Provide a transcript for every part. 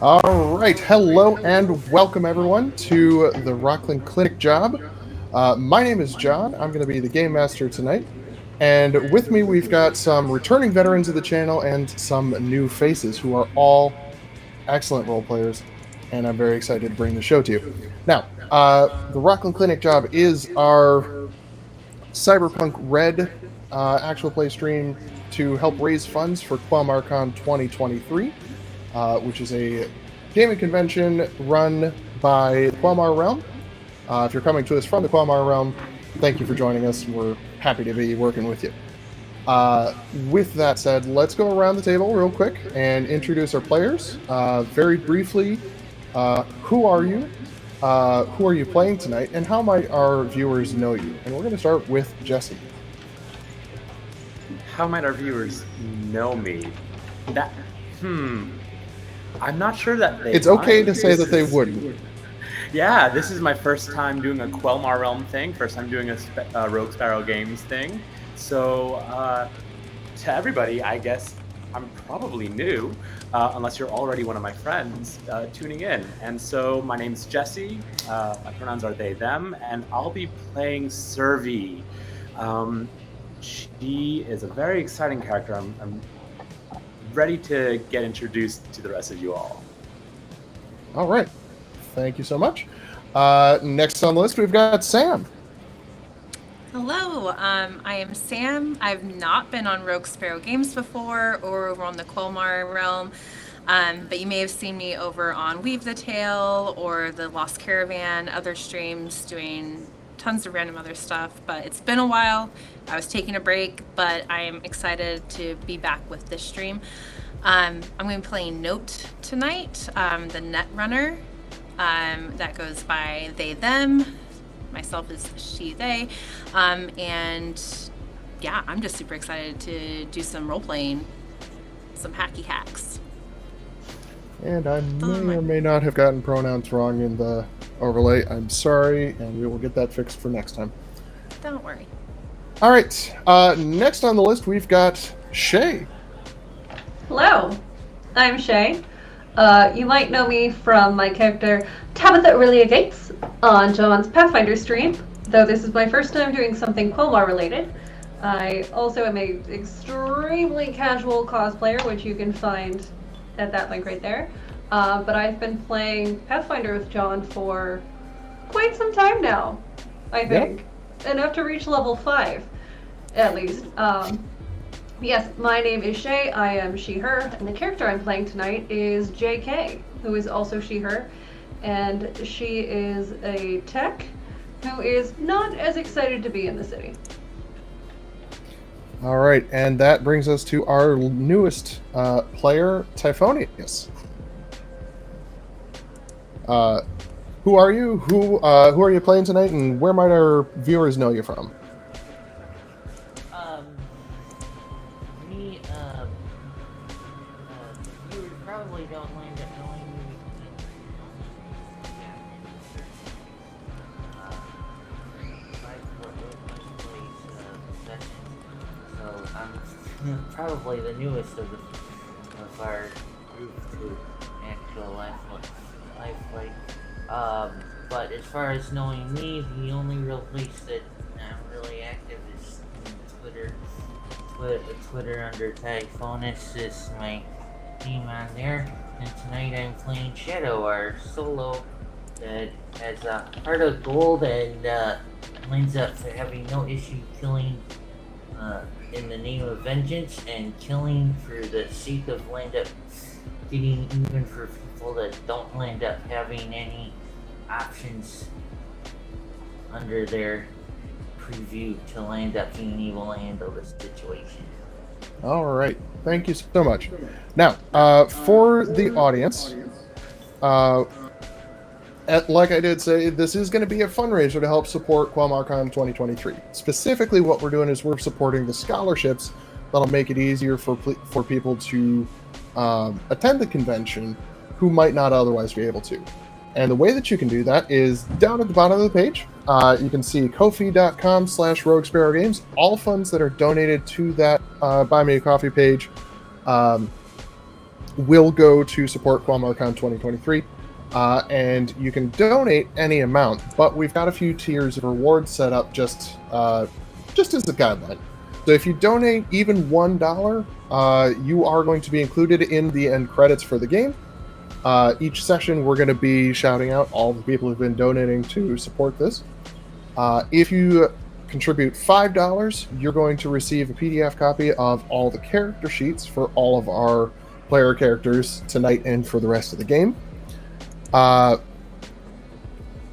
All right, hello and welcome everyone to the Rocklin Clinic Job. My name is John. I'm going to be the game master tonight, and with me we've got some returning veterans of the channel and some new faces who are all excellent role players, and I'm very excited to bring the show to you. Now, the Rocklin Clinic Job is our Cyberpunk Red actual play stream to help raise funds for QuelmarCon 2023. Which is a gaming convention run by the Quelmar Realm. If you're coming to us from the Quelmar Realm, thank you for joining us. We're happy to be working with you. With that said, let's go around the table real quick and introduce our players. Very briefly, who are you? Who are you playing tonight? And how might our viewers know you? And we're going to start with Jesse. How might our viewers know me? I'm not sure that they It's okay to say that they wouldn't. Yeah, this is my first time doing a Quelmar Realm thing, first time doing a Rogue Sparrow Games thing. So, to everybody, I guess I'm probably new, unless you're already one of my friends tuning in. And so, my name's Jesse, my pronouns are they, them, and I'll be playing Servi. She is a very exciting character. I'm ready to get introduced to the rest of you all. All right. Thank you so much. Next on the list, we've got Sam. Hello, I am Sam. I've not been on Rogue Sparrow Games before or over on the Quelmar Realm, but you may have seen me over on Weave the Tale or the Lost Caravan, other streams doing tons of random other stuff, but it's been a while. I was taking a break, but I'm excited to be back with this stream. I'm going to be playing Note tonight, the net runner. That goes by they, them. Myself is she, they. And yeah, I'm just super excited to do some role playing, some hacky hacks. And I may or may not have gotten pronouns wrong in the overlay. I'm sorry, and we will get that fixed for next time. Don't worry. All right. Next on the list, we've got Shay. Hello, I'm Shay. You might know me from my character Tabitha Aurelia Gates on John's Pathfinder stream, though this is my first time doing something Quelmar related. I also am an extremely casual cosplayer, which you can find at that link right there. But I've been playing Pathfinder with John for quite some time now, I think. Yep. Enough to reach level 5, at least. Yes, my name is Shay, I am she, her, and the character I'm playing tonight is JK, who is also she, her, and she is a tech who is not as excited to be in the city. All right, and that brings us to our newest player, Typhonius. Who are you? Who are you playing tonight, and where might our viewers know you from? You probably don't land up knowing me. So I'm probably the newest of our group to actual life. But as far as knowing me, the only real place that I'm really active is Twitter. Twitter under Typhonius is my name on there. And tonight I'm playing Shadow, our solo that has a heart of gold and ends up having no issue killing in the name of vengeance and killing for the sake of land up getting even for people that don't land up having any options under their preview to land up being able to handle the situation. All right, thank you so much. Now, for the audience, like I did say, this is going to be a fundraiser to help support QuelmarCon 2023. Specifically, what we're doing is we're supporting the scholarships that'll make it easier for people to attend the convention who might not otherwise be able to. And the way that you can do that is down at the bottom of the page. You can see ko-fi.com/Rogue Sparrow Games. All funds that are donated to that Buy Me a Coffee page will go to support QualmarCon 2023. And you can donate any amount, but we've got a few tiers of rewards set up just as a guideline. So if you donate even $1, you are going to be included in the end credits for the game. Each session, we're going to be shouting out all the people who've been donating to support this. If you contribute $5, you're going to receive a PDF copy of all the character sheets for all of our player characters tonight and for the rest of the game.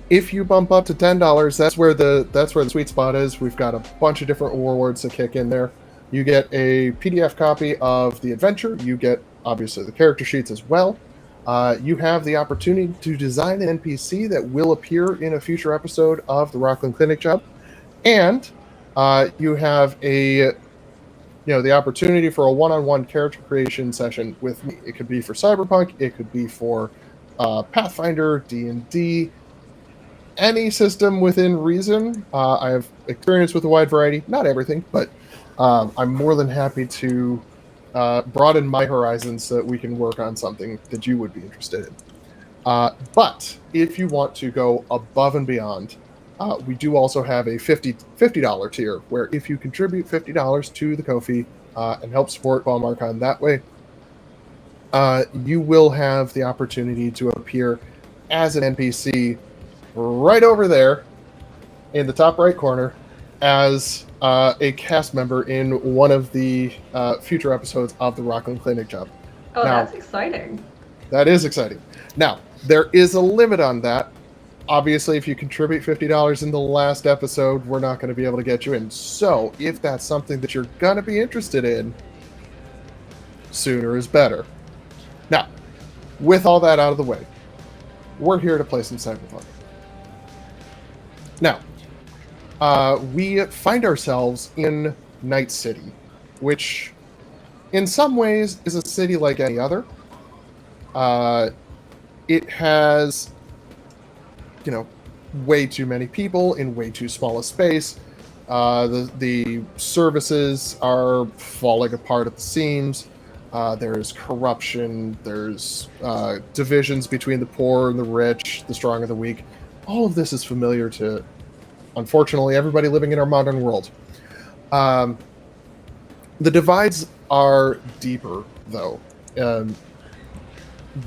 If you bump up to $10, that's where the sweet spot is. We've got a bunch of different rewards to kick in there. You get a PDF copy of the adventure. You get, obviously, the character sheets as well. You have the opportunity to design an NPC that will appear in a future episode of the Rocklin Clinic Job. And you have the opportunity for a one-on-one character creation session with me. It could be for Cyberpunk. It could be for Pathfinder, D&D, any system within reason. I have experience with a wide variety, not everything, but I'm more than happy to broaden my horizons so that we can work on something that you would be interested in. But if you want to go above and beyond, we do also have a $50 tier, where if you contribute $50 to the Ko-fi and help support QualmarCon that way, you will have the opportunity to appear as an NPC right over there in the top right corner as a cast member in one of the future episodes of the Rocklin Clinic Job. Oh, now, that's exciting. That is exciting. Now, there is a limit on that. Obviously, if you contribute $50 in the last episode, we're not going to be able to get you in. So, if that's something that you're going to be interested in, sooner is better. Now, with all that out of the way, we're here to play some Cyberpunk. Now, we find ourselves in Night City, which in some ways is a city like any other. It has, way too many people in way too small a space. The services are falling apart at the seams. There's corruption. There's divisions between the poor and the rich, the strong and the weak. All of this is familiar to, unfortunately, everybody living in our modern world. The divides are deeper, though.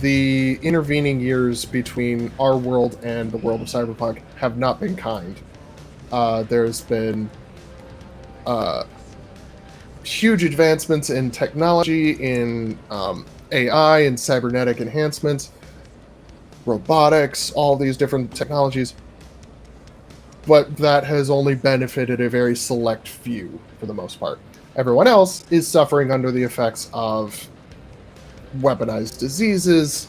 The intervening years between our world and the world of Cyberpunk have not been kind. There's been huge advancements in technology, in AI and cybernetic enhancements, robotics, all these different technologies. But that has only benefited a very select few, for the most part. Everyone else is suffering under the effects of weaponized diseases,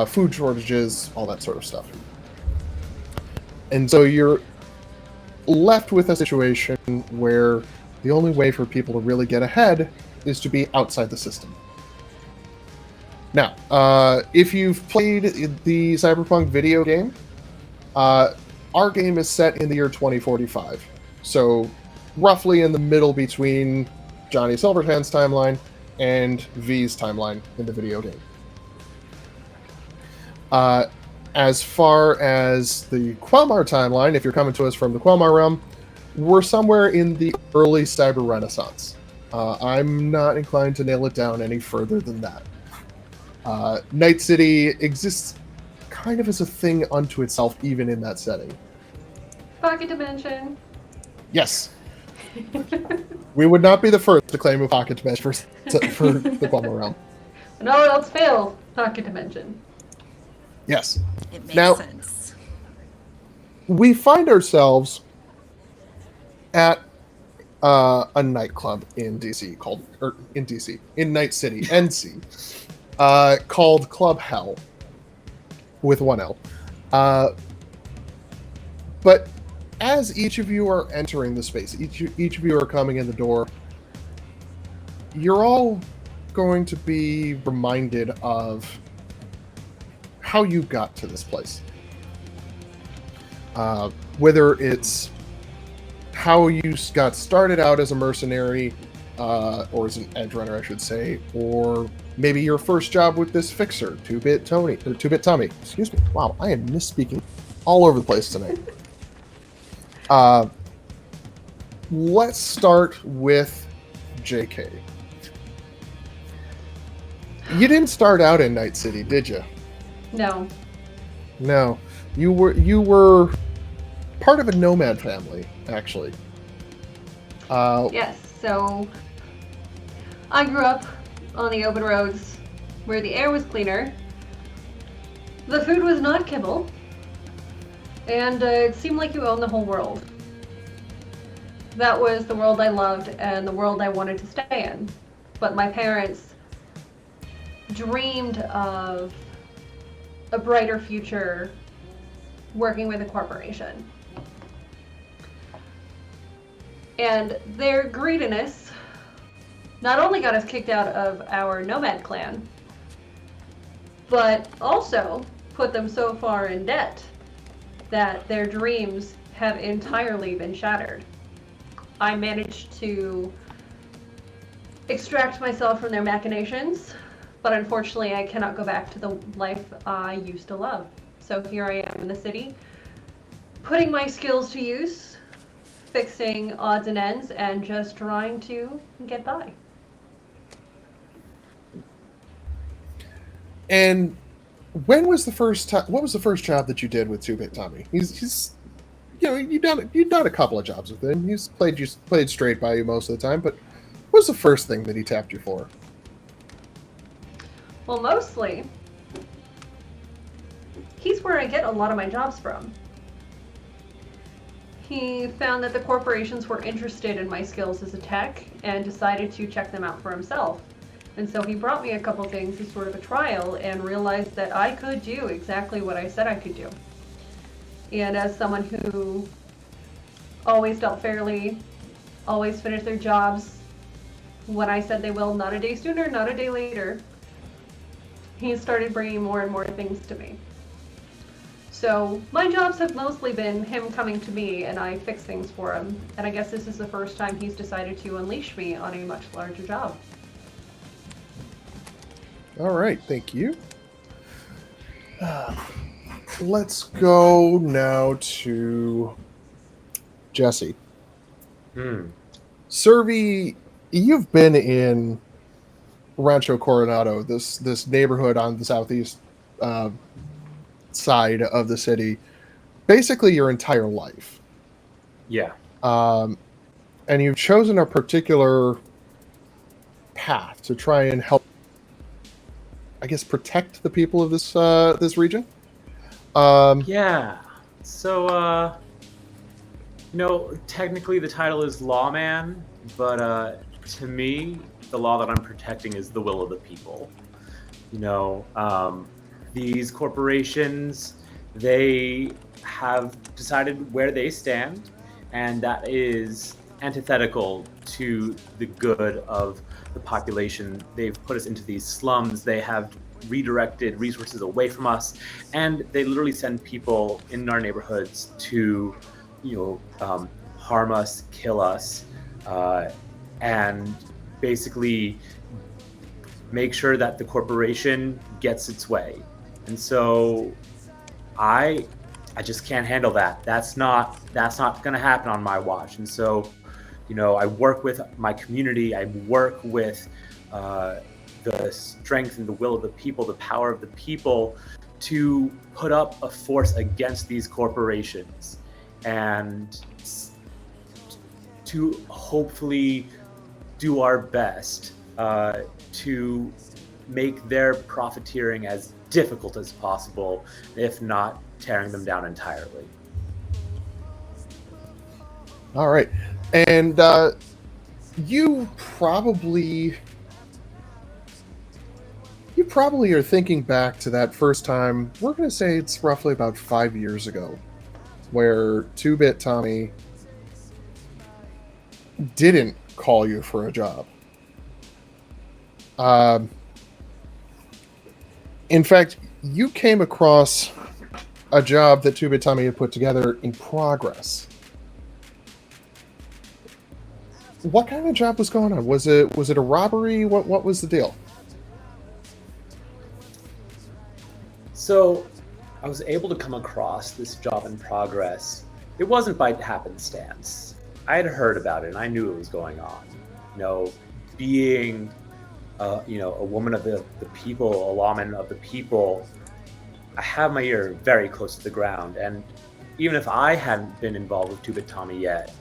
food shortages, all that sort of stuff. And so you're left with a situation where the only way for people to really get ahead is to be outside the system. Now, if you've played the Cyberpunk video game, our game is set in the year 2045. So roughly in the middle between Johnny Silverhand's timeline and V's timeline in the video game. As far as the Quelmar timeline, if you're coming to us from the Quelmar realm, we're somewhere in the early Cyber Renaissance. I'm not inclined to nail it down any further than that. Night City exists kind of as a thing unto itself, even in that setting. Pocket dimension. Yes. We would not be the first to claim a pocket dimension for the Quelmar realm. No one else failed. Pocket dimension. Yes. It makes Now, sense. We find ourselves at a nightclub in DC in Night City, NC, called Club Hell, with one L. But as each of you are entering the space, each of you are coming in the door, you're all going to be reminded of how you got to this place. Whether it's how you got started out as a mercenary, or as an edgerunner, I should say, or Maybe your first job with this fixer, 2-Bit Tony, or 2-Bit Tommy. Excuse me. Wow, I am misspeaking all over the place tonight. Let's start with JK. You didn't start out in Night City, did you? No. No. You were part of a nomad family, actually. Yes, so I grew up on the open roads where the air was cleaner, the food was not kibble, and it seemed like you owned the whole world. That was the world I loved and the world I wanted to stay in. But my parents dreamed of a brighter future working with a corporation. And their greediness not only got us kicked out of our nomad clan, but also put them so far in debt that their dreams have entirely been shattered. I managed to extract myself from their machinations, but unfortunately I cannot go back to the life I used to love. So here I am in the city, putting my skills to use, fixing odds and ends, and just trying to get by. And when was the first time? What was the first job that you did with 2-Bit Tommy? He's you've done a couple of jobs with him. He's played straight by you most of the time. But what was the first thing that he tapped you for? Well, mostly, he's where I get a lot of my jobs from. He found that the corporations were interested in my skills as a tech and decided to check them out for himself. And so he brought me a couple things as sort of a trial and realized that I could do exactly what I said I could do. And as someone who always dealt fairly, always finished their jobs when I said they will, not a day sooner, not a day later, he started bringing more and more things to me. So my jobs have mostly been him coming to me and I fix things for him. And I guess this is the first time he's decided to unleash me on a much larger job. All right, thank you. Let's go now to Jesse. Servi, you've been in Rancho Coronado, this neighborhood on the southeast side of the city, basically your entire life. Yeah. And you've chosen a particular path to try and help, I guess, protect the people of this region. Yeah. So, technically the title is lawman, but to me, the law that I'm protecting is the will of the people. These corporations, they have decided where they stand, and that is antithetical to the good of the population. They've put us into these slums. They have redirected resources away from us, and they literally send people in our neighborhoods to, harm us, kill us, and basically make sure that the corporation gets its way. And so I just can't handle that. That's not going to happen on my watch. And so, I work with my community. I work with the strength and the will of the people, the power of the people, to put up a force against these corporations and to hopefully do our best to make their profiteering as difficult as possible, if not tearing them down entirely. All right. And you probably are thinking back to that first time. We're going to say it's roughly about 5 years ago, where 2-Bit Tommy didn't call you for a job. In fact, you came across a job that 2-Bit Tommy had put together in progress. What kind of job was going on? Was it a robbery? What was the deal? So I was able to come across this job in progress. It wasn't by happenstance. I had heard about it and I knew it was going on. Being a woman of the people, a lawman of the people, I have my ear very close to the ground. And even if I hadn't been involved with Two-Bit Tommy yet,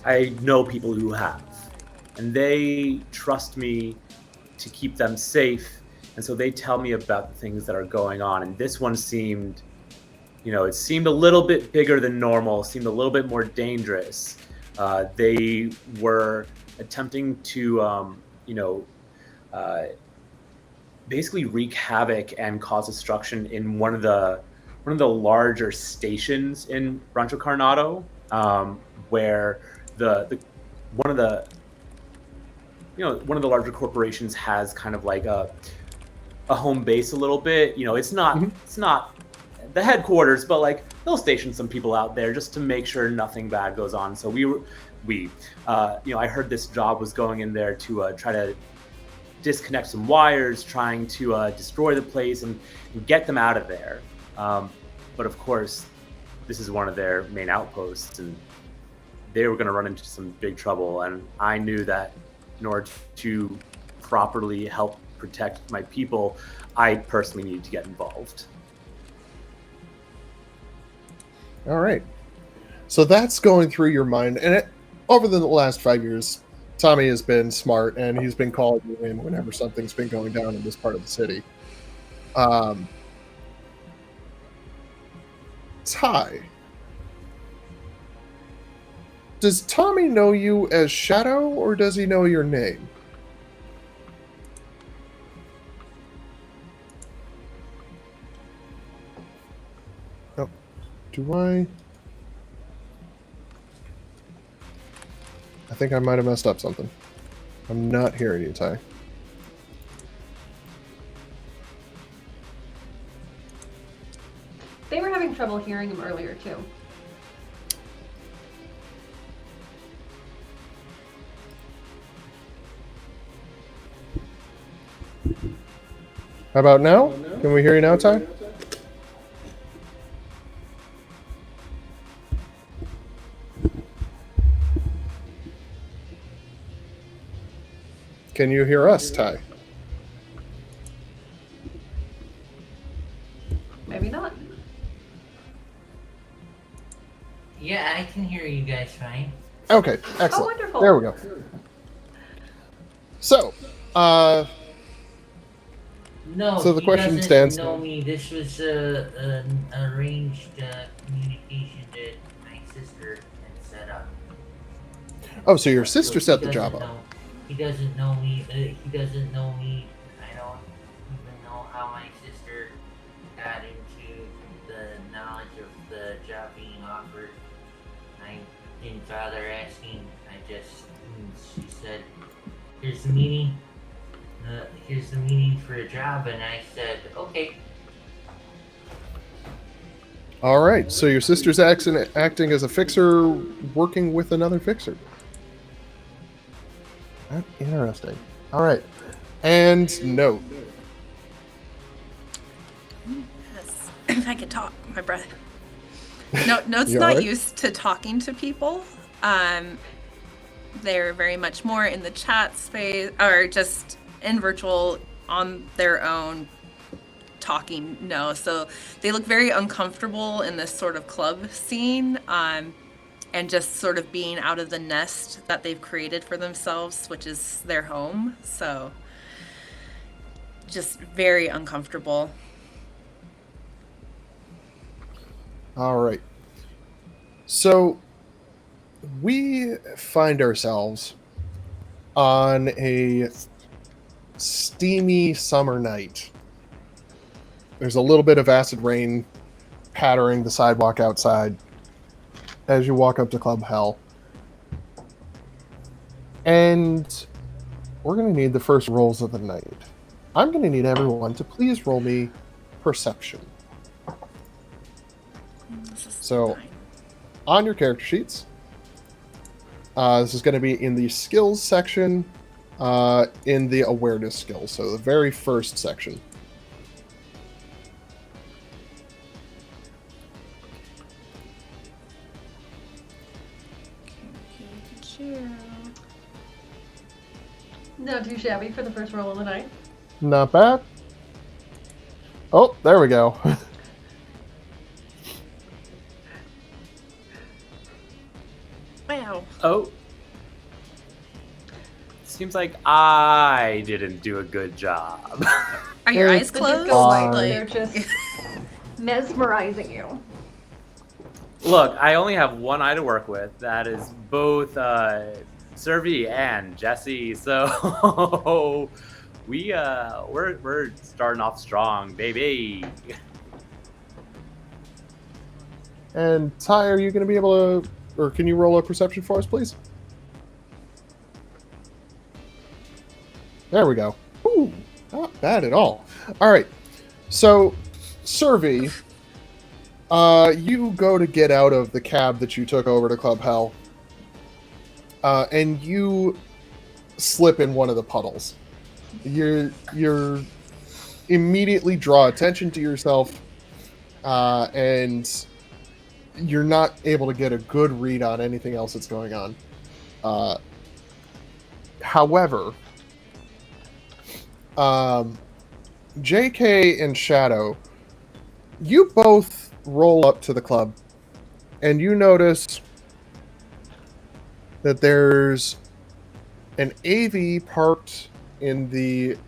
I know people who have. And they trust me to keep them safe. And so they tell me about the things that are going on. And this one seemed, it seemed a little bit bigger than normal, seemed a little bit more dangerous. They were attempting to, basically wreak havoc and cause destruction in one of the larger stations in Rancho Coronado, where one of the larger corporations has kind of like a home base a little bit. It's not the headquarters, but like they'll station some people out there just to make sure nothing bad goes on. So I heard this job was going in there to try to disconnect some wires, trying to destroy the place and get them out of there. But of course, this is one of their main outposts, and they were going to run into some big trouble. And I knew that in order to properly help protect my people, I personally needed to get involved. All right. So that's going through your mind. And over the last 5 years, Tommy has been smart, and he's been calling you in whenever something's been going down in this part of the city. Ty, does Tommy know you as Shadow, or does he know your name? Oh, do I think I might have messed up something. I'm not hearing you, Ty. They were having trouble hearing him earlier, too. How about now? Can we hear you now, Ty? Can you hear us, Ty? Maybe not. Yeah, I can hear you guys fine. Okay, excellent. Oh, wonderful. There we go. So, No, so the question doesn't stands. know me. This was an arranged communication that my sister had set up. Oh, so your sister set the he job doesn't up. know- He doesn't know me. He doesn't know me. I don't even know how my sister got into the knowledge of the job being offered. I didn't bother asking. She said, "Here's the meeting. Here's the meeting for a job," and I said, "Okay." All right, so your sister's acting as a fixer, working with another fixer. That's interesting. All right, and note. Yes. If I could talk, my breath. Note's You not alright? used to talking to people. They're very much more in the chat space, or just in virtual on their own talking. No, so they look very uncomfortable in this sort of club scene, and just sort of being out of the nest that they've created for themselves, which is their home. So just very uncomfortable. All right. So we find ourselves on a steamy summer night. There's a little bit of acid rain pattering the sidewalk outside as you walk up to Club Hell. And we're going to need the first rolls of the night. I'm going to need everyone to please roll me perception. So, on your character sheets, this is going to be in the skills section, in the awareness skills, so the very first section. at you. Not too shabby for the first roll of the night. Not bad. Oh, there we go. Wow. Oh. Seems like I didn't do a good job. Are your eyes They just closed? go white. Fine. They're just mesmerizing you. Look, I only have one eye to work with. That is both Servi and Jesse. So we're starting off strong, baby. And Ty, are you going to be able to, or can you roll a perception for us, please? There we go. Ooh, not bad at all. All right. So, Servi, you go to get out of the cab that you took over to Club Hell, and you slip in one of the puddles. You're immediately draw attention to yourself, and you're not able to get a good read on anything else that's going on. However, JK and Shadow, you both roll up to the club, and you notice that there's an AV parked in the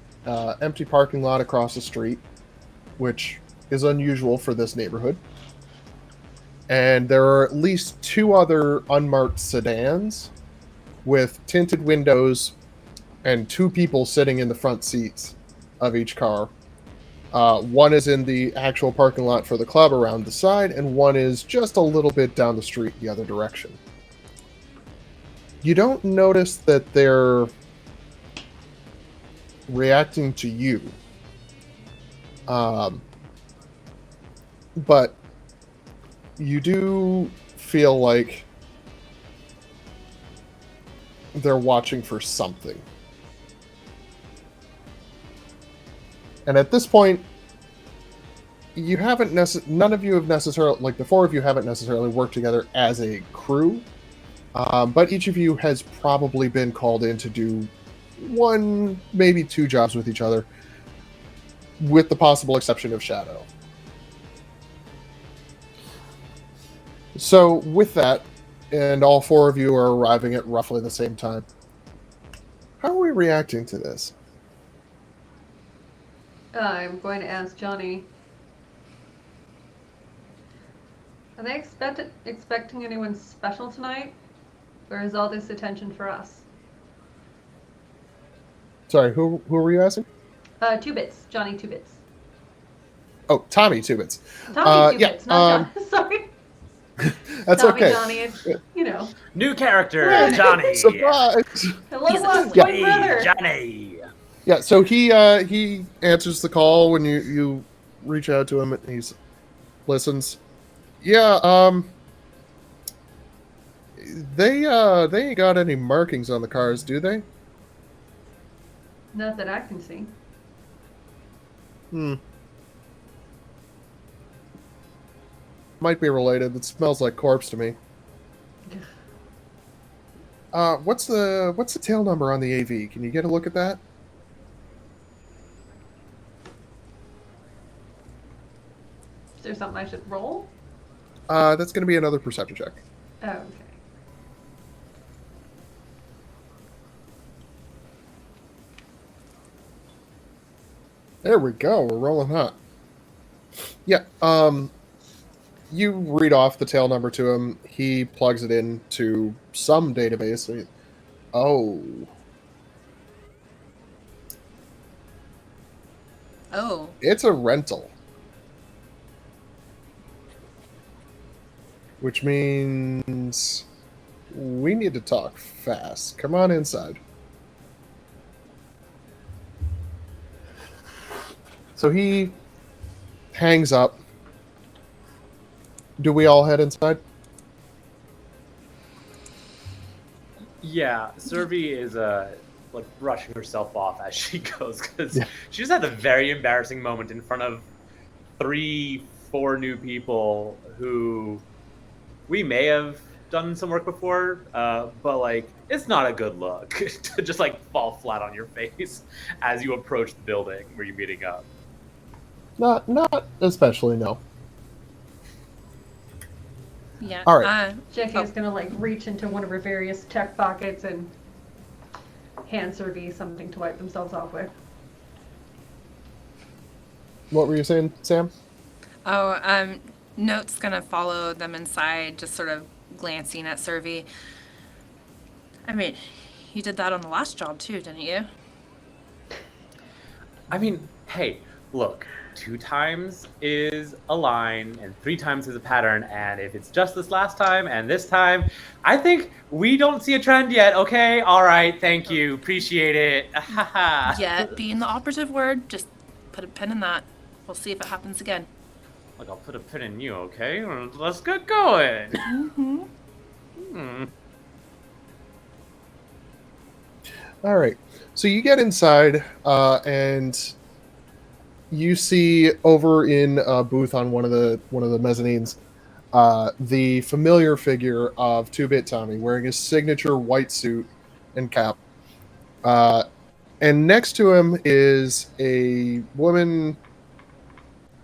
empty parking lot across the street, which is unusual for this neighborhood. And there are at least 2 other unmarked sedans with tinted windows and 2 people sitting in the front seats of each car. One is in the actual parking lot for the club around the side, and one is just a little bit down the street the other direction. You don't notice that they're reacting to you. But you do feel like they're watching for something. And at this point, you haven't none of you have necessarily, like the 4 of you haven't necessarily worked together as a crew, but each of you has probably been called in to do 1, maybe 2 jobs with each other, with the possible exception of Shadow. So with that, and all 4 of you are arriving at roughly the same time, how are we reacting to this? I'm going to ask Johnny. Are they expecting anyone special tonight? Or is all this attention for us? Sorry, who were you asking? 2 bits. Johnny 2 bits. Oh, Tommy 2 bits. Tommy 2 yeah, bits, not Johnny. Sorry. That's Tommy, okay. Johnny, it's, you know. New character, Johnny. Surprise! Hello, He's a lost twin. twin Hey, brother. Johnny. Yeah, so he answers the call when you reach out to him, and he listens. Yeah, they ain't got any markings on the cars, do they? Not that I can see. Might be related. It smells like corpse to me. What's the tail number on the AV? Can you get a look at that? Is there something I should roll? That's going to be another perception check. Oh, okay. There we go. We're rolling hot. Yeah. You read off the tail number to him. He plugs it into some database. Oh. Oh. It's a rental. Which means we need to talk fast. Come on inside. So he hangs up. Do we all head inside? Yeah, Servi is like brushing herself off as she goes because Yeah. she just had a very embarrassing moment in front of 3-4 new people who we may have done some work before, but like it's not a good look to just like fall flat on your face as you approach the building where you're meeting up. Not especially, no. Yeah. All right. Jackie is gonna like reach into one of her various tech pockets and hand Serby something to wipe themselves off with. What were you saying, Sam? Oh, Note's gonna follow them inside, just sort of glancing at Servy. I mean, you did that on the last job too, didn't you? I mean, hey, look, 2 times is a line and 3 times is a pattern, and if it's just this last time and this time, I think we don't see a trend yet, okay? All right, thank you, appreciate it. Yet being the operative word, just put a pin in that. We'll see if it happens again. Look, I'll put a pin in you, okay? Let's get going. All right. So you get inside, and you see over in a booth on one of the mezzanines, the familiar figure of 2-Bit Tommy wearing his signature white suit and cap. And next to him is a woman,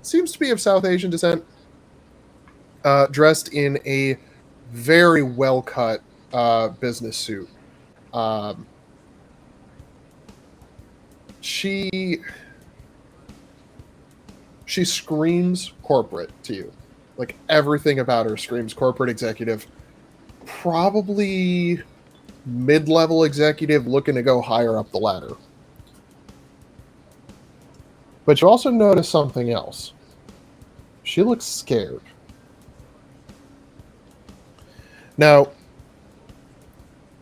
seems to be of South Asian descent, dressed in a very well-cut business suit. She screams corporate to you. Like, everything about her screams corporate executive. Probably mid-level executive looking to go higher up the ladder. But you also notice something else. She looks scared. Now,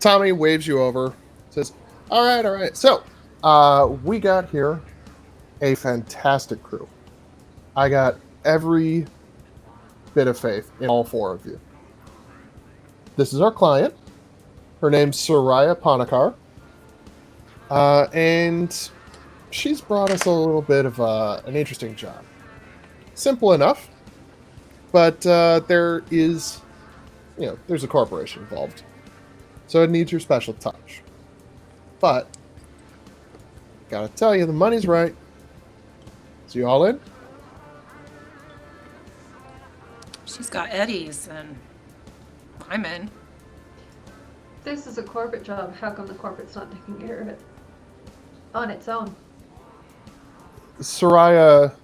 Tommy waves you over, says, all right. So, we got here a fantastic crew. I got every bit of faith in all 4 of you. This is our client. Her name's Soraya Panakar. And she's brought us a little bit of an interesting job. Simple enough, but there is, there's a corporation involved. So it needs your special touch. But, gotta tell you, the money's right. So you all in? She's got Eddie's, and I'm in. This is a corporate job. How come the corporate's not taking care of it on its own? Soraya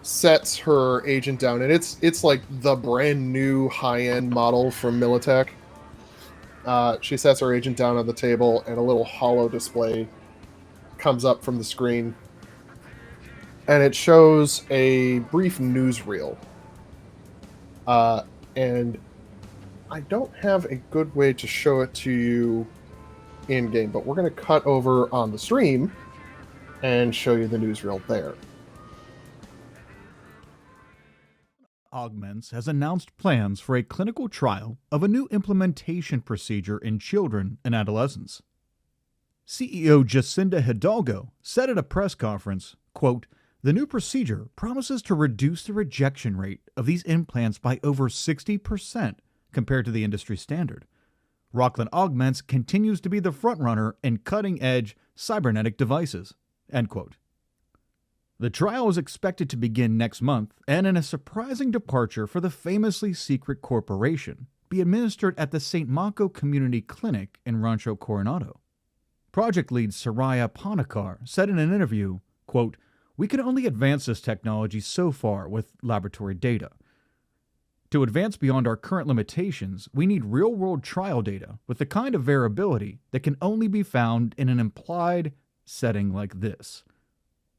sets her agent down, and it's like the brand new high-end model from Militech. She sets her agent down on the table, and a little holo display comes up from the screen, and it shows a brief newsreel. And I don't have a good way to show it to you in-game, but we're going to cut over on the stream and show you the newsreel there. Augments has announced plans for a clinical trial of a new implementation procedure in children and adolescents. CEO Jacinda Hidalgo said at a press conference, quote, "The new procedure promises to reduce the rejection rate of these implants by over 60% compared to the industry standard. Rocklin Augments continues to be the frontrunner in cutting-edge cybernetic devices." End quote. The trial is expected to begin next month, and in a surprising departure for the famously secret corporation, be administered at the St. Marco Community Clinic in Rancho Coronado. Project lead Soraya Panakar said in an interview, quote, "We can only advance this technology so far with laboratory data. To advance beyond our current limitations, we need real-world trial data with the kind of variability that can only be found in an implied setting like this.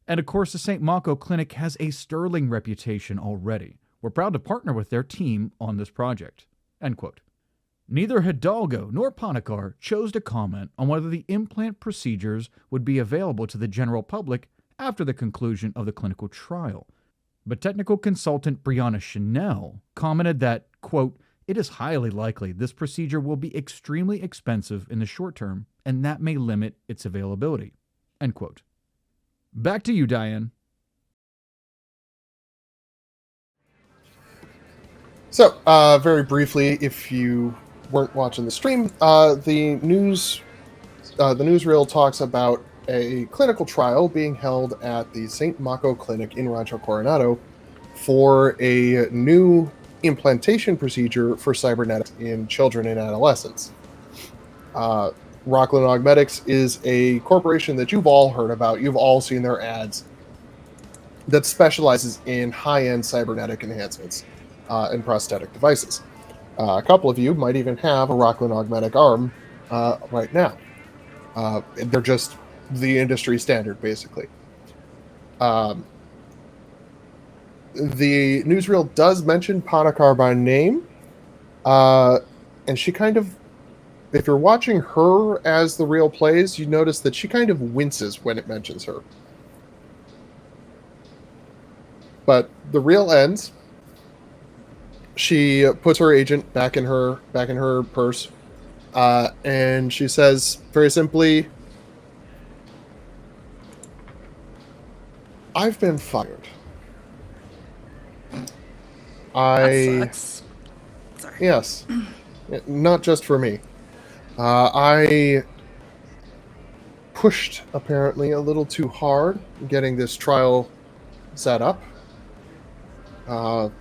And of course, the St. Marco Clinic has a sterling reputation already. We're proud to partner with their team on this project." End quote. Neither Hidalgo nor Panakar chose to comment on whether the implant procedures would be available to the general public after the conclusion of the clinical trial. But technical consultant Brianna Chanel commented that, quote, "It is highly likely this procedure will be extremely expensive in the short term, and that may limit its availability." End quote. Back to you, Diane. So, very briefly, if you weren't watching the stream, the newsreel talks about a clinical trial being held at the St. Mako Clinic in Rancho Coronado for a new implantation procedure for cybernetics in children and adolescents. Rocklin Augmetics is a corporation that you've all heard about. You've all seen their ads that specializes in high-end cybernetic enhancements and prosthetic devices. A couple of you might even have a Rocklin Augmetic arm right now. They're just the industry standard, basically. The newsreel does mention Panakar by name, and she kind of, if you're watching her as the reel plays, you notice that she kind of winces when it mentions her. But the reel ends. She puts her agent back in her purse, and she says very simply, "I've been fired. That sucks. Sorry. Yes, not just for me. I pushed apparently a little too hard getting this trial set up.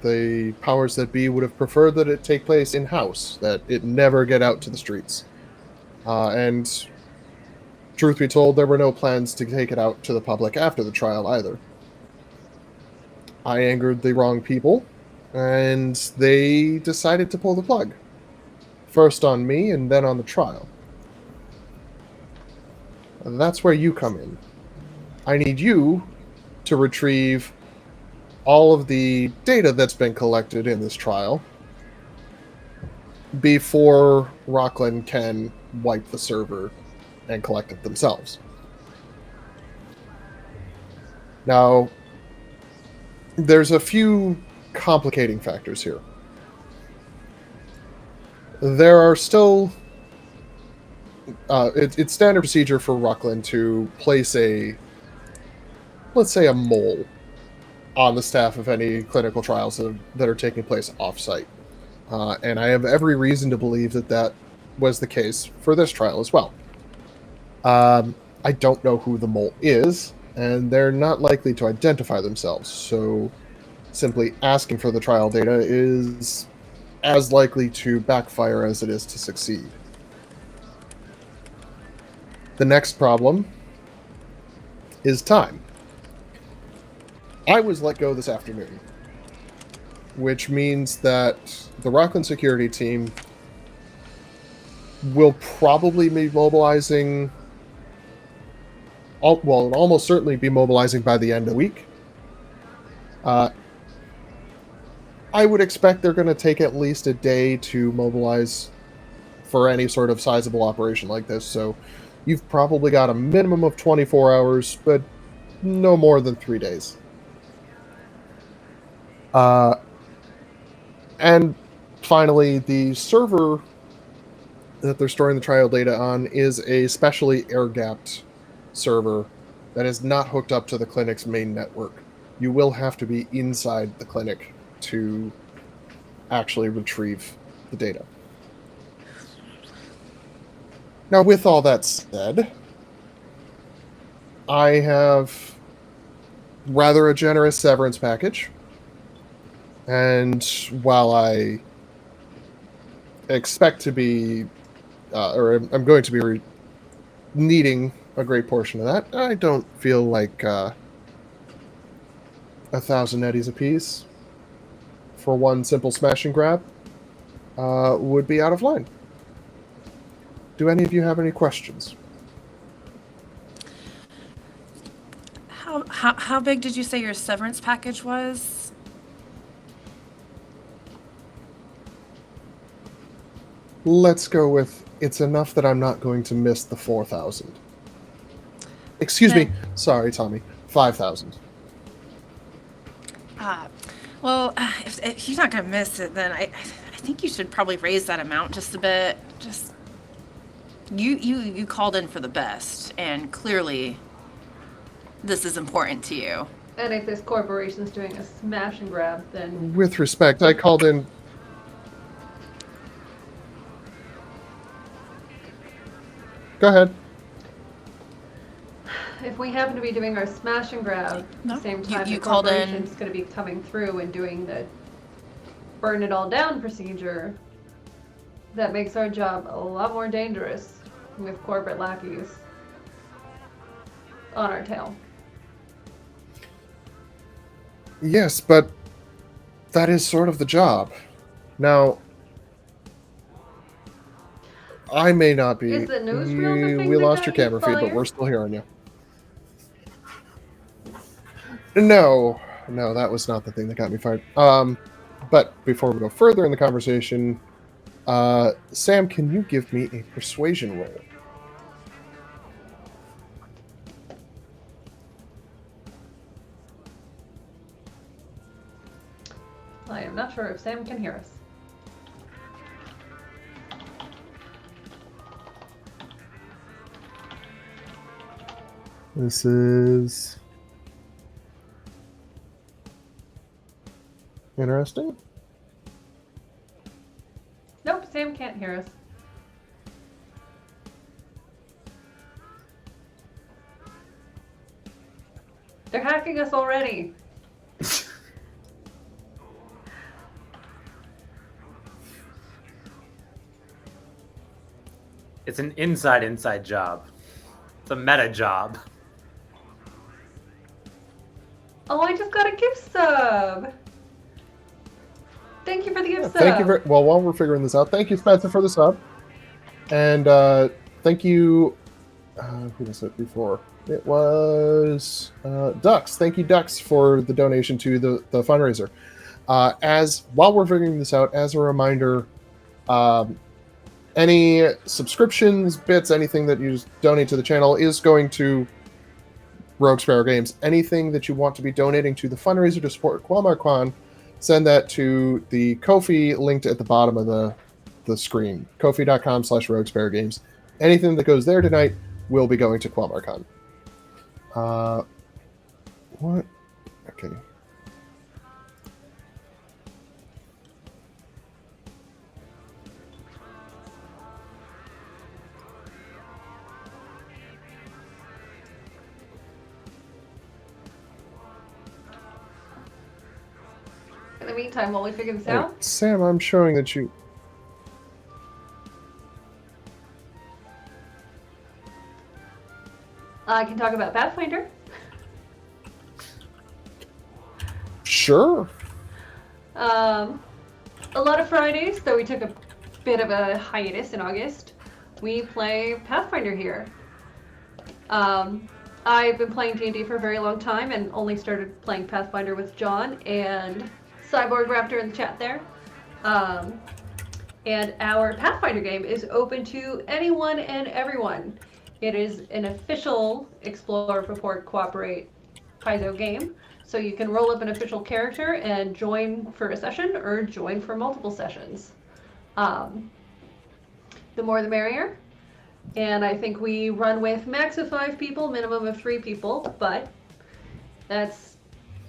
The powers that be would have preferred that it take place in-house, that it never get out to the streets. And truth be told, there were no plans to take it out to the public after the trial either. I angered the wrong people, and they decided to pull the plug. First on me, and then on the trial. That's where you come in. I need you to retrieve all of the data that's been collected in this trial before Rocklin can wipe the server and collect it themselves. Now, there's a few complicating factors here. There are still... it's standard procedure for Rocklin to place let's say a mole on the staff of any clinical trials that are taking place off-site. And I have every reason to believe that was the case for this trial as well. I don't know who the mole is, and they're not likely to identify themselves, so simply asking for the trial data is as likely to backfire as it is to succeed. The next problem is time. I was let go this afternoon, which means that the Rocklin security team will probably be mobilizing, it'll almost certainly be mobilizing by the end of the week. I would expect they're going to take at least a day to mobilize for any sort of sizable operation like this, so you've probably got a minimum of 24 hours, but no more than 3 days. And finally, the server that they're storing the trial data on is a specially air-gapped server that is not hooked up to the clinic's main network. You will have to be inside the clinic to actually retrieve the data. Now, with all that said, I have rather a generous severance package. And while I expect to be, or I'm going to be needing a great portion of that, I don't feel like 1,000 eddies apiece for one simple smash and grab would be out of line. Do any of you have any questions? How big did you say your severance package was? Let's go with, it's enough that I'm not going to miss the 4,000. Excuse me. Sorry, Tommy. 5,000. Well, if you're not going to miss it, then I think you should probably raise that amount just a bit. Just you called in for the best, and clearly this is important to you. And if this corporation's doing a smash and grab, then... With respect, I called in... Go ahead. If we happen to be doing our smash and grab No, at the same you- time, you the called in- corporation's going to be coming through and doing the burn it all down procedure, that makes our job a lot more dangerous with corporate lackeys on our tail. Yes, but that is sort of the job. Now, I may not be. Is the newsreel the thing we that lost got your you camera feed, but fired? we're still hearing you. No, that was not the thing that got me fired. But before we go further in the conversation, Sam, can you give me a persuasion roll? I am not sure if Sam can hear us. This is interesting. Nope, Sam can't hear us. They're hacking us already. It's an inside job. It's a meta job. Oh, I just got a gift sub. Thank you for the gift sub. Thank you very well. While we're figuring this out, thank you, Spencer, for the sub, and thank you. Who was it before? It was Dux. Thank you, Dux, for the donation to the fundraiser. As while we're figuring this out, as a reminder, any subscriptions, bits, anything that you donate to the channel is going to Rogue Sparrow Games. Anything that you want to be donating to the fundraiser to support QualmarCon, send that to the Ko-fi linked at the bottom of the screen. Ko-fi.com/Rogue Sparrow Games. Anything that goes there tonight will be going to QualmarCon. What? Okay. In the meantime, while we figure this Wait, out, Sam, I'm showing that you. I can talk about Pathfinder. Sure. A lot of Fridays, though we took a bit of a hiatus in August, we play Pathfinder here. I've been playing D&D for a very long time and only started playing Pathfinder with John and Cyborg Raptor in the chat there. And our Pathfinder game is open to anyone and everyone. It is an official Explore Report Cooperate Paizo game. So you can roll up an official character and join for a session or join for multiple sessions. The more the merrier. And I think we run with max of 5 people, minimum of 3 people, but that's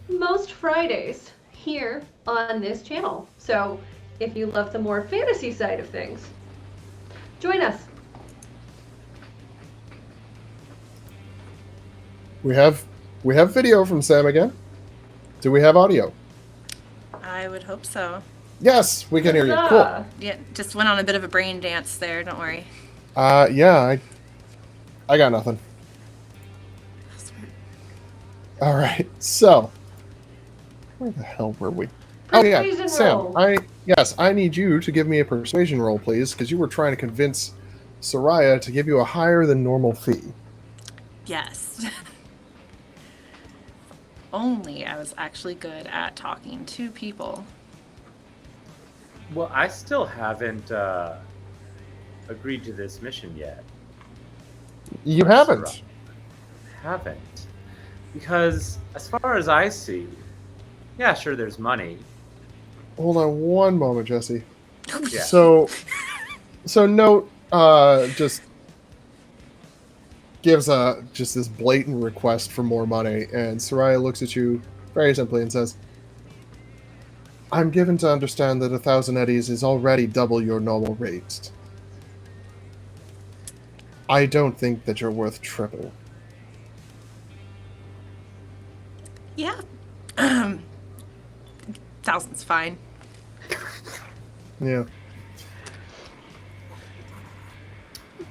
most Fridays here on this channel. So if you love the more fantasy side of things, join us. We have video from Sam again. Do we have audio? I would hope so. Yes, we can hear you. Cool. Yeah, just went on a bit of a brain dance there. Don't worry. Yeah, I got nothing. All right, so where the hell were we? Oh yeah, Persuasion Sam. roll. I need you to give me a persuasion roll, please, because you were trying to convince Soraya to give you a higher than normal fee. Yes. Only I was actually good at talking to people. Well, I still haven't agreed to this mission yet. You haven't. Haven't. Because as far as I see, yeah, sure, there's money. Hold on one moment, Jesse. Yeah. So note just gives just this blatant request for more money, and Soraya looks at you very simply and says, "I'm given to understand that 1,000 eddies is already double your normal rate." I don't think that you're worth triple. Yeah. 1,000's fine. Yeah.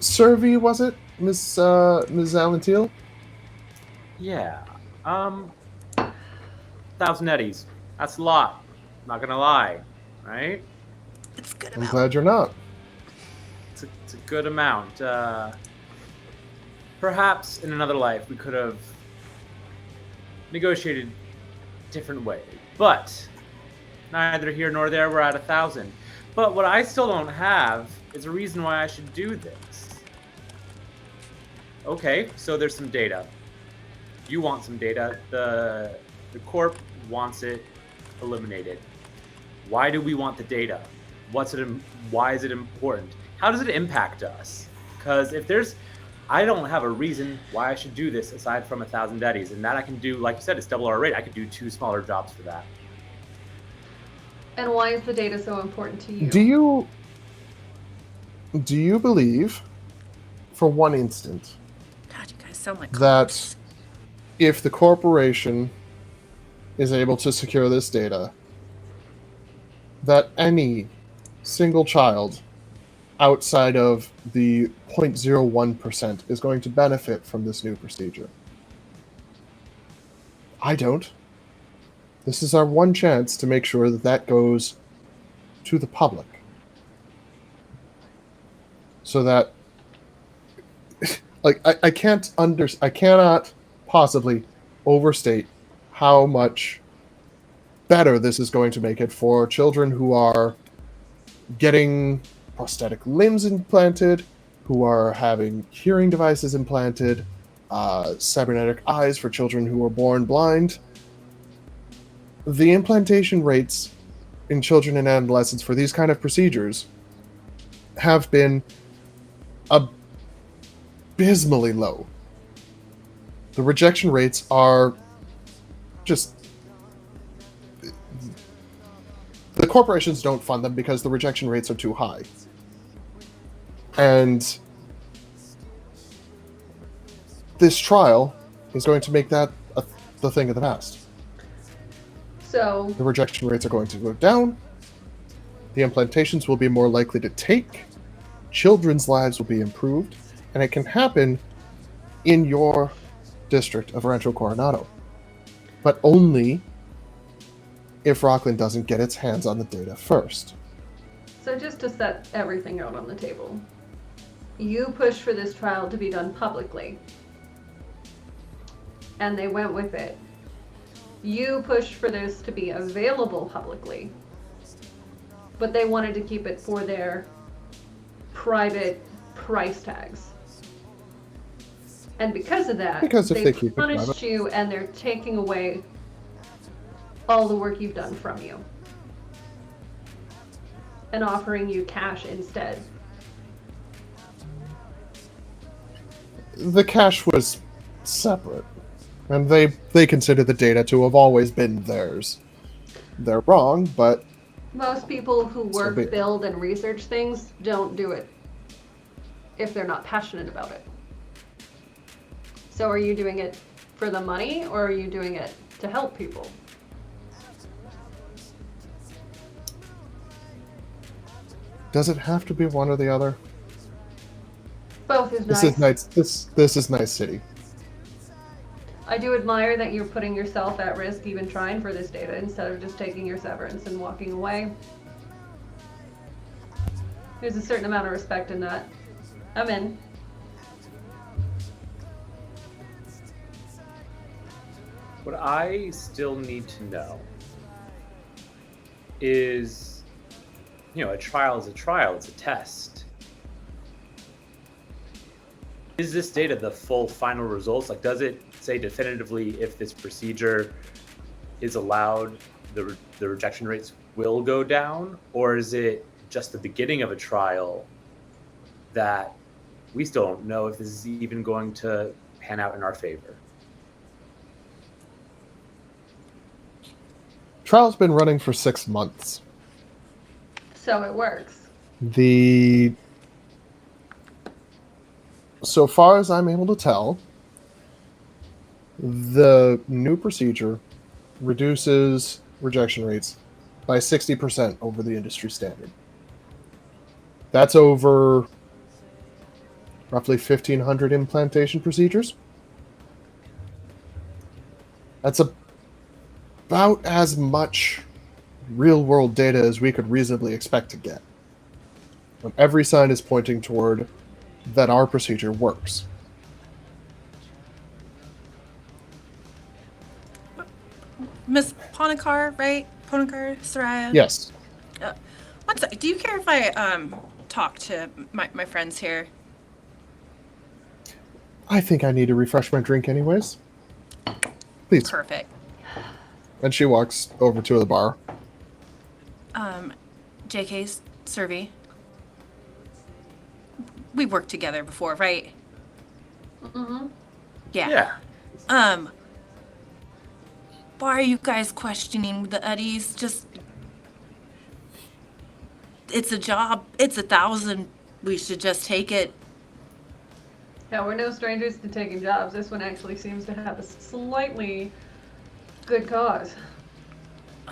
Survey, was it, Miss Allenteal? Yeah. 1,000 eddies. That's a lot. Not gonna lie, right? It's good I'm amount. glad you're not. It's a good amount. Perhaps in another life we could have negotiated different way, but neither here nor there. We're at 1,000. But what I still don't have is a reason why I should do this. Okay, so there's some data. You want some data. The corp wants it eliminated. Why do we want the data? Why is it important? How does it impact us? Because if I don't have a reason why I should do this aside from 1,000 eddies, and that I can do, like you said, it's double our rate. I could do 2 smaller jobs for that. And why is the data so important to you? Do you believe, for one instant, God, you guys sound like that cops. if the corporation is able to secure this data, that any single child outside of the 0.01% is going to benefit from this new procedure? I don't. This is our one chance to make sure that that goes to the public. So that, like, I cannot possibly overstate how much better this is going to make it for children who are getting prosthetic limbs implanted, who are having hearing devices implanted, cybernetic eyes for children who are born blind. The implantation rates in children and adolescents for these kind of procedures have been abysmally low. The rejection rates are just... The corporations don't fund them because the rejection rates are too high. And this trial is going to make that the thing of the past. So, The rejection rates are going to go down. The implantations will be more likely to take. Children's lives will be improved. And it can happen in your district of Rancho Coronado. But only if Rocklin doesn't get its hands on the data first. so just to set everything out on the table, you pushed for this trial to be done publicly, and they went with it. You pushed for this to be available publicly, but they wanted to keep it for their private price tags. And because of that, Because if they they keep it punished private. you, and they're taking away all the work you've done from you and offering you cash instead. The cash was separate, and they consider the data to have always been theirs. They're wrong, but Most people who work, be it. build, and research things don't do it if they're not passionate about it. So are you doing it for the money, or are you doing it to help people? does it have to be one or the other? Both is This nice. is nice. This is nice city. I do admire that you're putting yourself at risk even trying for this data instead of just taking your severance and walking away. There's a certain amount of respect in that. I'm in. What I still need to know is, a trial is a trial, it's a test. Is this data the full final results? Like, does it say definitively if this procedure is allowed, the rejection rates will go down? Or is it just the beginning of a trial that we still don't know if this is even going to pan out in our favor? Trial's been running for 6 months. So it works. The so far as I'm able to tell, the new procedure reduces rejection rates by 60% over the industry standard. That's over roughly 1,500 implantation procedures. That's about as much real-world data as we could reasonably expect to get. And every sign is pointing toward that our procedure works. Miss Ponakar, right? Ponakar, Soraya? Yes. One sec. Do you care if I talk to my friends here? I think I need to refresh my drink anyways. Please. Perfect. And she walks over to the bar. JK's Survey. We worked together before, right? Mm-hmm. Yeah. Why are you guys questioning the Eddies? Just, it's a job. It's 1,000. We should just take it. Yeah, we're no strangers to taking jobs. This one actually seems to have a slightly good cause.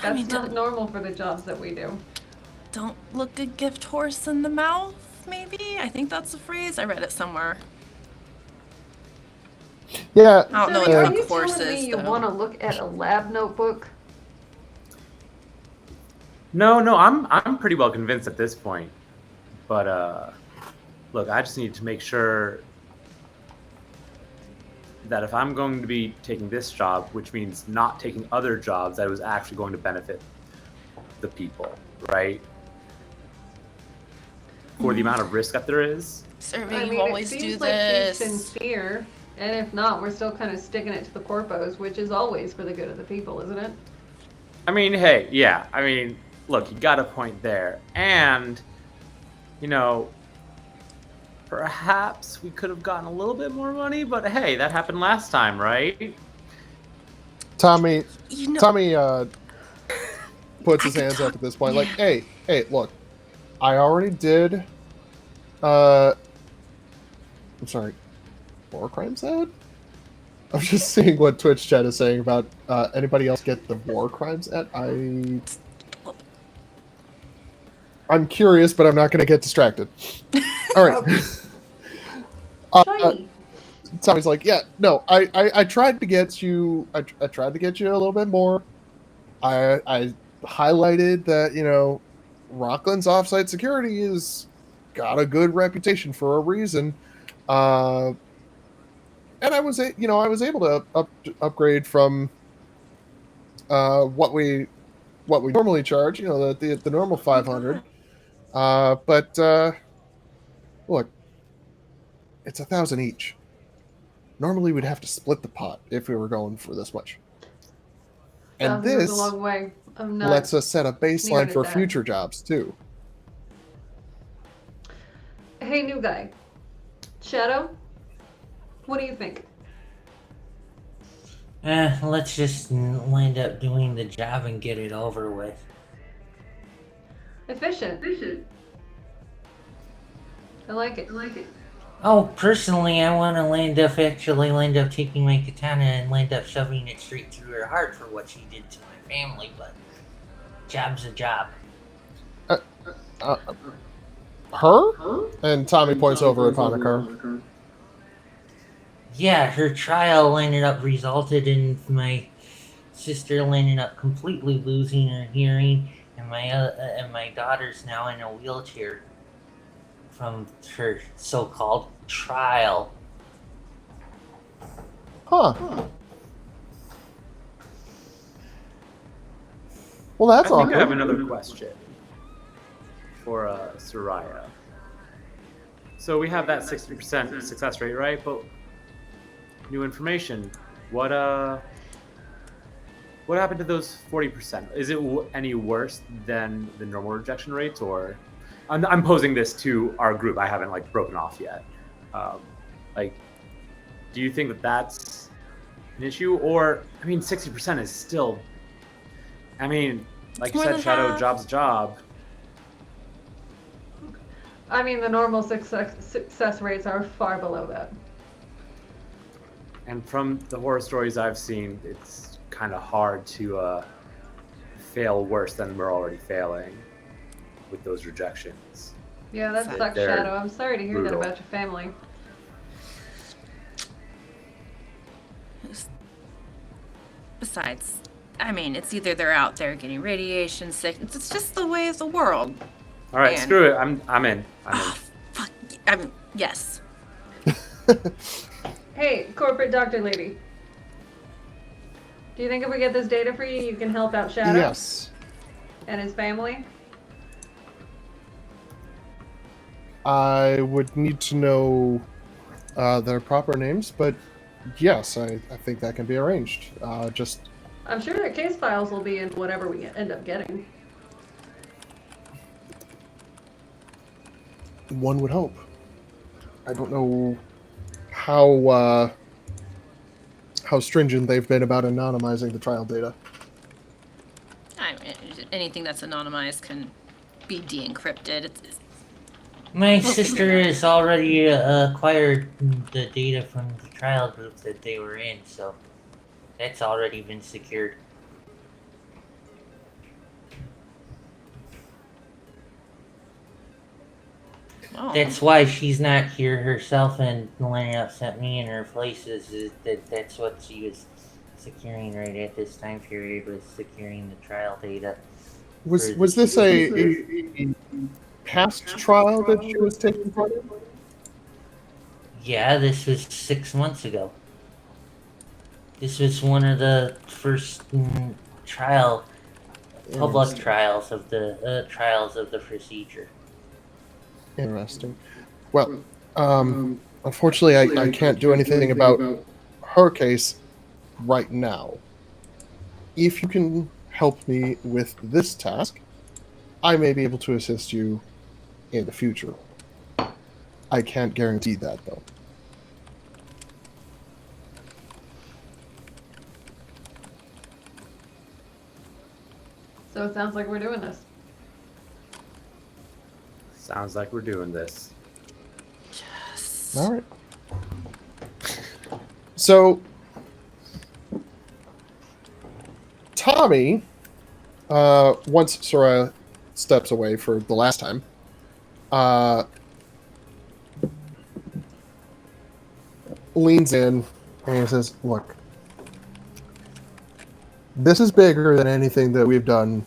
That's not normal for the jobs that we do. Don't look a gift horse in the mouth, maybe? I think that's a phrase. I read it somewhere. Yeah. I don't know So what are you horse telling is, me you though. want to look at a lab notebook? No, I'm pretty well convinced at this point. But look, I just need to make sure that if I'm going to be taking this job, which means not taking other jobs, that it was actually going to benefit the people, right? For the amount of risk that there is. Survey, you always it do seems like this. he's sincere, and if not, we're still kind of sticking it to the corpos, which is always for the good of the people, isn't it? I mean, hey, yeah. I mean, look, you got a point there. And, you know, perhaps we could have gotten a little bit more money, but hey, that happened last time, right? Tommy puts his I could hands talk- up at this point, yeah. like, hey, look, I already did, I'm sorry, war crimes ad? I'm just seeing what Twitch chat is saying about, anybody else get the war crimes ad? I'm curious, but I'm not going to get distracted. All right. Shiny. Tommy's like, yeah, no, I tried to get you, I tried to get you a little bit more. I highlighted that, you know, Rocklin's offsite security has got a good reputation for a reason. And I was able to upgrade from what we normally charge, you know, the normal 500. But look, it's 1,000 each. Normally we'd have to split the pot if we were going for this much. And Goes this a long way. I'm not lets us set a baseline near for that. future jobs too. Hey, new guy. Shadow, what do you think? Let's just wind up doing the job and get it over with. Efficient. I like it. Oh, personally, I want to actually land up taking my katana and land up shoving it straight through her heart for what she did to my family, but job's a job. Her? And Tommy points over at Ponakar. Yeah, her trial ended up resulted in my sister ended up completely losing her hearing, and my daughter's now in a wheelchair from her so-called trial. Huh. Well, that's I think I have awkward. another question for Soraya. So we have that 60% success rate, right? But new information. What happened to those 40%? Is it any worse than the normal rejection rates, or I'm posing this to our group. I haven't broken off yet. Do you think that that's an issue, or 60% is still. Like you more said, than Shadow, half. job's a job. I mean, the normal success rates are far below that. And from the horror stories I've seen, it's kind of hard to fail worse than we're already failing with those rejections. Yeah, that sucks, They're Shadow. I'm sorry to hear brutal. that about your family. Besides, I mean, it's either they're out there getting radiation sick. It's just the way of the world. All right, Man. screw it. I'm in. I'm in. Oh, fuck. Yes. Hey, corporate doctor lady. Do you think if we get this data for you, you can help out Shadow Yes. and his family? I would need to know their proper names, but yes, I think that can be arranged. Just I'm sure their case files will be in whatever we end up getting. one would hope. I don't know how stringent they've been about anonymizing the trial data. I mean, anything that's anonymized can be de-encrypted. My sister has already acquired the data from the trial group that they were in, so that's already been secured. Oh. That's why she's not here herself, and Millennia sent me in her place. That's what she was securing right at this time period, was securing the trial data. Was this a past trial that she was taking part in? Yeah, this was 6 months ago. This was one of the first public trials of the procedure. Interesting. Well, unfortunately, I can't do anything about her case right now. If you can help me with this task, I may be able to assist you in the future. I can't guarantee that, though. So it sounds like we're doing this. Sounds like we're doing this. Yes. All right. So, Tommy, once Soraya steps away for the last time, leans in and he says, "Look, this is bigger than anything that we've done,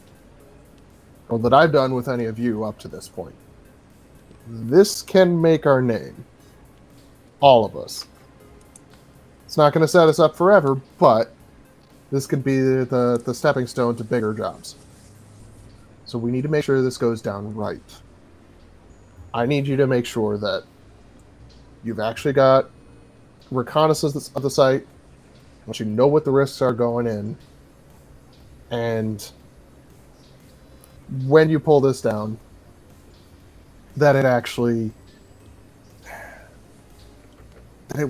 or that I've done with any of you up to this point. This can make our name. All of us. It's not going to set us up forever, but this could be the stepping stone to bigger jobs. So we need to make sure this goes down right. I need you to make sure that you've actually got reconnaissance of the site, once you know what the risks are going in, and when you pull this down, that it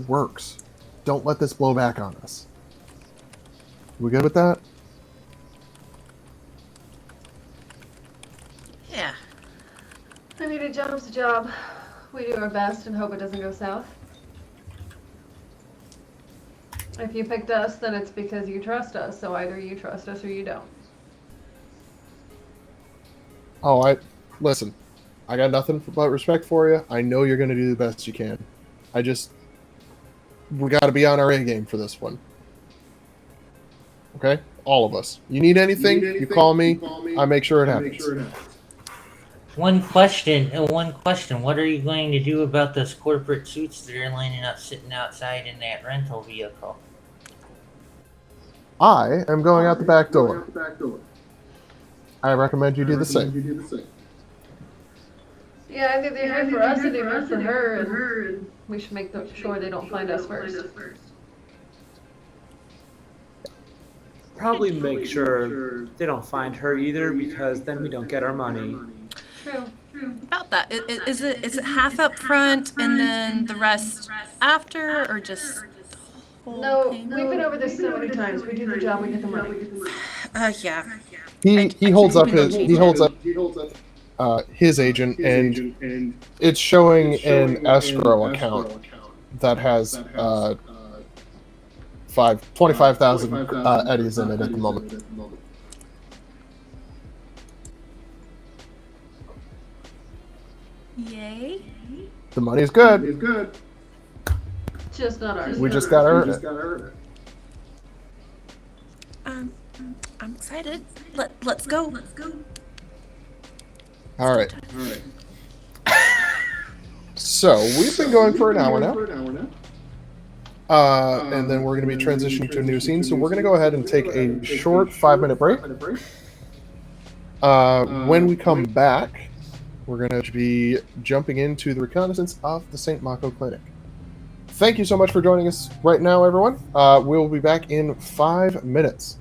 works. Don't let this blow back on us. We good with that?" Yeah. I mean, a job's a job. We do our best and hope it doesn't go south. If you picked us, then it's because you trust us, so either you trust us or you don't. Oh, listen. I got nothing but respect for you. I know you're going to do the best you can. We got to be on our A game for this one. Okay? All of us. You need anything, you call me. I make sure it happens. One question. What are you going to do about those corporate suits that are lining up sitting outside in that rental vehicle? I am going out the back door. I recommend you do the same. Yeah, I think they're here for us and they're here for her, and we should make sure they don't find us first. Probably make sure they don't find her either, because then we don't get our money. True. About that, is it half up front and then the rest after, or just the whole No, thing? we've been over this so many times. We do the job, we get the money. Yeah. He holds up his his agent, and it's showing an escrow account that has 25,000 eddies in it at the moment. Yay. The money's good. Just not ours. We just got to earn it. I'm excited. Let's go. All right. So we've been going for an hour now. And then we're going to be transitioning to a new scene. So we're going to go ahead and take a short 5-minute break. When we come back, we're going to be jumping into the reconnaissance of the St. Mako Clinic. Thank you so much for joining us right now, everyone. We'll be back in 5 minutes.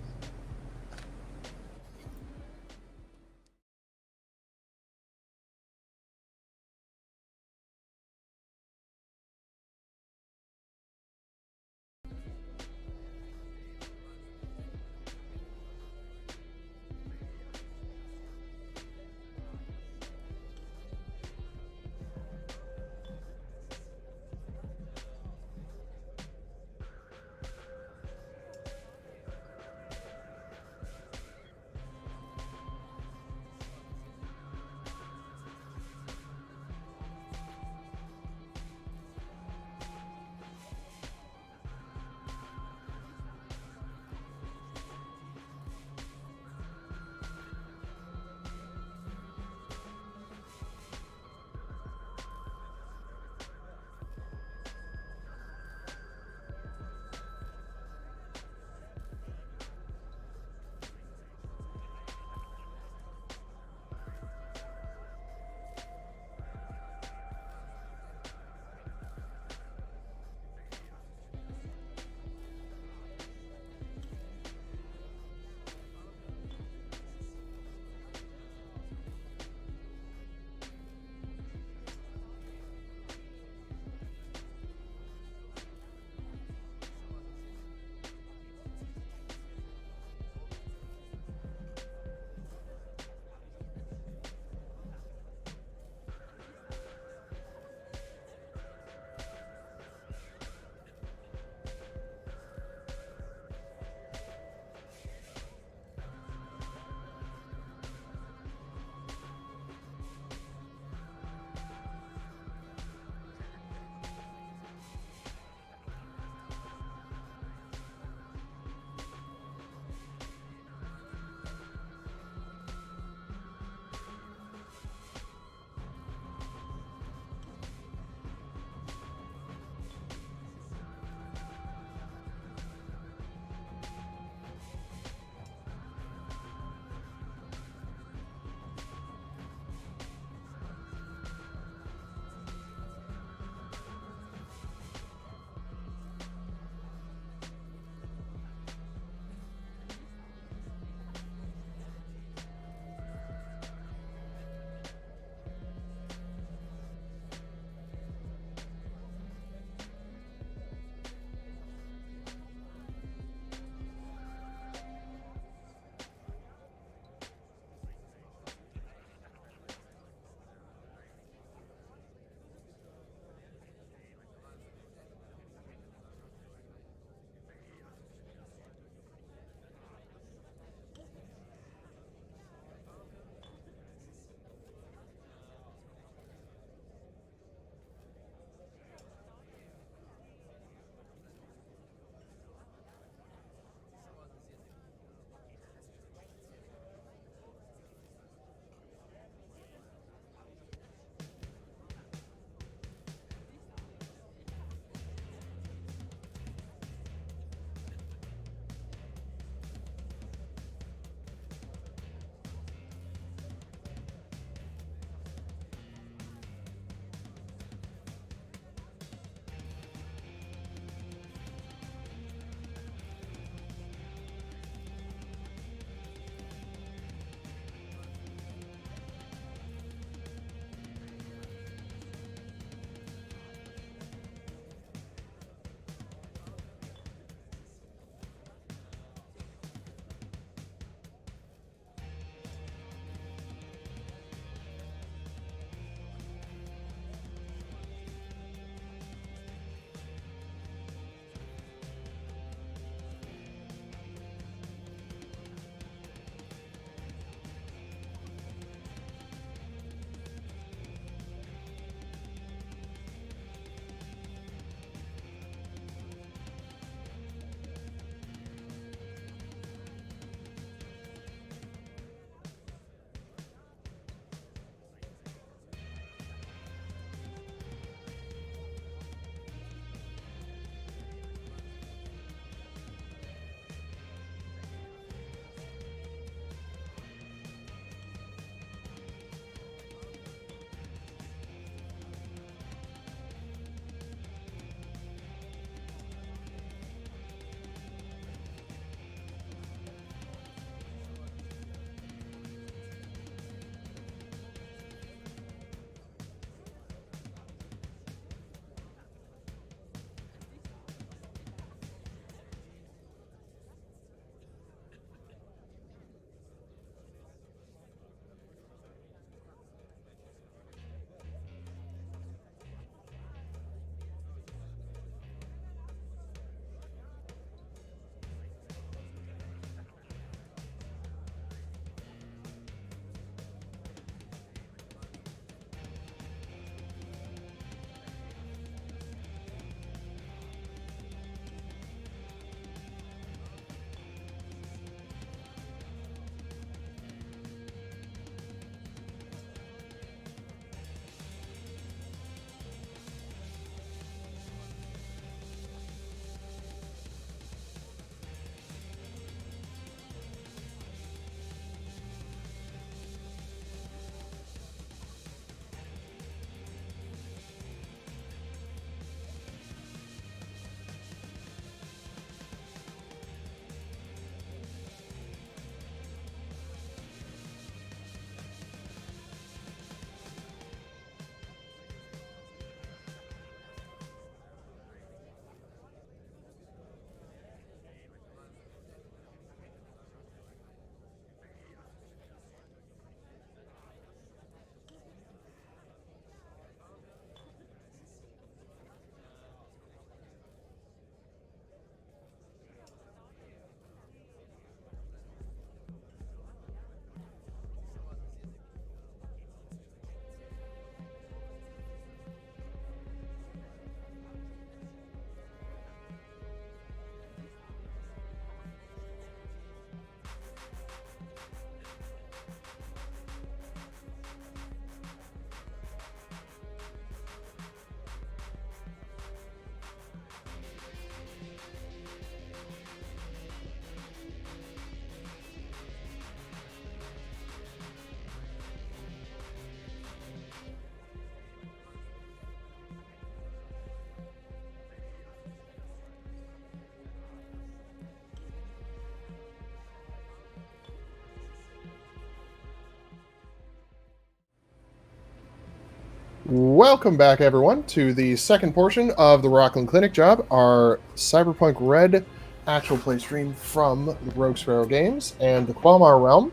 Welcome back, everyone, to the second portion of the Rocklin Clinic Job, our Cyberpunk Red actual play stream from the Rogue Sparrow Games and the Quelmar Realm.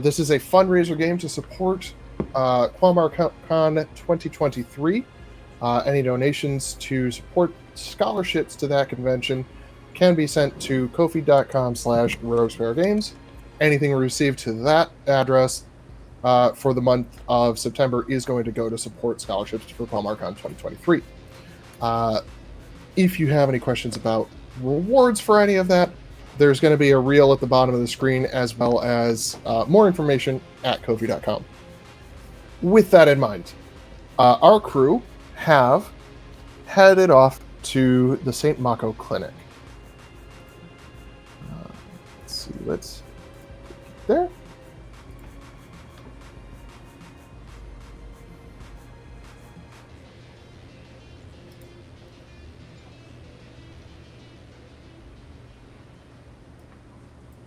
This is a fundraiser game to support Quelmar Con 2023. Any donations to support scholarships to that convention can be sent to kofi.com/Rogue Sparrow Games. Anything received to that address for the month of September is going to go to support scholarships for PalmarCon 2023. If you have any questions about rewards for any of that, there's going to be a reel at the bottom of the screen, as well as more information at Kofi.com. With that in mind, our crew have headed off to the St. Mako Clinic. Let's see, let's there.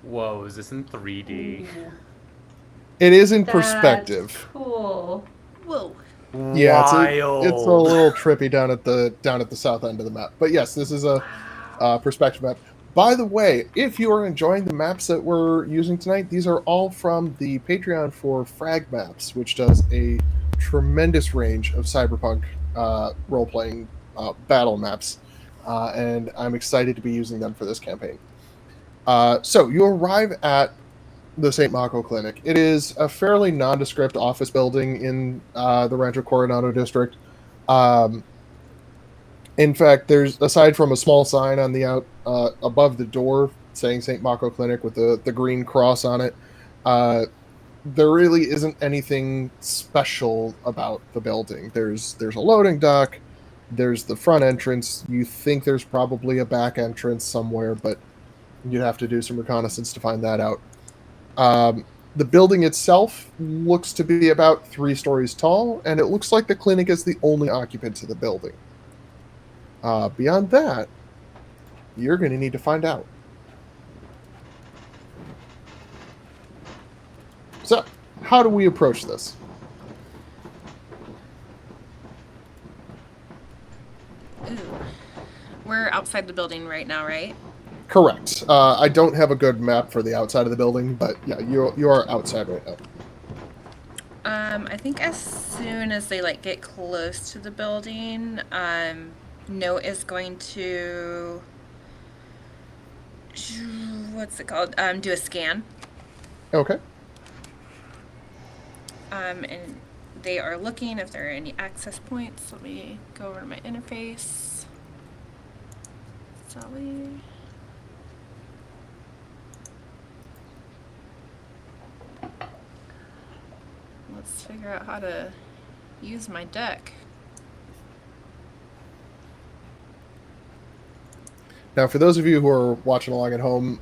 Whoa, is this in 3D? It is in That's perspective. cool. Whoa. Yeah, Wild. it's a little trippy down at the south end of the map. But yes, this is a perspective map. By the way, if you are enjoying the maps that we're using tonight, these are all from the Patreon for Frag Maps, which does a tremendous range of cyberpunk role-playing battle maps, and I'm excited to be using them for this campaign. So you arrive at the St. Mako Clinic. It is a fairly nondescript office building in the Rancho Coronado district. In fact, there's, aside from a small sign on the above the door saying St. Mako Clinic with the green cross on it, there really isn't anything special about the building. There's a loading dock, there's the front entrance. You think there's probably a back entrance somewhere, but you'd have to do some reconnaissance to find that out. The building itself looks to be about 3 stories tall, and it looks like the clinic is the only occupant of the building. Beyond that, you're going to need to find out. So, how do we approach this? Ooh. We're outside the building right now, right? Correct. I don't have a good map for the outside of the building, but yeah, you are outside right now. I think as soon as they get close to the building, Note is going to what's it called? Do a scan. Okay. And they are looking if there are any access points. Let me go over to my interface. Sally. Let's figure out how to use my deck. Now, for those of you who are watching along at home,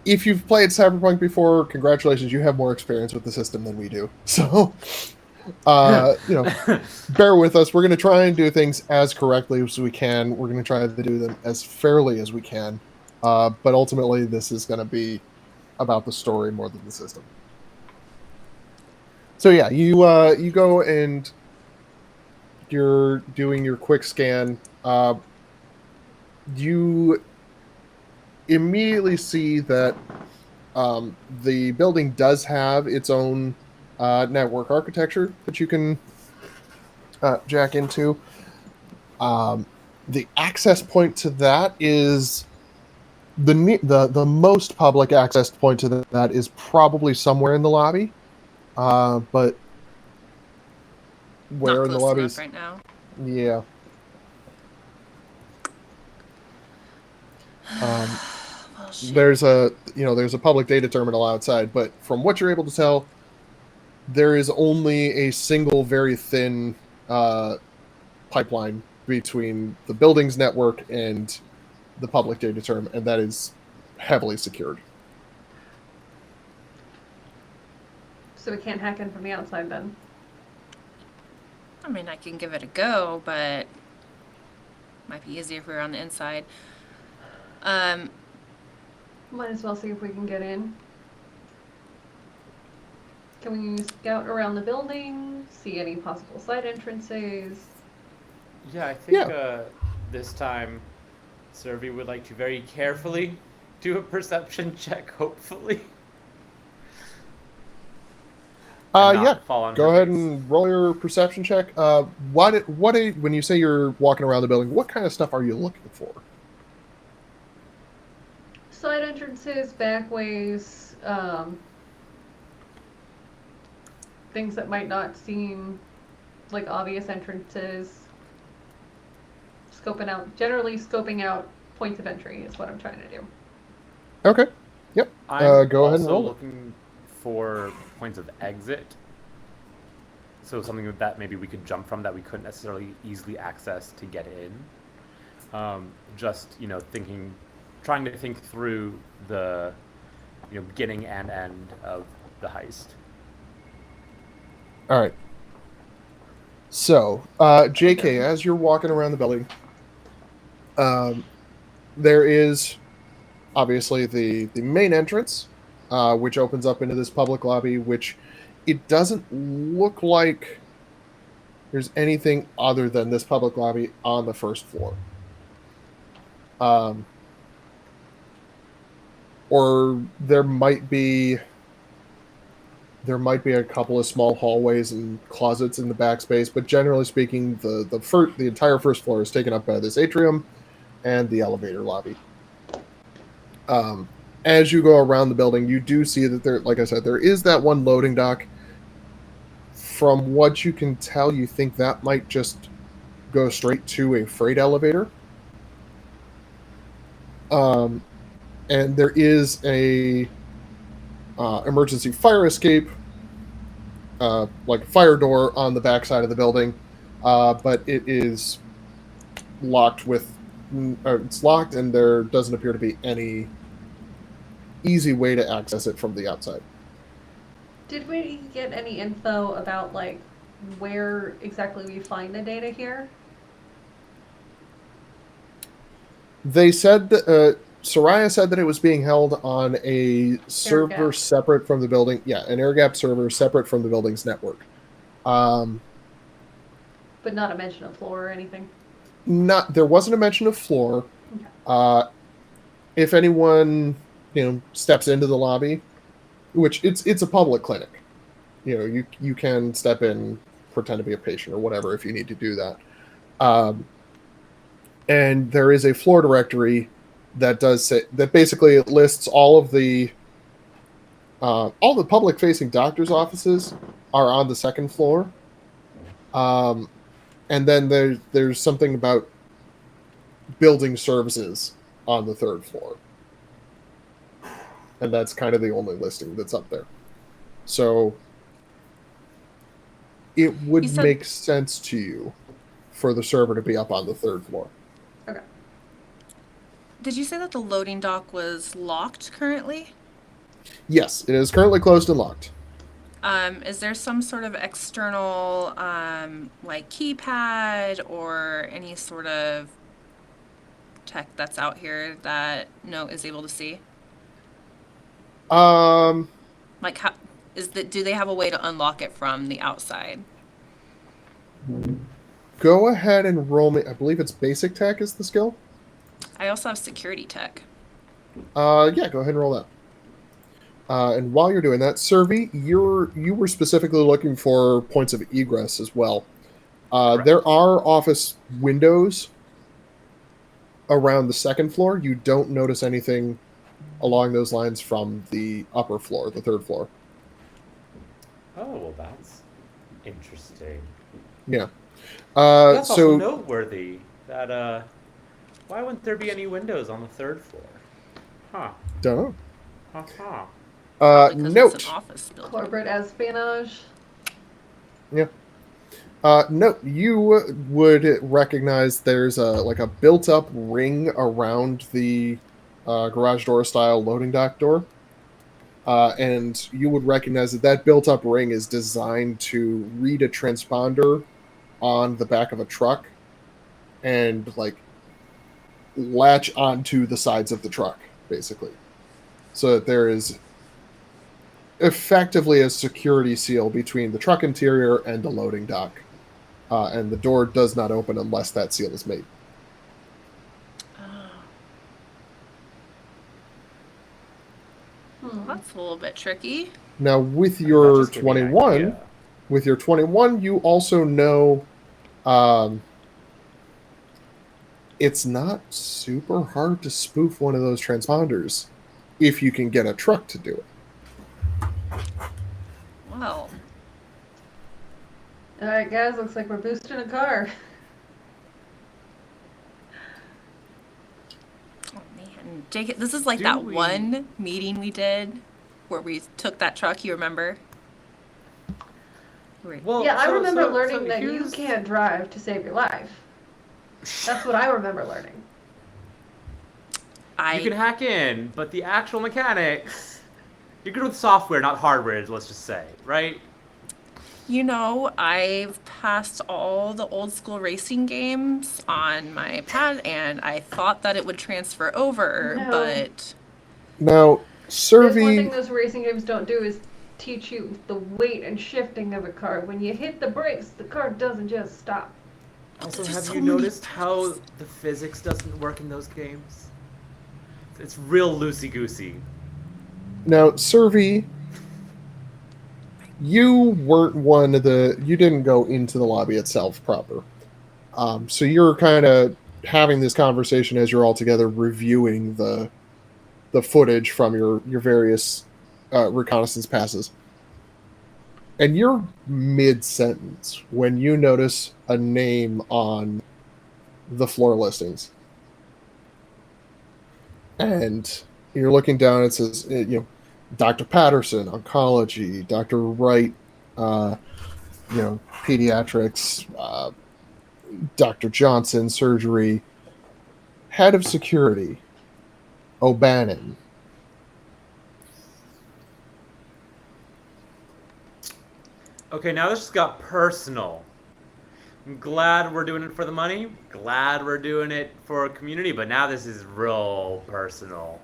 if you've played Cyberpunk before, congratulations, you have more experience with the system than we do. So, bear with us. We're going to try and do things as correctly as we can. We're going to try to do them as fairly as we can. But ultimately, this is going to be about the story more than the system. So yeah, you go and you're doing your quick scan. You immediately see that the building does have its own network architecture that you can jack into. The access point to that is the most public access point to that is probably somewhere in the lobby. But where in the lobby is right now? Yeah. Well, there's a public data terminal outside, but from what you're able to tell, there is only a single very thin pipeline between the building's network and the public data term, and that is heavily secured. So we can't hack in from the outside then? I mean, I can give it a go, but might be easier if we were on the inside. Might as well see if we can get in. Can we scout around the building? see any possible side entrances. Yeah, I think Yeah. this time Servi would like to very carefully do a perception check, hopefully. And Yeah. not fall on Go her ahead face. and roll your perception check. When you say you're walking around the building, what kind of stuff are you looking for? Side entrances, back ways, things that might not seem like obvious entrances. Generally scoping out points of entry is what I'm trying to do. Okay. Yep. I'm Go ahead and also roll it. looking for points of exit. So something that maybe we could jump from that we couldn't necessarily easily access to get in. Just, trying to think through the, beginning and end of the heist. All right. So, JK, as you're walking around the building, there is obviously the main entrance, which opens up into this public lobby, which it doesn't look like there's anything other than this public lobby on the first floor. Or there might be a couple of small hallways and closets in the backspace, but generally speaking, the entire first floor is taken up by this atrium and the elevator lobby. As you go around the building, you do see that there, like I said, there is that one loading dock. From what you can tell, you think that might just go straight to a freight elevator. And there is a emergency fire escape, like a fire door on the backside of the building, but it is locked it's locked, and there doesn't appear to be any easy way to access it from the outside. Did we get any info about like where exactly we find the data here? They said that Soraya said that it was being held on a server separate from the building. Yeah, an air-gapped server separate from the building's network. But not a mention of floor or anything? There wasn't a mention of floor. Okay. If anyone, steps into the lobby, which it's a public clinic, you can step in, pretend to be a patient or whatever if you need to do that. And there is a floor directory that does say that basically it lists all the public-facing doctors' offices are on the second floor. And then there's something about building services on the third floor. And that's kind of the only listing that's up there. So it would make sense to you for the server to be up on the third floor. Okay. Did you say that the loading dock was locked currently? Yes, it is currently closed and locked. Is there some sort of external, like keypad or any sort of tech that's out here that Note is able to see? Like do they have a way to unlock it from the outside? Go ahead and roll me. I believe it's basic tech is the skill. I also have security tech. Yeah, go ahead and roll that. And while you're doing that, Servi, you were specifically looking for points of egress as well. There are office windows around the second floor. You don't notice anything along those lines from the upper floor, the third floor. Oh, well, that's interesting. Yeah. That's also noteworthy that, why wouldn't there be any windows on the third floor? Huh. Don't know. Uh-huh. Note. It's an office building. Corporate espionage. Yeah. Note, you would recognize there's a built-up ring around the garage door style loading dock door. And you would recognize that built-up ring is designed to read a transponder on the back of a truck and latch onto the sides of the truck, basically. So that there is effectively a security seal between the truck interior and the loading dock. And the door does not open unless that seal is made. That's a little bit tricky. Now, with That your just gave me an 21, idea. you also know it's not super hard to spoof one of those transponders if you can get a truck to do it. Well, All right, guys, looks like we're boosting a car. oh man, Jake, this is like Do that we- one meeting we did where we took that truck. You remember? Well, Yeah, I so- remember so- learning so that you here's- can't drive to save your life. That's what I remember learning. You can hack in, but the actual mechanics, you're good with software, not hardware, let's just say, right? You know, I've passed all the old school racing games on my pad, and I thought that it would transfer over, No. but Now, There's one thing Servi, those racing games don't do is teach you the weight and shifting of a car. When you hit the brakes, the car doesn't just stop. Also, There's have so you many noticed how the physics doesn't work in those games? It's real loosey-goosey. now, Servi, you weren't you didn't go into the lobby itself proper. So you're kind of having this conversation as you're all together reviewing the footage from your various reconnaissance passes. And you're mid-sentence when you notice a name on the floor listings. And you're looking down, it says, Dr. Patterson, oncology, Dr. Wright, pediatrics, Dr. Johnson, surgery, head of security, O'Bannon. Okay, now this just got personal. I'm glad we're doing it for the money. Glad we're doing it for a community, but now this is real personal.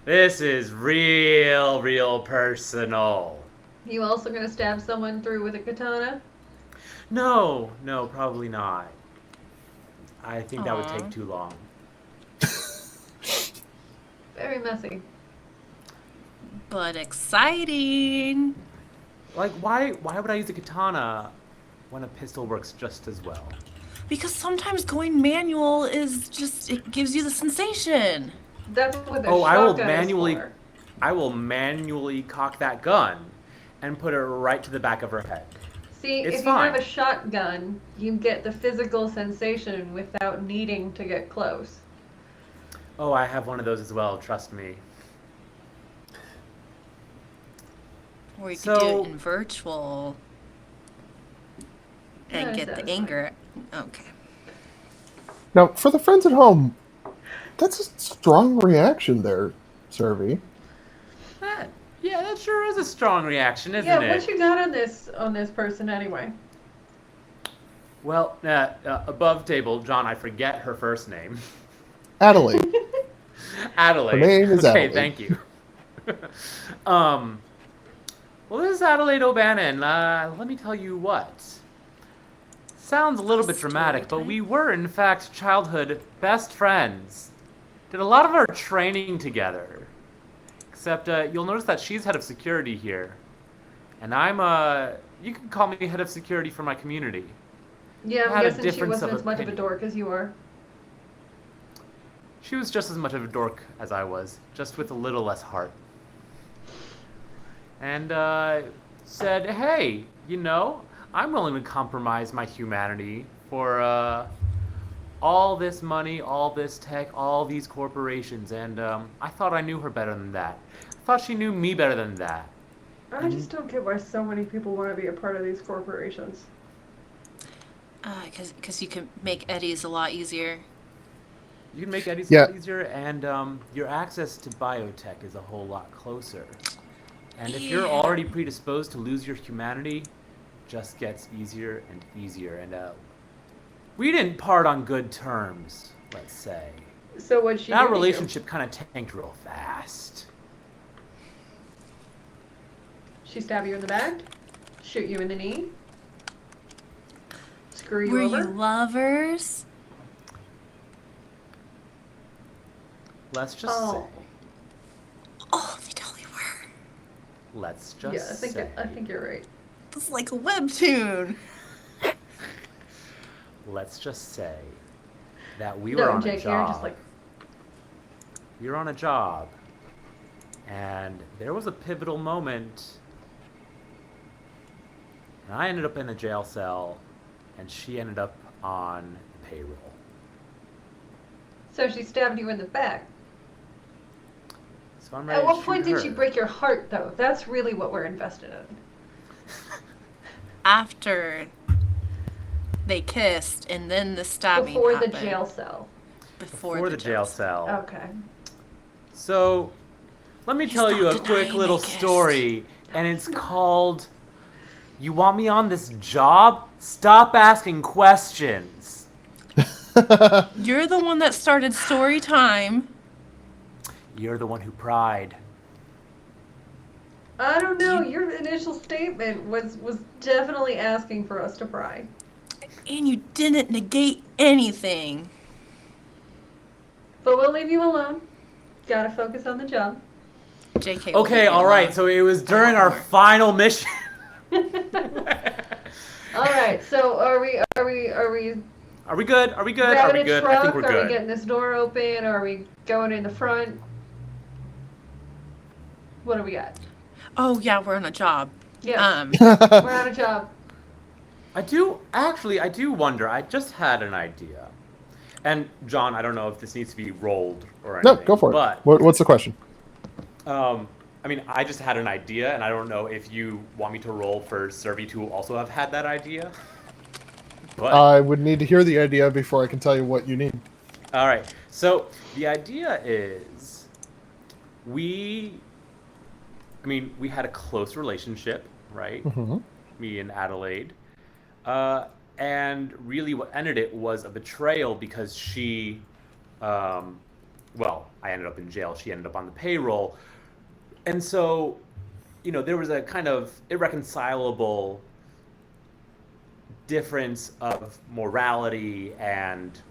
This is real personal. You also gonna stab someone through with a katana? No, probably not. I think that would Aw. take too long. Very messy. but exciting. Like, why would I use a katana when a pistol works just as well? Because sometimes going manual is just, it gives you the sensation. That's what the Oh, shotgun is for. I will manually cock that gun and put it right to the back of her head. See, It's if fine. you have a shotgun, you get the physical sensation without needing to get close. Oh, I have one of those as well, trust me. Or you could do So- it in virtual and That get the satisfying. anger. Okay. Now, for the friends at home, that's a strong reaction there, Servi. Yeah, that sure is a strong reaction, isn't Yeah, it? what you got on this person anyway? Well, above table, John, I forget her first name. Adelaide. Adelaide. Her name is okay, Adelaide. thank you. Well, this is Adelaide O'Bannon. Let me tell you what. Sounds a little bit dramatic, but Story we were, in fact, childhood best friends. Did a lot of our training together. Except, you'll notice that she's head of security here. And I'm, you can call me head of security for my community. Yeah, Had I'm a guessing she difference wasn't of as much of a opinion. dork as you are. She was just as much of a dork as I was, just with a little less heart. And said, hey, I'm willing to compromise my humanity for all this money, all this tech, all these corporations. And I thought I knew her better than that. I thought she knew me better than that. I just don't get why so many people want to be a part of these corporations. Because you can make Eddie's a lot easier. You can make Eddie's Yeah. a lot easier, and your access to biotech is a whole lot closer. And if you're Yeah. already predisposed to lose your humanity, it just gets easier and easier. And we didn't part on good terms, let's say. So what'd she do That to you? relationship kind of tanked real fast. She stab you in the back, shoot you in the knee, screw you Were over. you lovers? Let's just Oh. say. Oh, they totally were. Let's just Yeah, say. I think you're right. It's like a webtoon. Let's just say that we No, were on Jake, a job. you're just like, We were on a job, and there was a pivotal moment, and I ended up in a jail cell, and she ended up on the payroll. so she stabbed you in the back. So I'm ready At what to point shoot did she her. break your heart, though? That's really what we're invested in. After they kissed, and then the stabbing Before happened. the jail cell. Before the jail cell. Okay. So, let me He's tell you not a quick denying little they kissed. story, and it's called You Want Me on This Job? Stop asking questions. You're the one that started story time. You're the one who pried. I don't know. Your initial statement was definitely asking for us to pry. And you didn't negate anything. But we'll leave you alone. Gotta focus on the job. JK. will Okay, leave you alright, alone. so it was during I our want more. final mission. All right. So are we Are we good? Are we good? Are we grabbing a good? truck? I think we're Are we good. getting this door open? Are we going in the front? What do we got? Oh yeah, we're on a job. Yeah. We're on a job. I do wonder. I just had an idea. And John, I don't know if this needs to be rolled or anything. No, go for it. But What's the question? I mean, I just had an idea, and I don't know if you want me to roll for Servy to also have had that idea. But I would need to hear the idea before I can tell you what you need. all right. So the idea is, we had a close relationship, right? Mm-hmm. Me and Adelaide. And really what ended it was a betrayal because she, well, I ended up in jail. She ended up on the payroll. And so, there was a kind of irreconcilable difference of morality, and it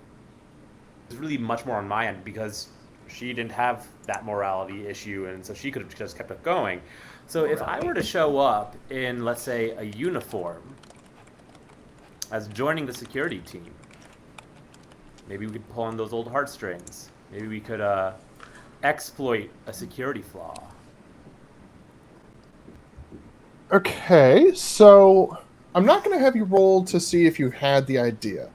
was really much more on my end because she didn't have that morality issue, and so she could have just kept it going. So if I were to show up in, let's say, a uniform as joining the security team, maybe we could pull on those old heartstrings. Maybe we could exploit a security flaw. Okay, so I'm not going to have you roll to see if you had the idea.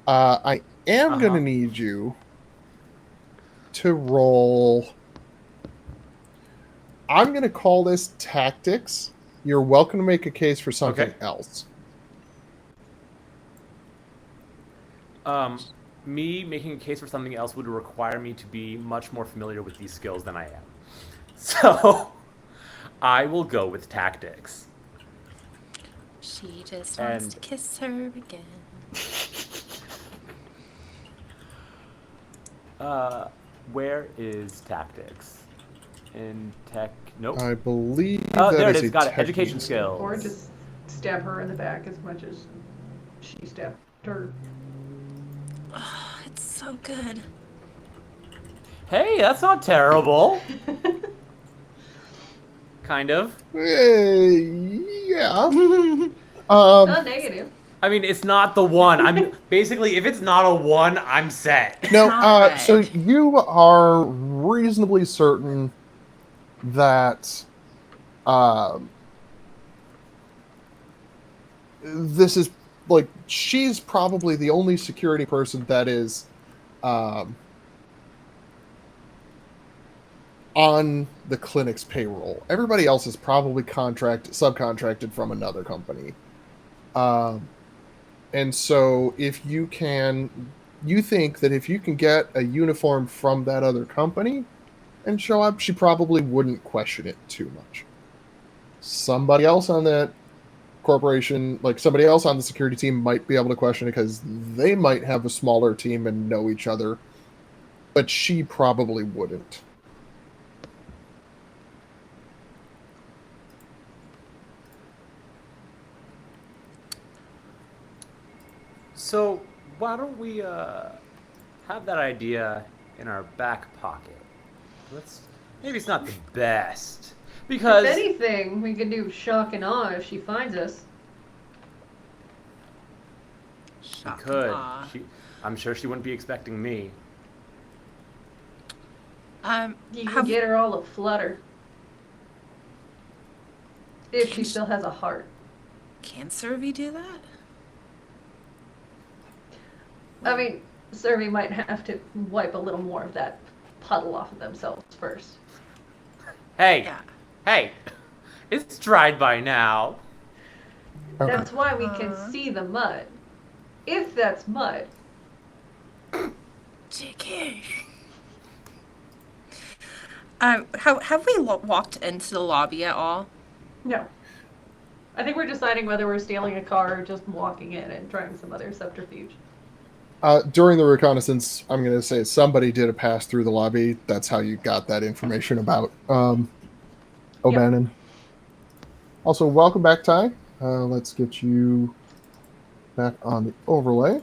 I am going to need you to roll. I'm going to call this tactics. You're welcome to make a case for something else. Me making a case for something else would require me to be much more familiar with these skills than I am. So I will go with tactics. She just wants to kiss her again. Where is tactics? In tech? Nope. I believe Oh, that there it is is. a Got it. technique. Education skills. Or just stab her in the back as much as she stabbed her. Oh, it's so good. Hey, that's not terrible. Kind of. Yeah. Not negative. I mean, it's not the one. I'm basically, if it's not a one, I'm set. No, Not so bad. you are reasonably certain that this is, like, she's probably the only security person that is on the clinic's payroll. Everybody else is probably subcontracted from another company. And so if you think that if you can get a uniform from that other company and show up, she probably wouldn't question it too much. Somebody else on that corporation, like somebody else on the security team, might be able to question it because they might have a smaller team and know each other, but she probably wouldn't. So why don't we have that idea in our back pocket? Maybe it's not the best because If anything, we could do shock and awe if she finds us. she Shock and could. awe. I'm sure she wouldn't be expecting me. You can get her all a flutter. If she still has a heart. Can Survey do that? I mean, Survey might have to wipe a little more of that puddle off of themselves first. Hey, Yeah. hey, it's dried by now. Okay. That's why we can see the mud. If that's mud. JK. Have we walked into the lobby at all? No. I think we're deciding whether we're stealing a car or just walking in and trying some other subterfuge. During the reconnaissance, I'm going to say somebody did a pass through the lobby. That's how you got that information about O'Bannon. Yep. Also, welcome back, Ty. Let's get you back on the overlay.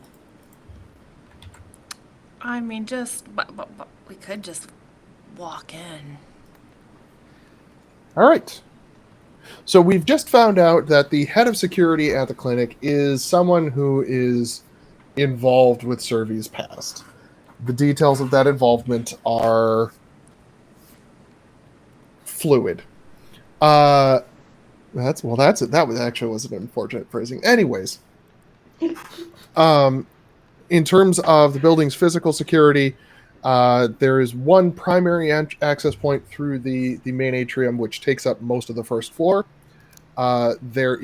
I mean, but we could just walk in. All right. So we've just found out that the head of security at the clinic is someone who is involved with Survey's past. The details of that involvement are fluid. That actually was an unfortunate phrasing. Anyways, in terms of the building's physical security, there is one primary access point through the main atrium, which takes up most of the first floor. There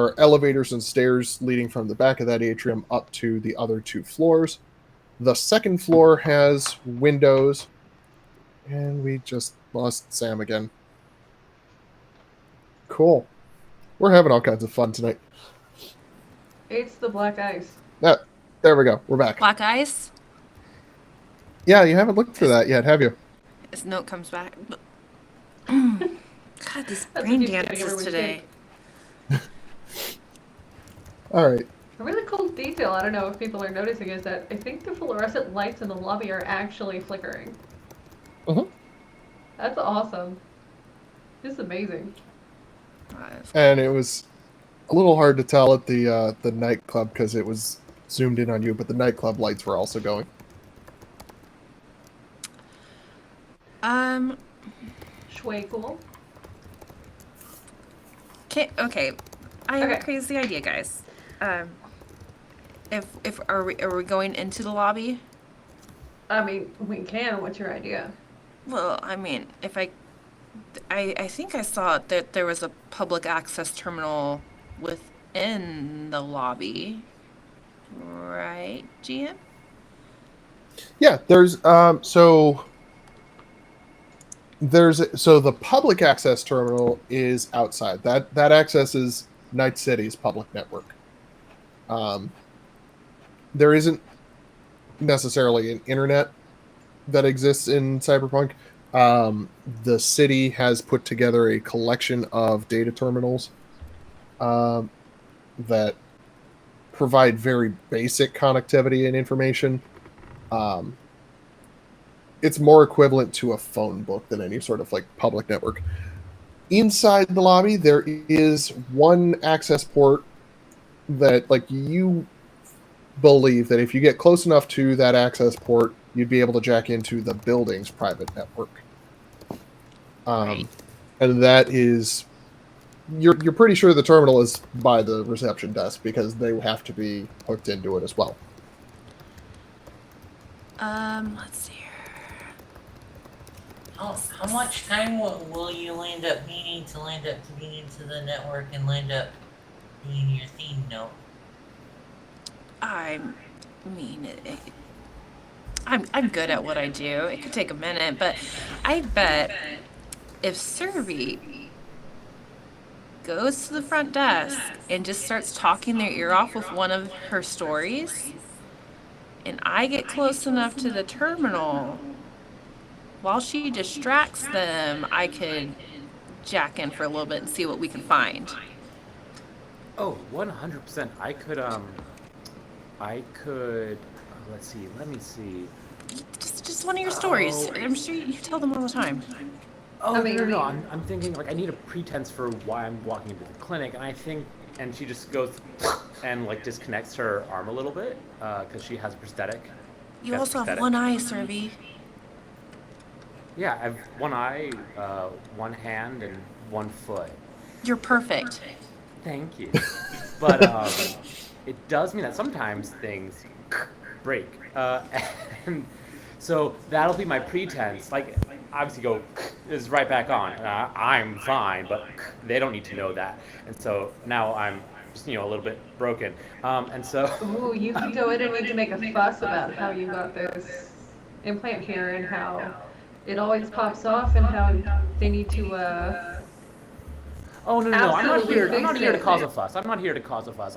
are elevators and stairs leading from the back of that atrium up to the other 2 floors. The second floor has windows, and we just lost Sam again. Cool. We're having all kinds of fun tonight. It's the black ice. There we go. We're back. Black ice? Yeah, you haven't looked for that yet, have you? His note comes back. God, this brain dances today. All right. A really cool detail, I don't know if people are noticing, is that I think the fluorescent lights in the lobby are actually flickering. Mm-hmm. That's awesome. This is amazing. And it was a little hard to tell at the nightclub because it was zoomed in on you, but the nightclub lights were also going. Shway cool. Okay. I have a crazy idea, guys. Are we going into the lobby? I mean, we can. What's your idea? Well, I mean, if I think I saw that there was a public access terminal within the lobby, right, GM? Yeah, there's the public access terminal is outside. That access is Night City's public network. There isn't necessarily an internet that exists in Cyberpunk. The city has put together a collection of data terminals that provide very basic connectivity and information. It's more equivalent to a phone book than any sort of like public network. Inside the lobby, there is one access port that, like, you believe that if you get close enough to that access port, you'd be able to jack into the building's private network. Right. And that is, you're pretty sure the terminal is by the reception desk because they have to be hooked into it as well. Let's see here. How much time will you land up needing to land up getting into the network and land up doing your theme note? I mean, I'm good at what I do. It could take a minute, but I bet if Survey goes to the front desk and just starts talking their ear off with one of her stories, and I get close enough to the terminal, while she distracts them, I could jack in for a little bit and see what we can find. Oh, 100%. I could I could. Let's see. Let me see. Just one of your stories. I'm sure you tell them all the time. Oh, I mean, no. I'm thinking, like, I need a pretense for why I'm walking into the clinic, and I think, and she just goes and, like, disconnects her arm a little bit, because she has a prosthetic. You also have one eye, Servy. Yeah, I have one eye, one hand, and one foot. You're perfect. Thank you. But, it does mean that sometimes things break. And so that'll be my pretense. Like, obviously go is right back on. I'm fine, but they don't need to know that. And so now I'm just, a little bit broken. And so... Ooh, you could go in and need to make a fuss about how you got this implant here and how it always pops off and how they need to, Oh, no. I'm not Absolutely here. I'm not fix here to it. cause a fuss. I'm not here to cause a fuss.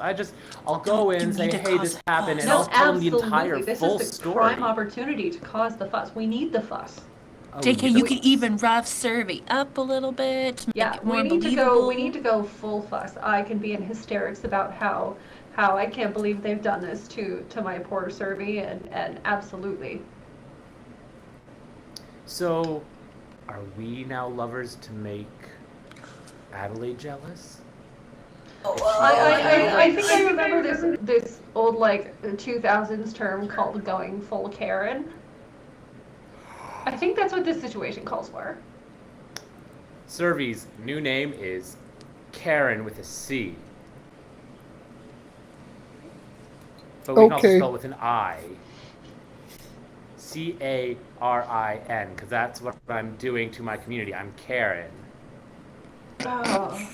I'll go in and say, need to hey, cause this a happened, and fuss. I'll tell them the entire This full is the story. prime opportunity to cause the fuss. We need the fuss. Oh, JK, you yes. could even rough Servy up a little bit to make Yeah, it more we need to believable. go. We need to go full fuss. I can be in hysterics about how I can't believe they've done this to my poor Servy, and absolutely. So, are we now lovers to make Adelaide jealous? I think I remember this old like 2000s term called going full Karen. I think that's what this situation calls for. Servy's new name is Karen with a C. But we can also Okay. spell it with an I. Carin, because that's what I'm doing to my community. I'm Karen. Oh.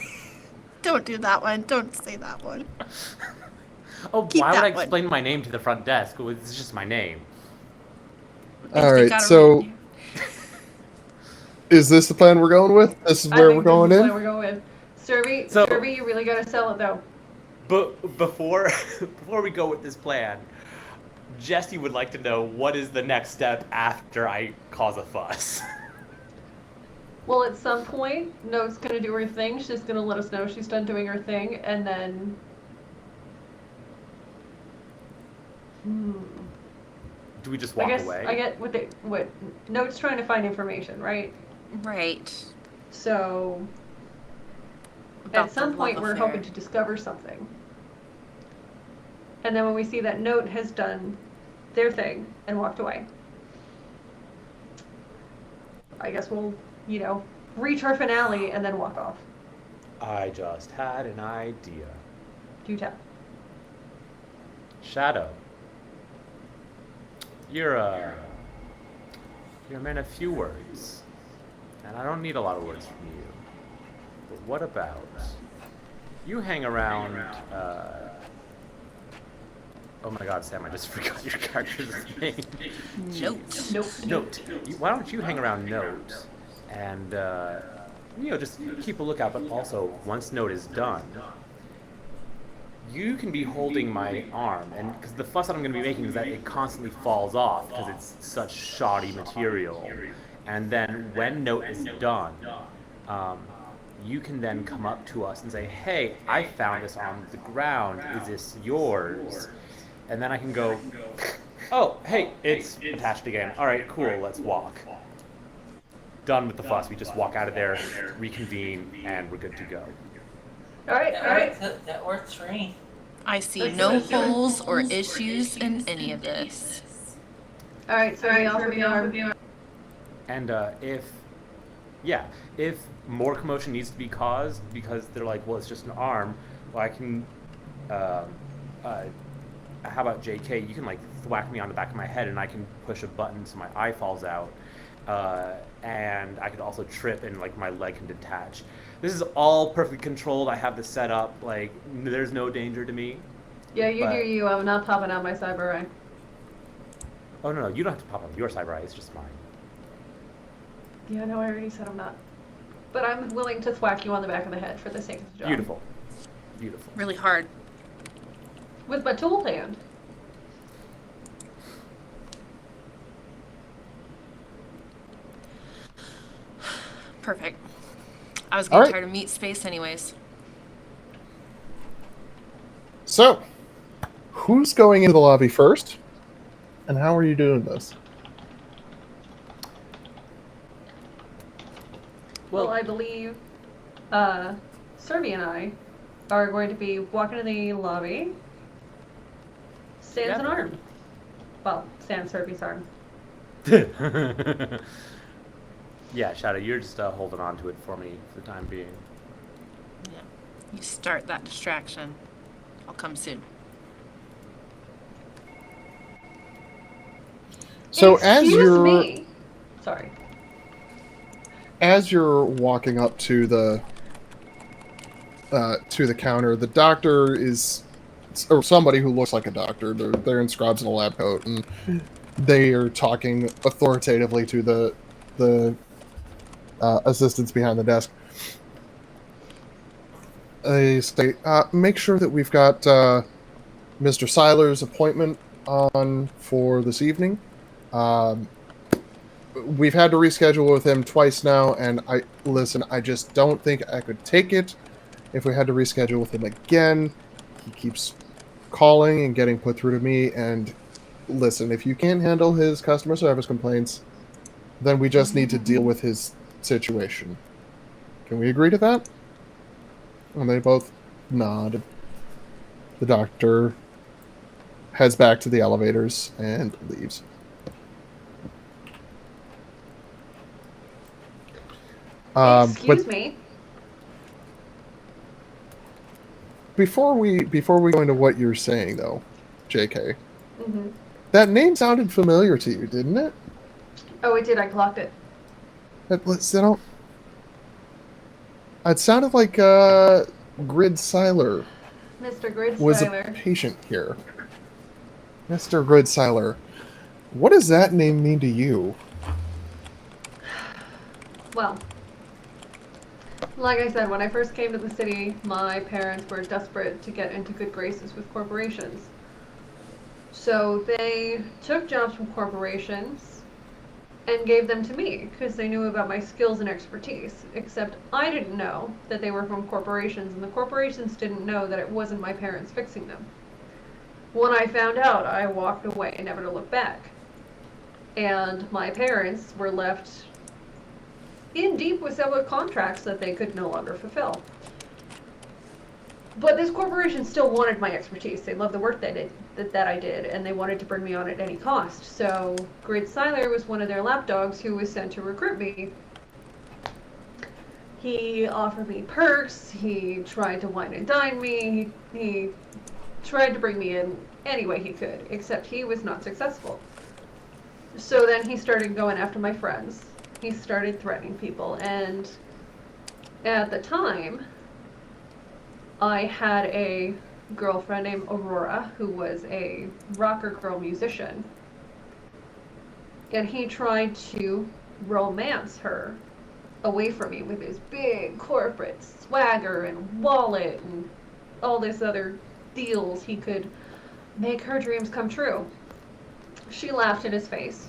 Don't do that one. Don't say that one. Oh, Keep why would I that one. explain my name to the front desk? Well, it's just my name. All right, so is this the plan we're going with? This is where we're going in? We're going with. Servy, So- Servy, you really gotta sell it though. But before we go with this plan, Jesse would like to know what is the next step after I cause a fuss. Well, at some point, Note's gonna do her thing. She's gonna let us know she's done doing her thing, and then. Do we just walk away? I get what Note's trying to find information, right? Right. So. About At some the point, love we're affair. hoping to discover something. And then when we see that Note has done their thing and walked away, I guess we'll, reach our finale and then walk off. I just had an idea. Do tell. Shadow. You're a man of few words. And I don't need a lot of words from you. But what about you hang around oh my god, Sam, I just forgot your character's name. Note. Note. Why don't you hang around Note and just keep a lookout, but also once Note is done, you can be holding my arm, and because the fuss that I'm going to be making is that it constantly falls off because it's such shoddy material. And then when Note is done, you can then come up to us and say, hey, I found this on the ground. Is this yours? And then I can go, oh, hey, it's attached again. All right, cool, let's walk. Done with the fuss. We just walk out of there, reconvene, and we're good to go. All right. That works for me. I see no holes or issues in any of this. All right, so off with the arm. And if more commotion needs to be caused because they're like, well, it's just an arm, well, I can, how about JK? You can like thwack me on the back of my head and I can push a button so my eye falls out. And I could also trip and like my leg can detach. This is all perfectly controlled. I have this set up. Like, there's no danger to me. Yeah, you do you. I'm not popping out my cyber eye. Oh, no, you don't have to pop up your cyber eye. It's just mine. Yeah, no, I already said I'm not. But I'm willing to thwack you on the back of the head for the sake of the job. Beautiful. Beautiful. Really hard. With my tool hand. Perfect. I was All getting right. tired of meat space anyways. So, who's going into the lobby first, and how are you doing this? Well, I believe Serby and I are going to be walking to the lobby. Sans an arm. Well, sans Serby's arm. Yeah, Shadow, you're just holding on to it for me for the time being. Yeah. You start that distraction. I'll come soon. So Excuse me. Sorry. As you're walking up to the counter, the doctor is, or somebody who looks like a doctor. They're in scrubs and a lab coat, and they are talking authoritatively to the assistants behind the desk. They say, "Make sure that we've got Mr. Seiler's appointment on for this evening. We've had to reschedule with him twice now, and I just don't think I could take it if we had to reschedule with him again. He keeps calling and getting put through to me, and listen, if you can't handle his customer service complaints, then we just need to deal with his situation. Can we agree to that?" And they both nod. The doctor heads back to the elevators and leaves. Excuse me. Before we go into what you're saying, though, JK, Mm-hmm. that name sounded familiar to you, didn't it? Oh, it did. I clocked it. It sounded like Grid Seiler Mr. Grid was Seiler. a patient here. Mr. Grid Seiler, what does that name mean to you? Well, like I said, when I first came to the city, my parents were desperate to get into good graces with corporations. So they took jobs from corporations and gave them to me because they knew about my skills and expertise. Except I didn't know that they were from corporations, and the corporations didn't know that it wasn't my parents fixing them. When I found out, I walked away, never to look back. And my parents were left in deep with several contracts that they could no longer fulfill. But this corporation still wanted my expertise. They loved the work that I did, and they wanted to bring me on at any cost. So Grid Seiler was one of their lapdogs who was sent to recruit me. He offered me perks. He tried to wine and dine me. He tried to bring me in any way he could, except he was not successful. So then he started going after my friends. He started threatening people, and at the time, I had a girlfriend named Aurora who was a rocker girl musician, and he tried to romance her away from me with his big corporate swagger and wallet and all this other deals he could make her dreams come true. She laughed in his face,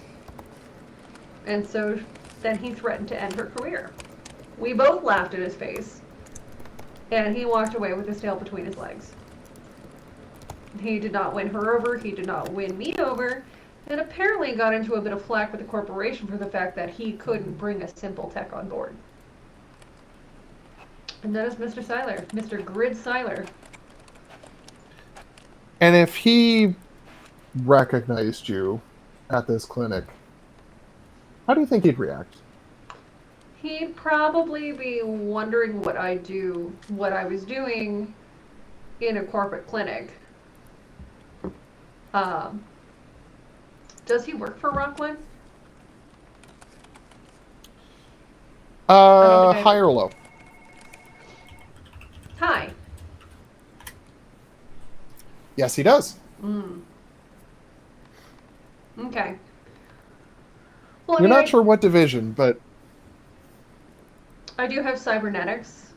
and so then he threatened to end her career. We both laughed in his face, and he walked away with his tail between his legs. He did not win her over, he did not win me over, and apparently got into a bit of flack with the corporation for the fact that he couldn't bring a simple tech on board. And that is Mr. Seiler, Mr. Grid Seiler. And if he recognized you at this clinic, how do you think he'd react? He'd probably be wondering what I was doing in a corporate clinic. Does he work for Rocklin? High or low? Hi. Yes, he does. Okay. Well, You're not sure what division, but I do have cybernetics.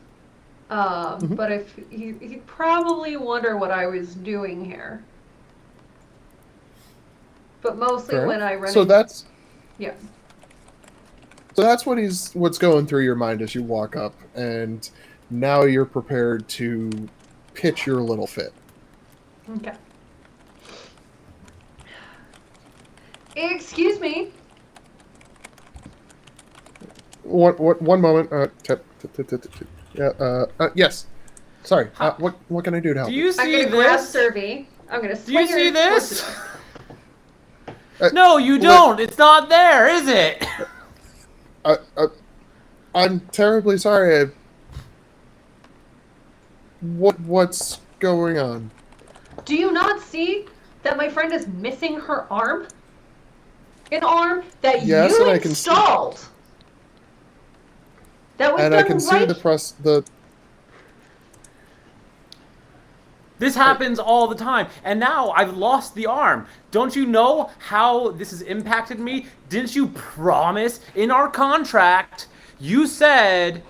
But if he'd probably wonder what I was doing here. But mostly when I run. So that's what's going through your mind as you walk up, and now you're prepared to pitch your little fit. Okay. Excuse me. One moment. Yes. Sorry. What can I do to help Do you? you I'm see gonna grab this? Survey. I'm gonna Do you swing her see towards this? the door. No, you don't. It's not there, is it? I'm terribly sorry. What's going on? Do you not see that my friend is missing her arm? An arm that Yes, you and I can see. installed. That was And I done can see right. the This happens all the time, and now I've lost the arm. Don't you know how this has impacted me? Didn't you promise in our contract? You specifically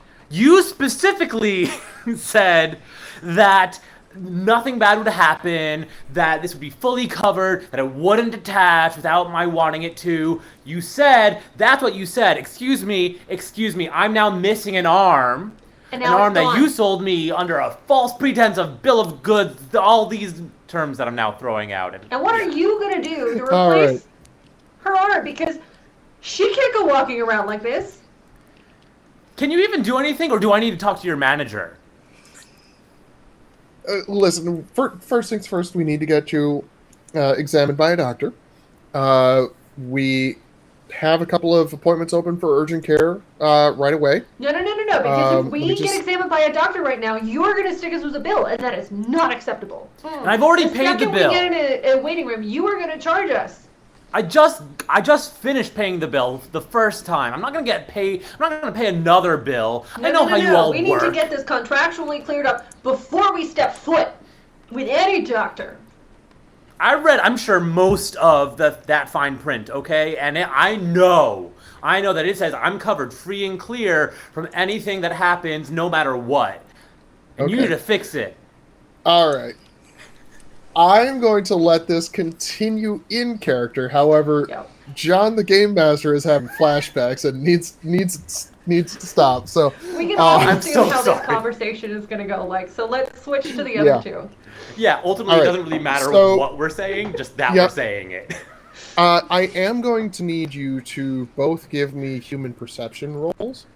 said that nothing bad would happen, that this would be fully covered, that it wouldn't detach without my wanting it to. You said, that's what you said. Excuse me, I'm now missing an arm. And An now arm it's that gone. you sold me under a false pretense of bill of goods, all these terms that I'm now throwing out. And what are you gonna do to All replace right. her arm? Because she can't go walking around like this. Can you even do anything, or do I need to talk to your manager? Listen. First things first. We need to get you examined by a doctor. We have a couple of appointments open for urgent care right away. No. Because if let me we just- get examined by a doctor right now, you're gonna stick us with a bill, and that is not acceptable. And I've already The paid the second bill. we get in a waiting room, you are gonna charge us. I just finished paying the bill the first time. I'm not gonna pay another bill. I know how you all We work. need to get this contractually cleared up before we step foot with any doctor. I'm sure most of that fine print, okay? And I know that it says I'm covered free and clear from anything that happens, no matter what. And you Okay. need to fix it. All right. I'm going to let this continue in character. However, Go. John, the game master, is having flashbacks and needs to stop. So We can all I'm assume so how sorry. this conversation is gonna go. So let's switch to the Yeah. other two. Yeah, ultimately, All it right. doesn't really matter So- what we're saying, just that Yep. we're saying it. I am going to need you to both give me human perception rolls.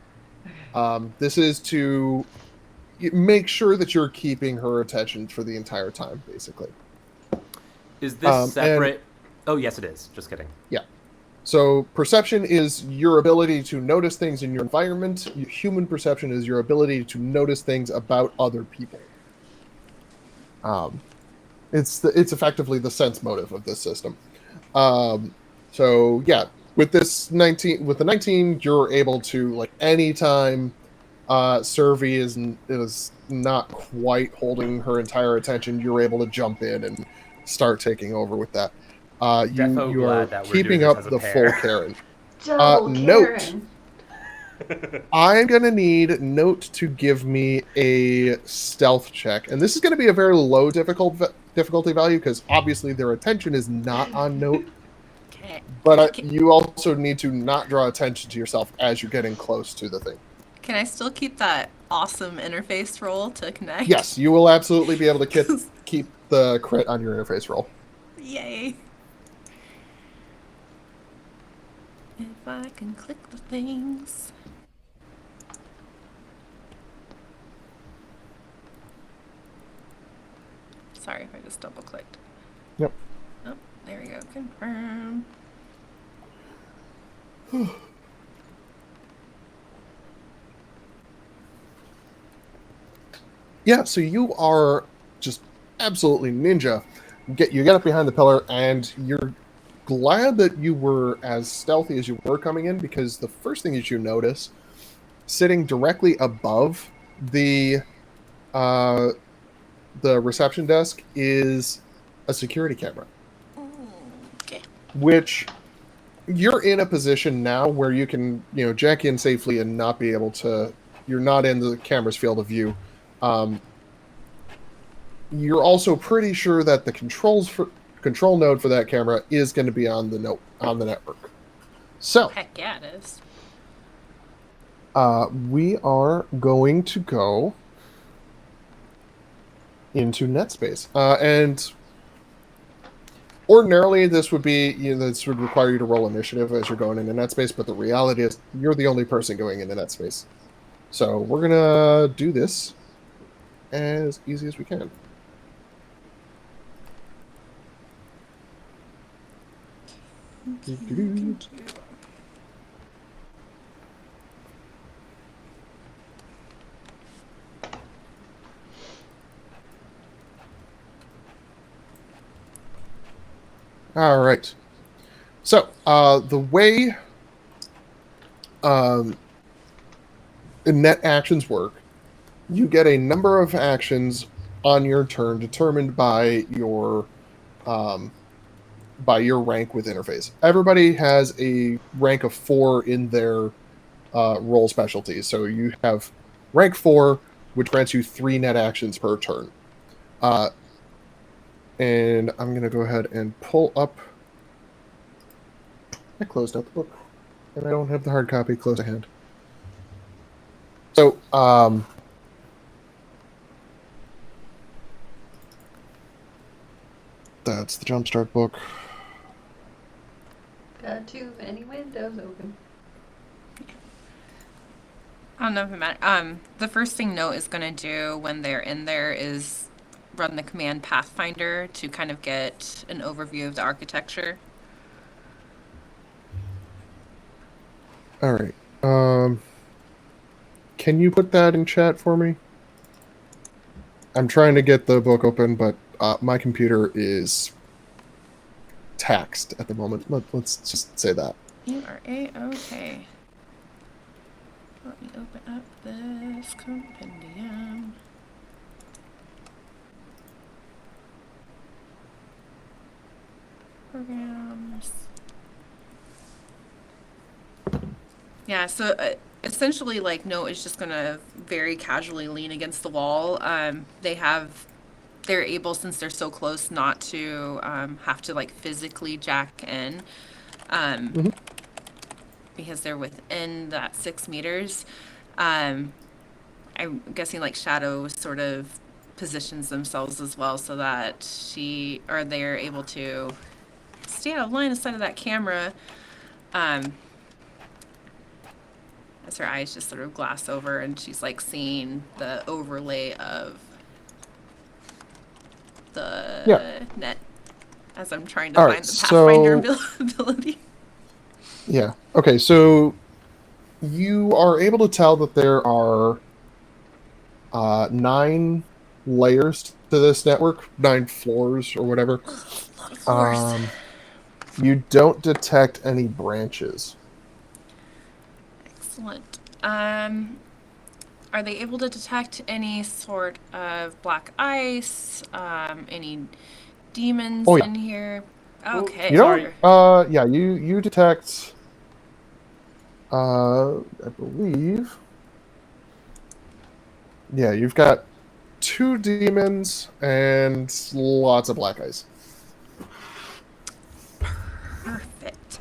This is to make sure that you're keeping her attention for the entire time, basically. Is this and- separate? Oh, yes, it is. Just kidding. So perception is your ability to notice things in your environment. Human perception is your ability to notice things about other people. It's effectively the sense motive of this system. So yeah, with the 19, you're able to, like, anytime Survey is not quite holding her entire attention, you're able to jump in and start taking over with that. Defo You are glad that we're keeping doing this up as a the pair. full Karen. Double note. Karen. I'm gonna need Note to give me a stealth check, and this is gonna be a very low difficulty value because obviously their attention is not on Note. Okay. But you also need to not draw attention to yourself as you're getting close to the thing. Can I still keep that awesome interface roll to connect? Yes, you will absolutely be able to keep the crit on your interface roll. Yay. If I can click the things. Sorry if I just double clicked. Yep. Oh, there we go. Confirm. Yeah, so you are just absolutely ninja. You get up behind the pillar, and you're glad that you were as stealthy as you were coming in, because the first thing that you notice, sitting directly above the reception desk, is a security camera. Okay. Which you're in a position now where you can, jack in safely and not be able to. You're not in the camera's field of view. You're also pretty sure that the control node for that camera is going to be on the network. So Heck yeah, it is. we are going to go into NetSpace, and ordinarily, this would be, this would require you to roll initiative as you're going into net space, but the reality is you're the only person going into net space. So we're gonna do this as easy as we can. All right. So the way net actions work, you get a number of actions on your turn determined by your rank with interface. Everybody has a rank of 4 in their role specialties. So you have rank 4, which grants you 3 net actions per turn. And I'm going to go ahead and pull up. I closed out the book, and I don't have the hard copy close at hand. So, that's the Jumpstart book. Got too many windows open. I don't know if it matters. The first thing Note is going to do when they're in there is run the command Pathfinder to kind of get an overview of the architecture. All right. Can you put that in chat for me? I'm trying to get the book open, but my computer is taxed at the moment. Let's just say that. You are A-okay. Let me open up this compendium. Programs. Yeah, so essentially, like, Note is just gonna very casually lean against the wall. They're able, since they're so close, not to have to like physically jack in, because they're within that 6 meters. I'm guessing like Shadow sort of positions themselves as well so that they're able to stay out of line of sight of that camera. As her eyes just sort of glass over and she's like seeing the overlay of the net as I'm trying to find the Pathfinder ability. Yeah. Okay, so you are able to tell that there are 9 layers to this network, 9 floors or whatever. A lot of floors. You don't detect any branches. Excellent. Are they able to detect any sort of black ice? Any demons in here? Okay. You detect. I believe. Yeah, you've got 2 demons and lots of black ice. Perfect.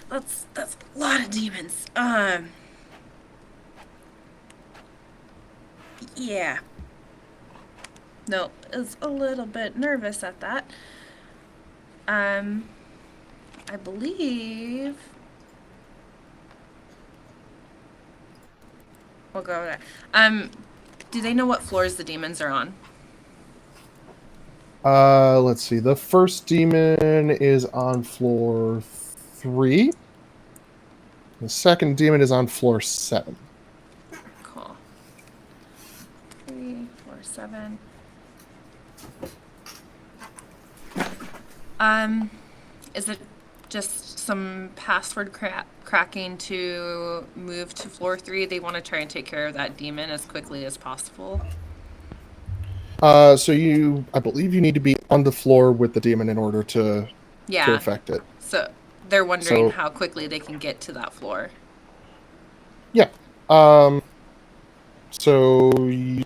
That's a lot of demons. Yeah. No, is a little bit nervous at that. I believe we'll go over there. Do they know what floors the demons are on? Let's see. The first demon is on floor 3. The second demon is on floor 7. Cool. 3, 4, 7. Is it just some password cracking to move to floor 3? They want to try and take care of that demon as quickly as possible. So I believe you need to be on the floor with the demon in order to affect it. So they're wondering how quickly they can get to that floor. Yeah. So you,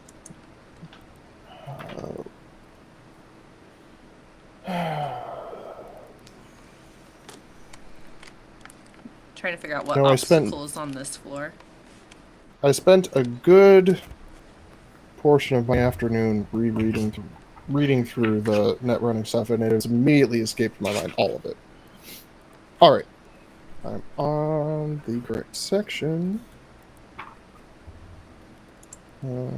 Trying to figure out what obstacles on this floor. I spent a good portion of my afternoon rereading reading through the net running stuff, and it has immediately escaped my mind, all of it. All right. I'm on the correct section. All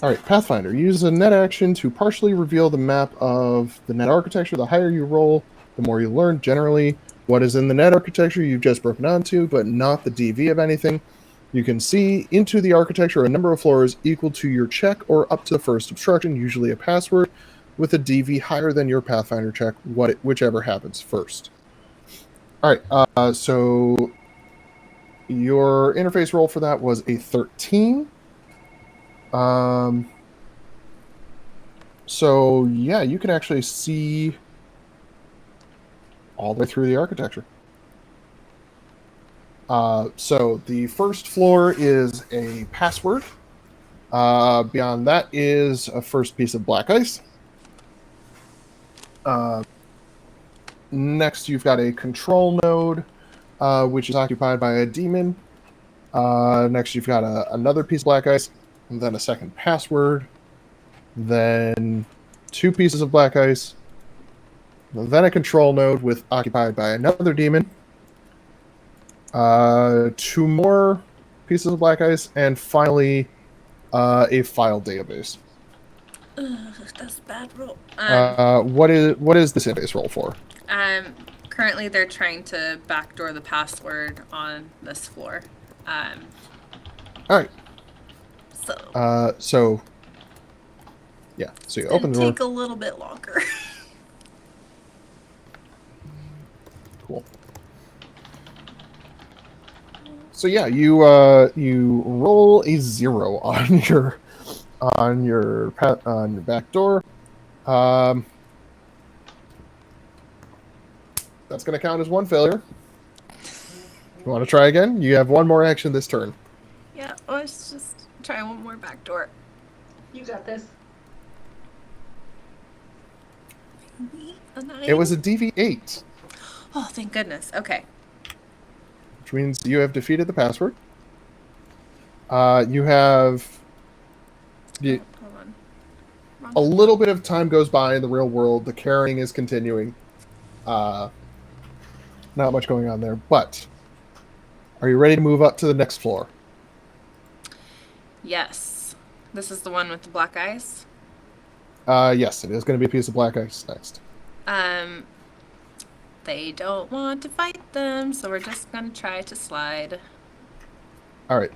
right, Pathfinder. Use a net action to partially reveal the map of the net architecture. The higher you roll, the more you learn. Generally, what is in the net architecture you've just broken onto, but not the DV of anything. You can see into the architecture a number of floors equal to your check or up to the first obstruction, usually a password, with a DV higher than your Pathfinder check, whichever happens first. All right, so your interface roll for that was a 13. So yeah, you can actually see all the way through the architecture. So the first floor is a password. Beyond that is a first piece of black ice. Next, you've got a control node, which is occupied by a demon. Next, you've got another piece of black ice, and then a second password, then 2 pieces of black ice, then a control node occupied by another demon, 2 more pieces of black ice, and finally a file database. That's a bad roll. What is this interface roll for? Currently they're trying to backdoor the password on this floor. All right. So yeah. So you open the door. Take a little bit longer. Cool. So yeah, you roll a 0 on your back door. That's going to count as 1 failure. You want to try again? You have 1 more action this turn. Yeah, let's just try one more back door. You got this. Maybe a 9? It was a DV8. Oh, thank goodness. Okay. Which means you have defeated the password. You have... Hold on. A little bit of time goes by in the real world. The carrying is continuing. Not much going on there, but are you ready to move up to the next floor? Yes. This is the one with the black ice? Yes, it is going to be a piece of black ice next. They don't want to fight them, so we're just going to try to slide. All right.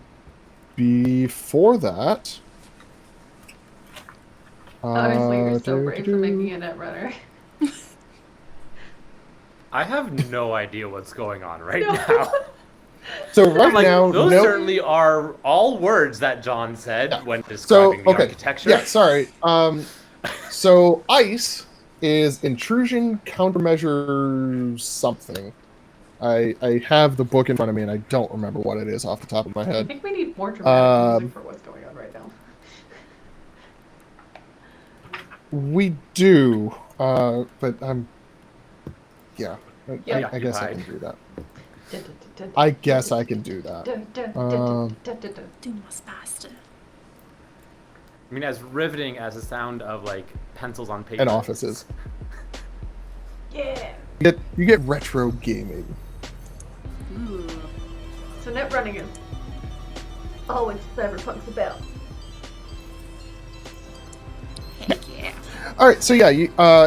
Before that... Honestly, you're so brave for making a net runner. I have no idea what's going on right now. So right Like, now, those certainly are all words that John said when describing the architecture. Yeah, sorry. So ice is intrusion countermeasure something. I have the book in front of me and I don't remember what it is off the top of my I head. think we need more dramatic music for what's going on right now. We do, but I'm... Yeah, Yeah, I guess I occupied. can do that. I guess I can do that. Do más faster. I mean, as riveting as the sound of like pencils on paper. And offices. Yeah. You get retro gaming. Ooh. So net running is always Cyberpunk's about. Heck yeah. All right, so yeah,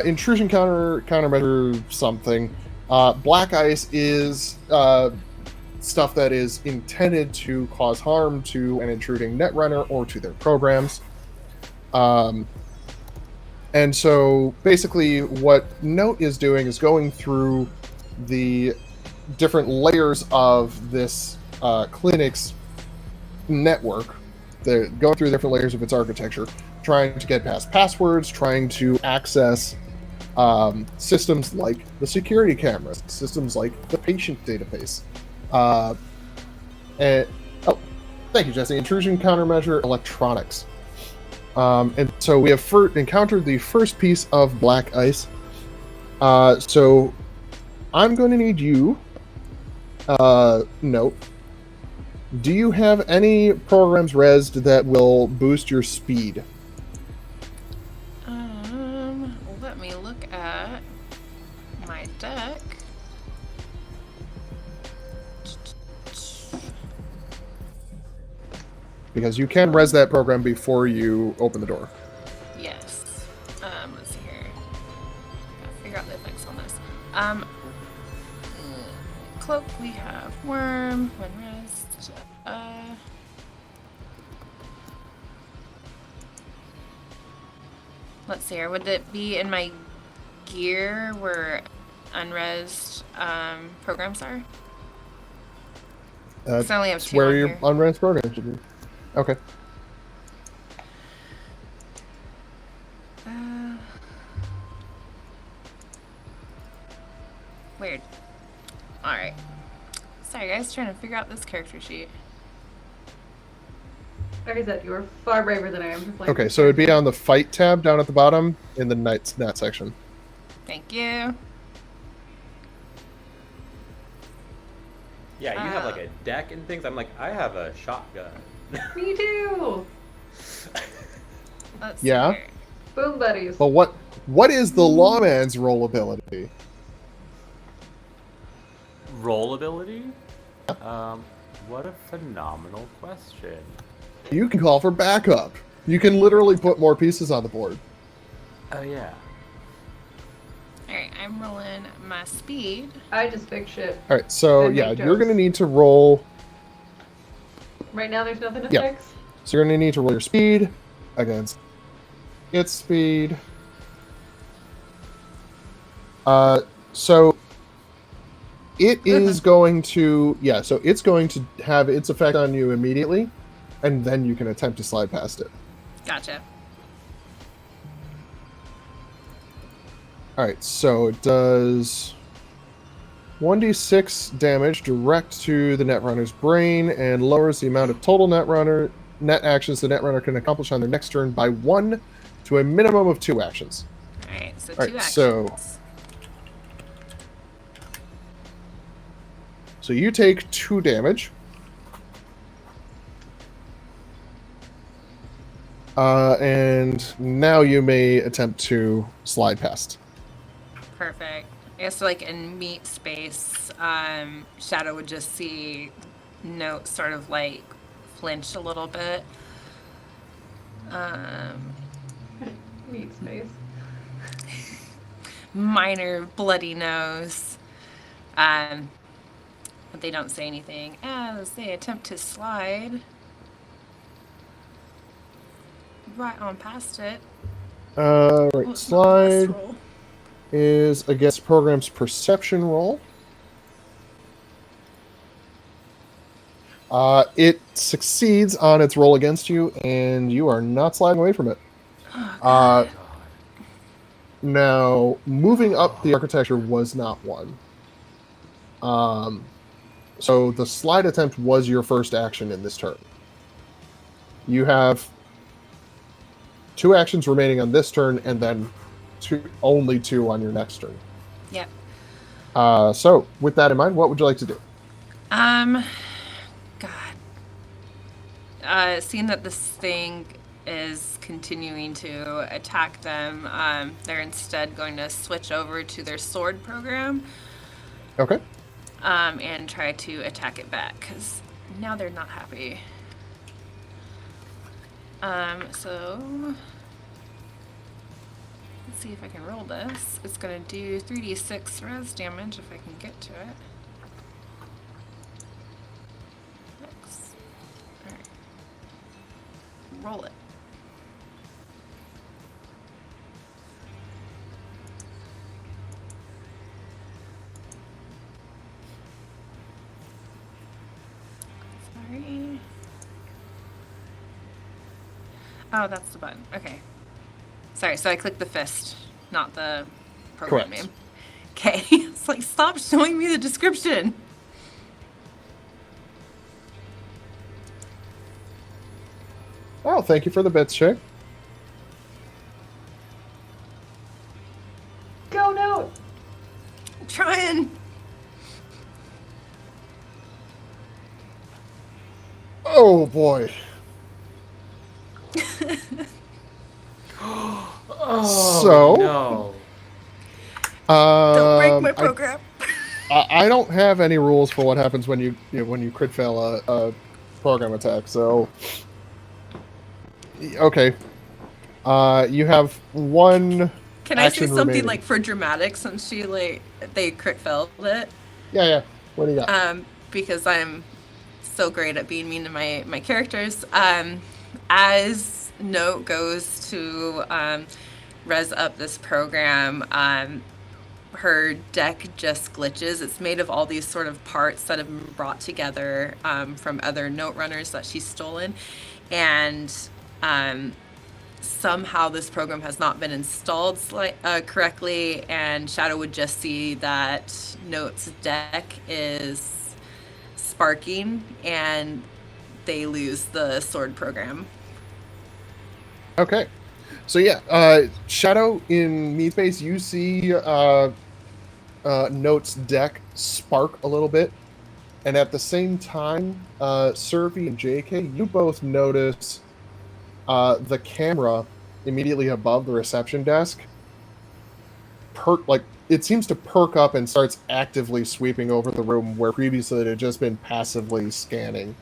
intrusion countermeasure something. Black ice is stuff that is intended to cause harm to an intruding netrunner or to their programs. And so basically what Note is doing is going through the different layers of this clinic's network. They're going through different layers of its architecture, trying to get past passwords, trying to access systems like the security cameras, systems like the patient database. Thank you, Jesse. Intrusion countermeasure electronics. And so we have encountered the first piece of black ice. So I'm going to need you, Note, Do you have any programs resed that will boost your speed? Let me look at my deck. Because you can res that program before you open the door. Yes. Let's see here. Gotta figure out the effects on this. Cloak, we have worm, when rest. Let's see here. Would it be in my gear where unresed programs are? 'Cause I only have That's 2 where on your here. unres program should be. Okay. Weird. Alright. Sorry guys, trying to figure out this character sheet. Like I said, you are far braver than I am for playing. Okay, this so it'd be character. on the fight tab down at the bottom in the net section. Thank you. Yeah, you have like a deck and things. I'm like, I have a shotgun. Me too. Let's Yeah. see here. Boom buddies. But what is the lawman's roll ability? Roll ability? What a phenomenal question. You can call for backup. You can literally put more pieces on the board. Oh yeah. Alright, I'm rolling my speed. I just fix shit. All right, so And yeah, make you're jokes. going to need to roll. Right now, there's nothing to Yeah. fix. So you're going to need to roll your speed against its speed. So it is going to, yeah, so it's going to have its effect on you immediately, and then you can attempt to slide past it. Gotcha. All right, so it does 1d6 damage direct to the Netrunner's brain and lowers the amount of total net actions the Netrunner can accomplish on their next turn by 1 to a minimum of 2 actions. Alright, so Alright, 2 actions. So you take 2 damage. And now you may attempt to slide past. Perfect. I guess like in meat space, Shadow would just see Note sort of like flinch a little bit. Meat space. Minor bloody nose. But they don't say anything as they attempt to slide right on past it. Right, Oh, it's not the best slide roll. is against program's perception roll. It succeeds on its roll against you, and you are not sliding away from it. Now, moving up the architecture was not one. So the slide attempt was your first action in this turn. You have 2 actions remaining on this turn, and then only 2 on your next turn. Yep. So, with that in mind, what would you like to do? God. Seeing that this thing is continuing to attack them, they're instead going to switch over to their sword program. Okay. And try to attack it back, because now they're not happy. So let's see if I can roll this. It's going to do 3d6 res damage if I can get to it. Alright. Roll it. Sorry. Oh, that's the button. Okay. Sorry, so I clicked the fist, not the program Correct. name. Okay. It's like, stop showing me the description. Oh, thank you for the bits, Shay. Go Note! I'm trying. Oh boy. Oh So, no. Don't break my I program. I don't have any rules for what happens when you crit fail a program attack. So, okay. You have one Can I say action something remaining. like for dramatic since they crit failed it? Yeah. What do you got? Because I'm so great at being mean to my characters. As Note goes to res up this program, her deck just glitches. It's made of all these sort of parts that have been brought together from other Note runners that she's stolen, and somehow this program has not been installed correctly, and Shadow would just see that Note's deck is sparking, and they lose the sword program. Okay. So yeah, Shadow in Meat Space, you see Note's deck spark a little bit, and at the same time, Survey and JK, you both notice the camera immediately above the reception desk it seems to perk up and starts actively sweeping over the room where previously it had just been passively scanning.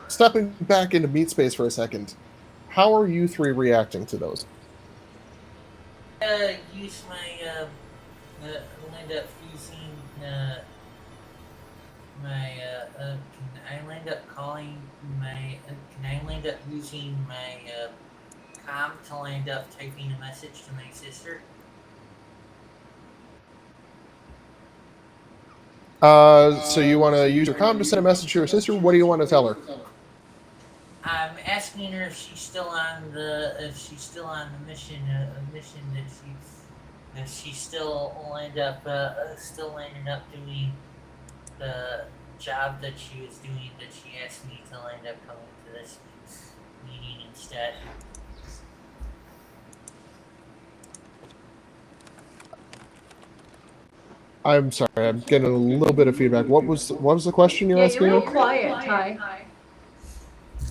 Stepping back into Meat Space for a second, how are you three reacting to those? Use my land up using can I land up calling my can I land up using my comm to land up typing a message to my sister? So you want to use your comm to send a message to your sister? What do you want to tell her? I'm asking her if she's still on the mission that she's still landed up doing the job that she was doing that she asked me to land up coming to this meeting instead. I'm sorry, I'm getting a little bit of feedback. What was the question you're asking? You're real quiet, Ty.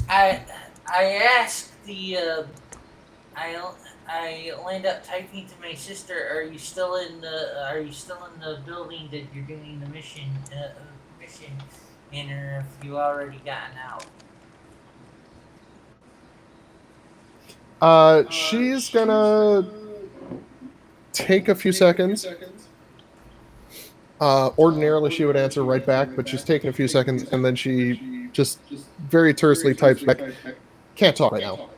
I asked the I land up typing to my sister. Are you still in the building that you're doing the mission? And if you already gotten out. She's gonna take a few seconds. Ordinarily, she would answer right back, but she's taking a few seconds, and then she just very tersely types back, "Can't talk right now."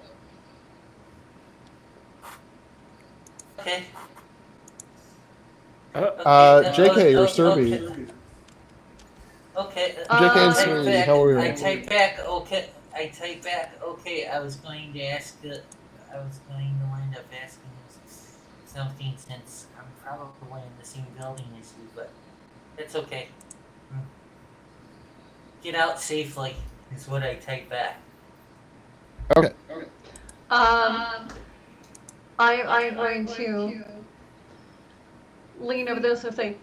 Okay. JK or Survey. Okay. JK and Survey, how are you? I type back. Okay. I was going to ask. I was going to wind up asking something since I'm probably in the same building as you, but it's okay. Get out safely is what I type back. Okay. I'm going to lean over this and say,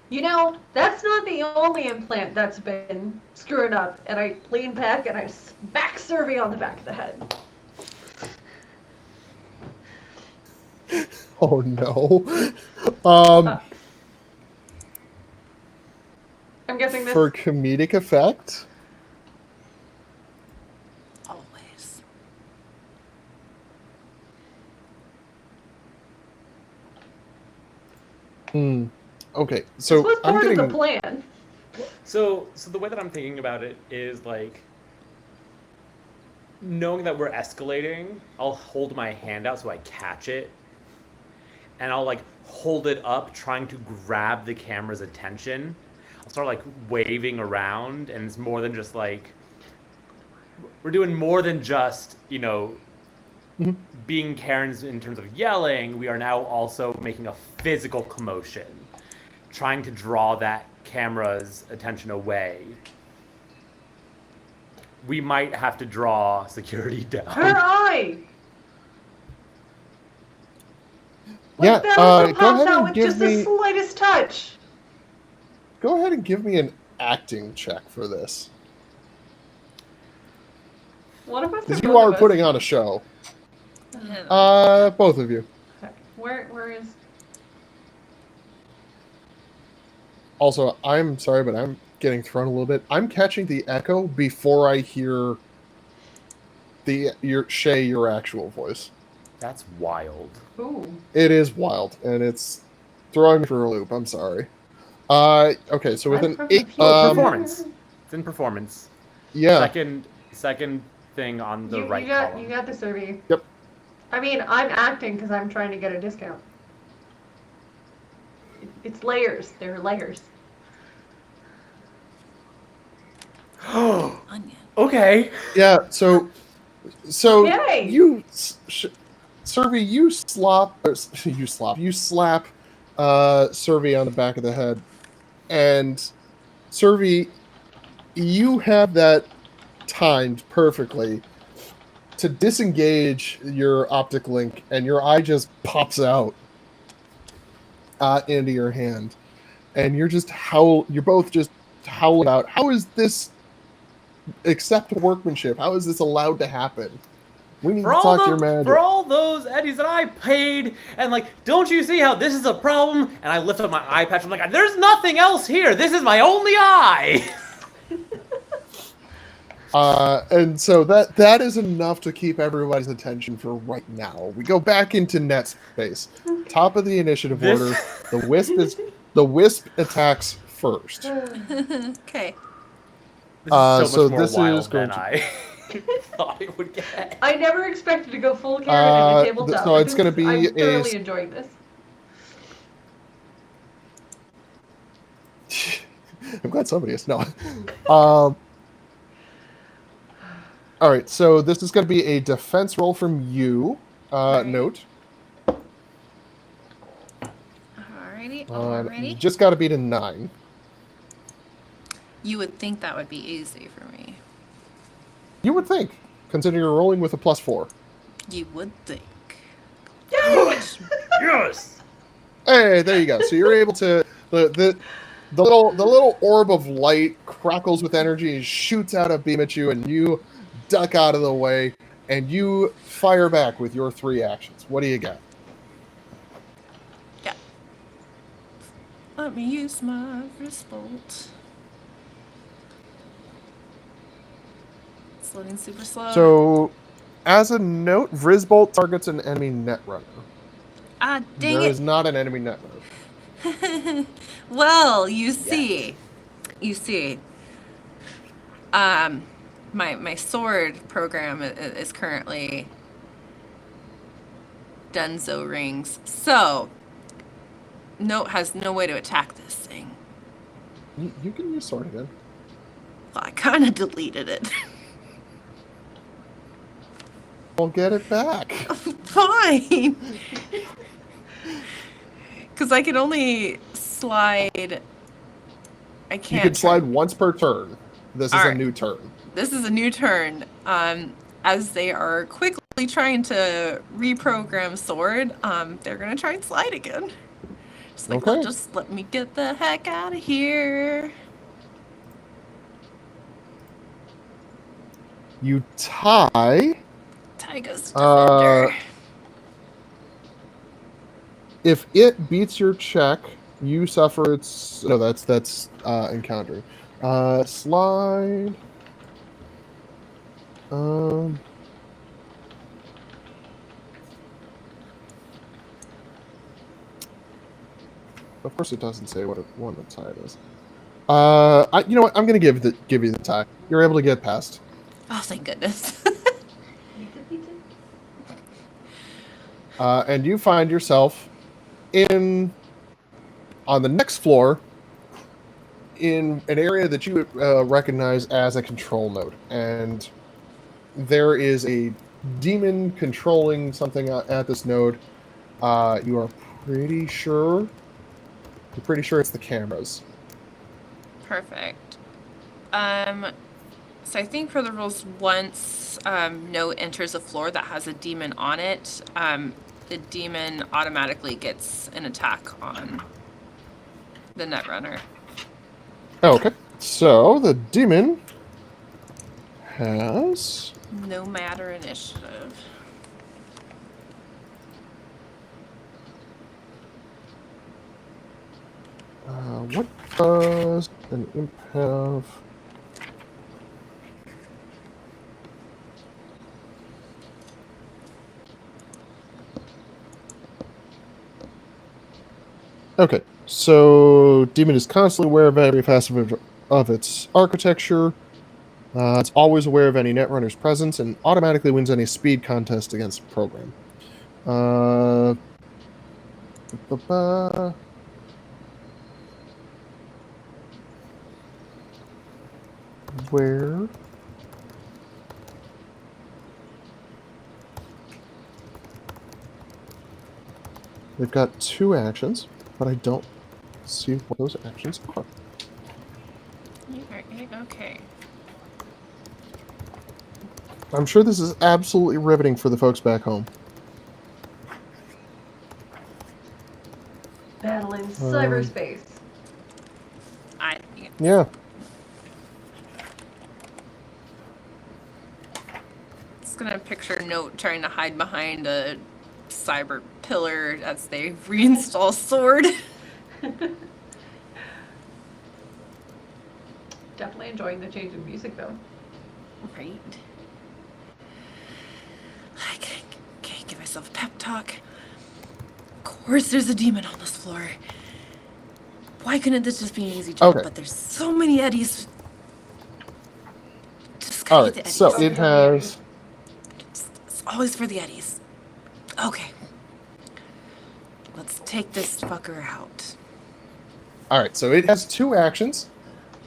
that's not the only implant that's been screwed up. And I lean back and I smack Survey on the back of the head. Oh no. I'm guessing this. For comedic effect? Always. Okay, This so was I'm part getting of the plan. So the way that I'm thinking about it is like knowing that we're escalating, I'll hold my hand out so I catch it. And I'll like hold it up trying to grab the camera's attention. I'll start like waving around, and it's more than just like we're doing more than just, being Karens in terms of yelling. We are now also making a physical commotion, trying to draw that camera's attention away. We might have to draw security down. Her eye! Yeah, Like that go also pops ahead out and with give just me. the slightest touch. Go ahead and give me an acting check for this. One of us. Because or you both are of us? putting on a show. Both of you. Okay. Where is? Also, I'm sorry, but I'm getting thrown a little bit. I'm catching the echo before I hear your actual voice. That's wild. Ooh. It is wild, and it's throwing me for a loop. I'm sorry. Okay, so with I'm an from 8, the future. Performance. It's in performance. yeah, Second thing on the You right got column. you got the survey. Yep. I mean, I'm acting because I'm trying to get a discount. It's layers. There are layers. Onion. Okay. yeah. So Okay. you, Survey, you slap Survey on the back of the head, and Survey, you have that timed perfectly to disengage your optic link, and your eye just pops out into your hand, and you're both just howling out, how is this acceptable workmanship? How is this allowed to happen? We need to talk to your manager. For all those Eddies that I paid, and don't you see how this is a problem? And I lift up my eye patch, I'm like, there's nothing else here. This is my only eye. And so that is enough to keep everybody's attention for right now. We go back into net space. Top of the initiative order. The wisp attacks first. Okay. This is so so much more this wild is going than to- I thought it would get. I never expected to go full Karen in a tabletop. so it's gonna be I'm a- thoroughly enjoying this. I'm glad somebody is. No. All right, so this is going to be a defense roll from you. Note. Alrighty. You Alrighty. just got to beat a 9. You would think that would be easy for me. You would think, considering you're rolling with a +4. You would think. Yes. Hey, there you go. So you're able to the little orb of light crackles with energy and shoots out a beam at you, and you duck out of the way, and you fire back with your 3 actions. What do you got? Yeah. Let me use my wrist bolt. It's loading super slow. So, as a note, Vrizbolt targets an enemy netrunner. Ah, dang There it. is not an enemy netrunner. Well, you see. You see. My sword program is currently Dunzo rings. So, Note has no way to attack this thing. You can use sword again. Well, I kind of deleted it. I'll get it back. Fine. Because I can only slide. I can't. You can slide once per turn. This is a Alright. new turn. This is a new turn. As they are quickly trying to reprogram sword, they're gonna try and slide again. Just like, Okay. just let me get the heck out of here. You tie. Tiger's defender. If it beats your check, you suffer its. No, that's encountering. Slide. Of course, it doesn't say what the tie is. You know what? I'm gonna give you the tie. You're able to get past. Oh, thank goodness. And you find yourself on the next floor in an area that you recognize as a control node, and there is a demon controlling something at this node. You are pretty sure it's the cameras. Perfect. So I think for the rules, once Note enters a floor that has a demon on it, the demon automatically gets an attack on the netrunner. Okay, so the demon has No matter initiative. What does an imp have? Okay, so Demon is constantly aware of every facet of its architecture. It's always aware of any Netrunner's presence and automatically wins any speed contest against a program. Where? They've got 2 actions, but I don't see what those actions are. Okay. I'm sure this is absolutely riveting for the folks back home. Battling cyberspace. Yeah. Just gonna picture a note trying to hide behind a cyber pillar as they reinstall sword. Definitely enjoying the change in music though. Right. I can't give myself a pep talk. Of course there's a demon on this floor. Why couldn't this just be an easy jump? Okay. But there's so many eddies. Just All gotta get right. the eddies. So it has. It's always for the eddies. Okay. Let's take this fucker out. All right. So it has 2 actions,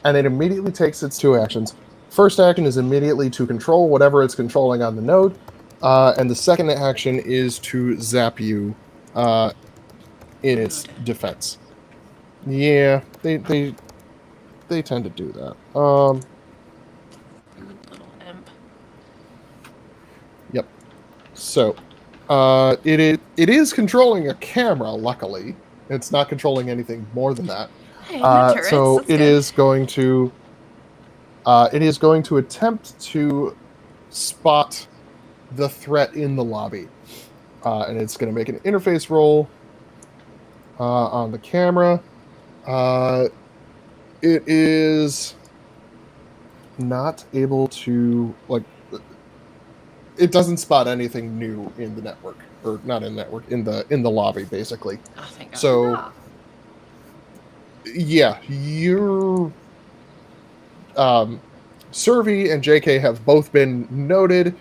and it immediately takes its 2 actions. First action is immediately to control whatever it's controlling on the node, and the second action is to zap you in its defense. Yeah, they tend to do that. Little imp. Yep. So, it is controlling a camera. Luckily, it's not controlling anything more than that. Hey, no turrets. So That's it good. is going to. It is going to attempt to spot the threat in the lobby, and it's going to make an interface roll on the camera. It is not able to, like, it doesn't spot anything new in the network, or not in the network, in the lobby, basically. Oh, thank God. So yeah, you're Survey and JK have both been noted,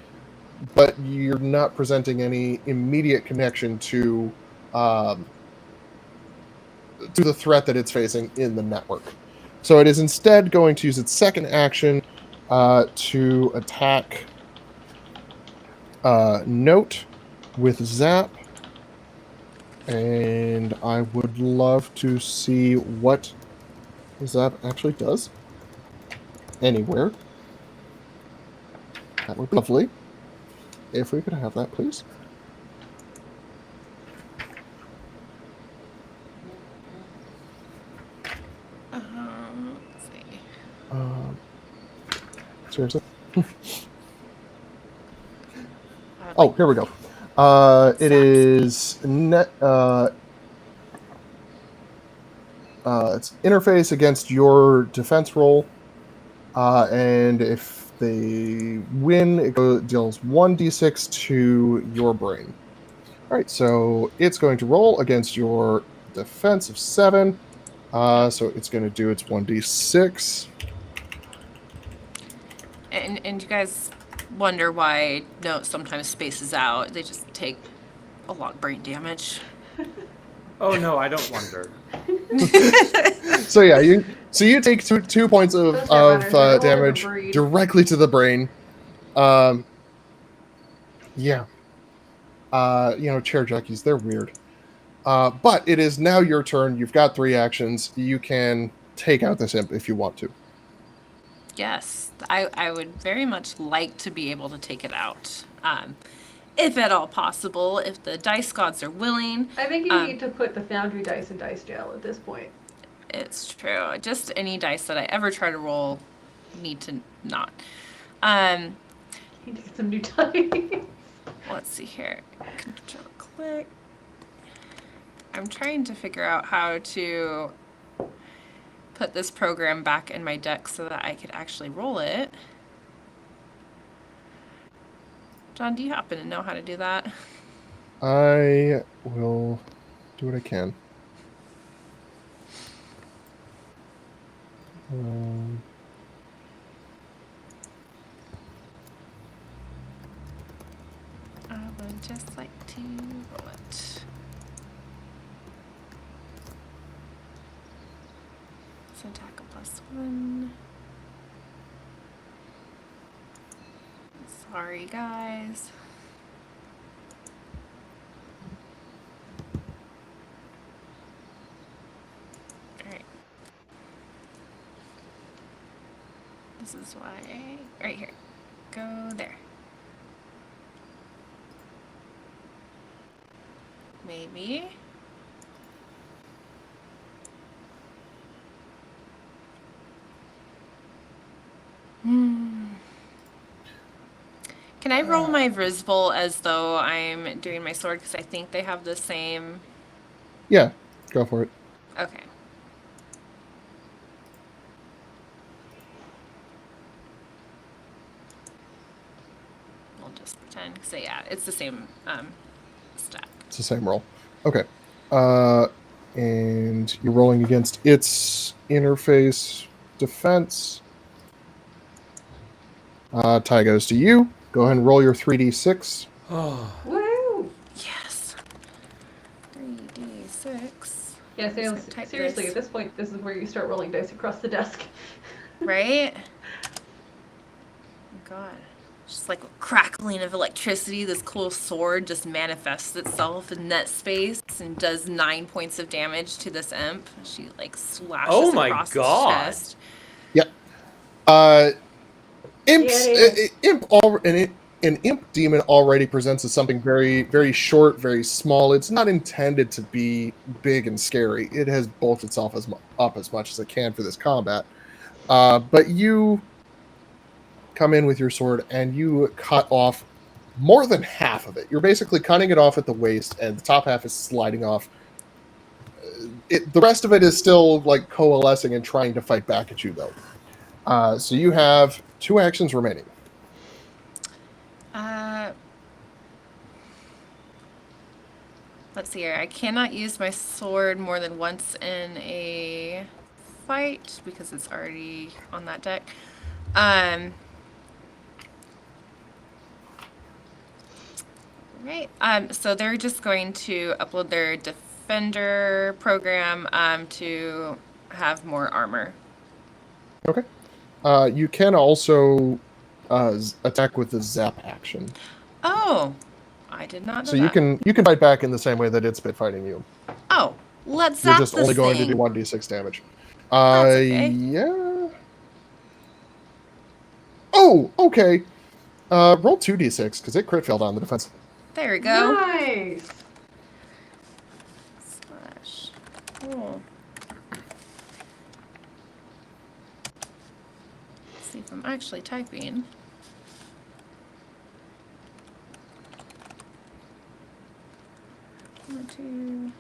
but you're not presenting any immediate connection to the threat that it's facing in the network. So it is instead going to use its second action to attack Note with Zap. And I would love to see what Zap actually does. Anywhere. That would be lovely. If we could have that, please. Let's see. Seriously? Oh, here we go. It is net. It's interface against your defense roll, and if they win, it deals 1d6 to your brain. All right, so it's going to roll against your defense of 7. So it's going to do its 1d6. And you guys wonder why Note sometimes spaces out. They just take a lot of brain damage. Oh no, I don't wonder. So yeah, you take two points of damage directly to the brain. Yeah. Chair jockeys, they're weird. But it is now your turn. You've got 3 actions. You can take out this imp if you want to. Yes, I would very much like to be able to take it out. If at all possible, if the dice gods are willing. I think you need to put the foundry dice in dice jail at this point. It's true. Just any dice that I ever try to roll need to not. Need to get some new ties. Let's see here. Control click. I'm trying to figure out how to put this program back in my deck so that I could actually roll it. John, do you happen to know how to do that? I will do what I can. I would just like to roll it. So attack a +1. Sorry, guys. Alright. This is why. Right here. Go there. Maybe. Can I roll my Vrisbol as though I'm doing my sword? Because I think they have the same. Yeah, go for it. Okay. We'll just pretend. So yeah, it's the same stat. It's the same roll. Okay. And you're rolling against its interface defense. Tie goes to you. Go ahead and roll your 3d6. Woo! Yes. 3d6. Yeah, Let's type seriously, this. at this point, this is where you start rolling dice across the desk. Right? Oh God. Just like a crackling of electricity, this cool sword just manifests itself in net space and does 9 points of damage to this imp. She like slashes Oh my across God. his chest. Yep. Imps, Yeah, an imp demon already presents as something very, very short, very small. It's not intended to be big and scary. It has bulked itself up as much as it can for this combat. But you come in with your sword and you cut off more than half of it. You're basically cutting it off at the waist, and the top half is sliding off. The rest of it is still like coalescing and trying to fight back at you, though. So you have 2 actions remaining. Let's see here. I cannot use my sword more than once in a fight because it's already on that deck. Right. So they're just going to upload their defender program to have more armor. Okay. You can also attack with the zap action. Oh, I did not know So that. you can fight back in the same way that it's been fighting you. Oh, let's You're zap just this only going thing. to do 1d6 damage. That's okay. Yeah. Oh, okay. Roll 2d6 because it crit failed on the defense. There we go. Nice! Slash. Cool. Let's see if I'm actually typing. One,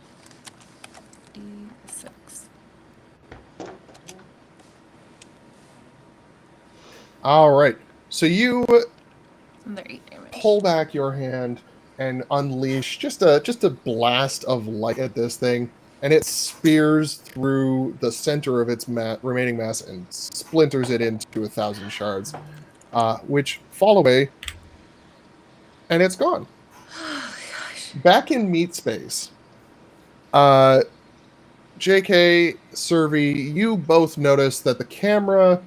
2d6. All right. So you And they're 8 damage. pull back your hand and unleash just a blast of light at this thing, and it spears through the center of its remaining mass and splinters it into 1,000 shards, which fall away, and it's gone. Oh gosh. Back in meat space, JK, Servi, you both noticed that the camera,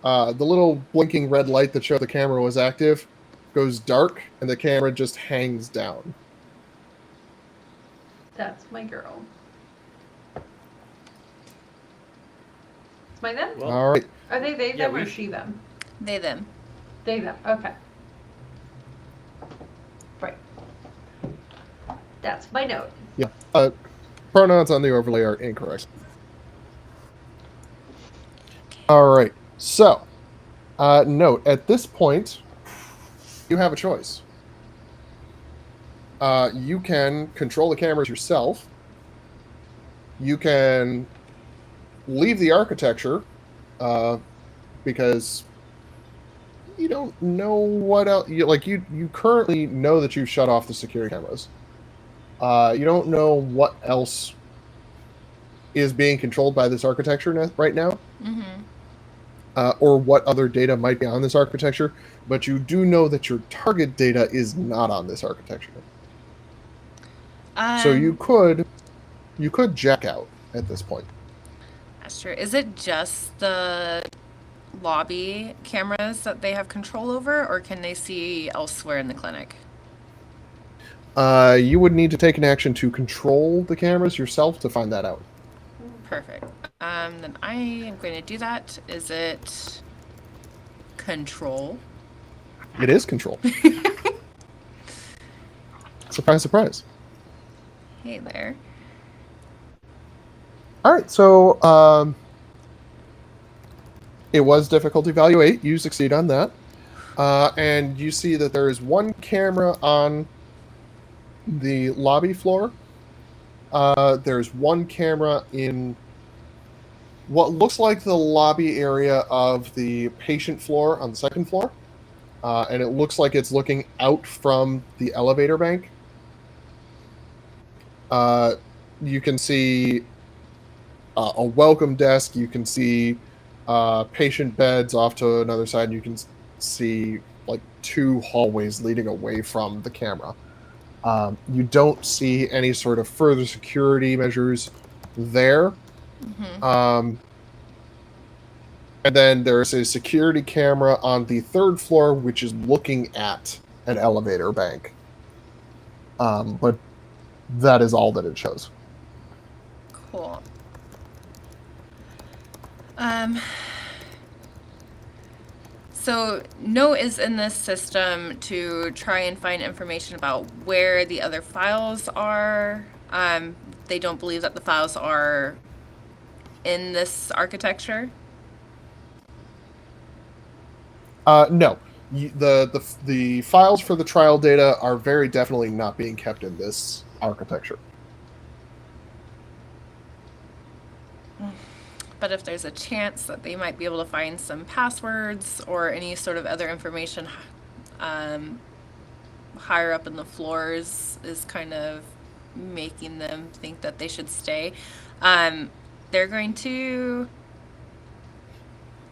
the little blinking red light that showed the camera was active, goes dark, and the camera just hangs down. That's my girl. It's my them? Well, All right. Are they yeah, them, or we- she, them? They, them. They, them. Okay. Right. That's my note. Yeah. Pronouns on the overlay are incorrect. All right. So, note, at this point, you have a choice. You can control the cameras yourself. You can leave the architecture because you don't know what else. You currently know that you've shut off the security cameras. You don't know what else is being controlled by this architecture right now, or what other data might be on this architecture. But you do know that your target data is not on this architecture. So you could jack out at this point. That's true. Is it just the lobby cameras that they have control over, or can they see elsewhere in the clinic? You would need to take an action to control the cameras yourself to find that out. Perfect. Then I am going to do that. Is it control? It is control. Surprise, surprise. Hey there. All right, so it was difficulty value 8. You succeed on that. And you see that there is one camera on the lobby floor. There's one camera in what looks like the lobby area of the patient floor on the second floor. And it looks like it's looking out from the elevator bank. You can see a welcome desk. You can see patient beds off to another side. And you can see like 2 hallways leading away from the camera. You don't see any sort of further security measures there. And then there's a security camera on the 3rd floor, which is looking at an elevator bank. But that is all that it shows. Cool. So Note is in this system to try and find information about where the other files are. They don't believe that the files are in this architecture. No. The files for the trial data are very definitely not being kept in this architecture. But if there's a chance that they might be able to find some passwords or any sort of other information higher up in the floors is kind of making them think that they should stay. They're going to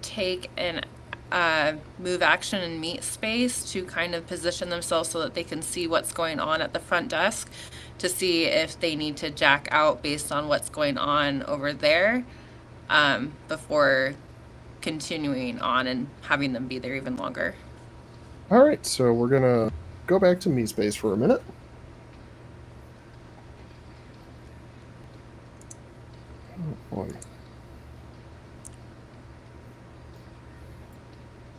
take an move action and meet space to kind of position themselves so that they can see what's going on at the front desk, to see if they need to jack out based on what's going on over there, before continuing on and having them be there even longer. All right, so we're going to go back to me space for a minute. Oh, boy.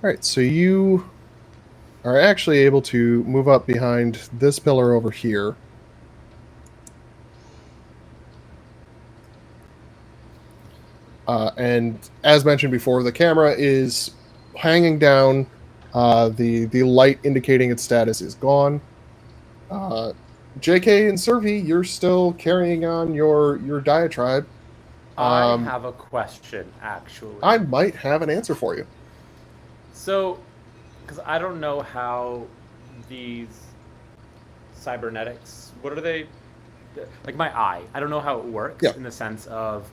All right, so you are actually able to move up behind this pillar over here. And as mentioned before, the camera is hanging down. The light indicating its status is gone. JK and Servi, you're still carrying on your diatribe. I have a question, actually. I might have an answer for you. So, because I don't know how these cybernetics, what are they? Like my eye, I don't know how it works in the sense of,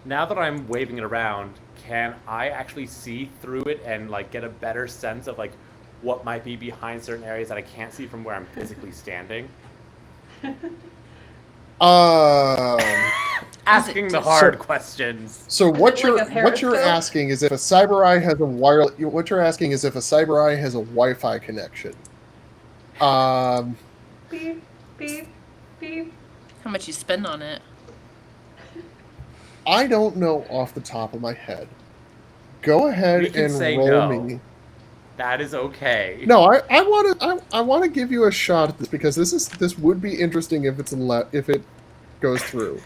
now that I'm waving it around, can I actually see through it and like get a better sense of like what might be behind certain areas that I can't see from where I'm physically standing? Asking the hard questions. So what you're periscope? asking is if a cyber eye has a What you're asking is if a cyber eye has a Wi-Fi connection. Beep, beep, beep. How much you spend on it? I don't know off the top of my head. Go ahead You can and say roll no. me. That is okay. No, I want to give you a shot at this because this would be interesting if if it goes through.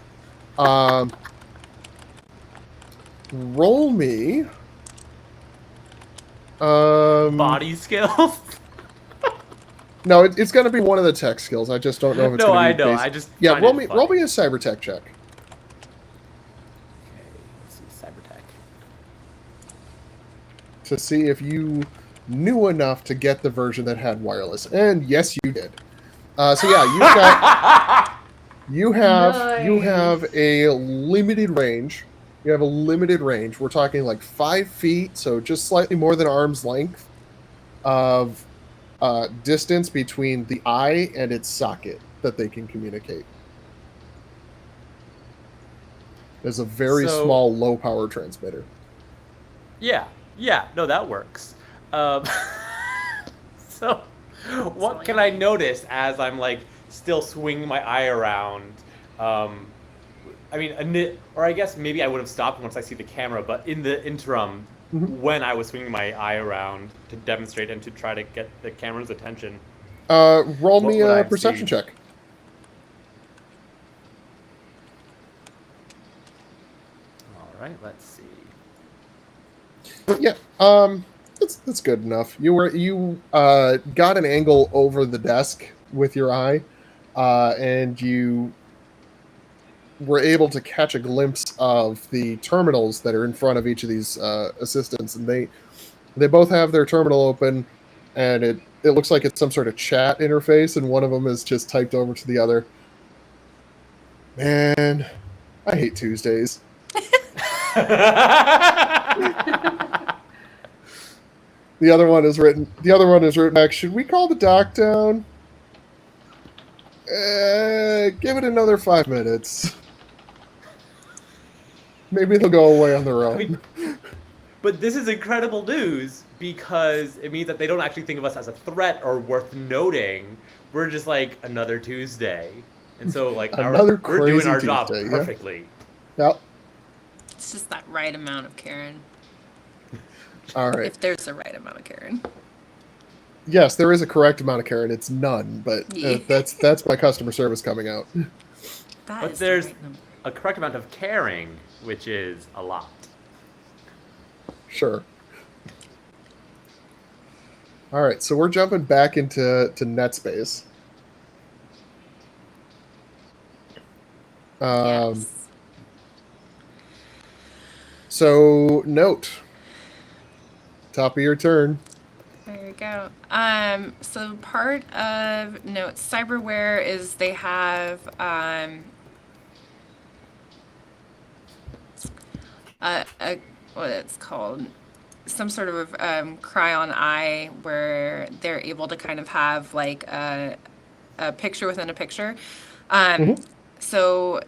Roll me. Body skills. No, it's going to be one of the tech skills. I just don't know if it's No, going I to be know. based. I just Yeah, find roll it me funny. a cyber tech check. Okay, let's see, cybertech. To see if you knew enough to get the version that had wireless. And yes, you did. So yeah, you have a limited range. You have a limited range. We're talking like 5 feet, so just slightly more than arm's length of distance between the eye and its socket that they can communicate. There's a very So- small low power transmitter. Yeah, no, that works. So, what can I notice as I'm like still swinging my eye around? I mean, or I guess maybe I would have stopped once I see the camera, but in the interim, when I was swinging my eye around to demonstrate and to try to get the camera's attention. Roll me would I a have perception seen? check. All right, let's see. Yeah, that's good enough. You got an angle over the desk with your eye, and you were able to catch a glimpse of the terminals that are in front of each of these assistants, and they both have their terminal open, and it looks like it's some sort of chat interface, and one of them is just typed over to the other. Man, I hate Tuesdays. The other one is written back. Should we call the doc down? Give it another 5 minutes. Maybe they'll go away on their own. I mean, but this is incredible news because it means that they don't actually think of us as a threat or worth noting. We're just like another Tuesday, and so like Another we're doing crazy our job Tuesday, yeah. perfectly. Yep. It's just that right amount of Karen. All right. If there's a right amount of Karen. Yes, there is a correct amount of Karen. It's none, but Yeah. that's my customer service coming out. That But is the there's right number. a correct amount of caring, which is a lot. Sure. All right, so we're jumping back into NetSpace. Yes. So note, top of your turn. There you go. So part of Notes Cyberware is they have a what it's called, some sort of cryon eye where they're able to kind of have like a picture within a picture. So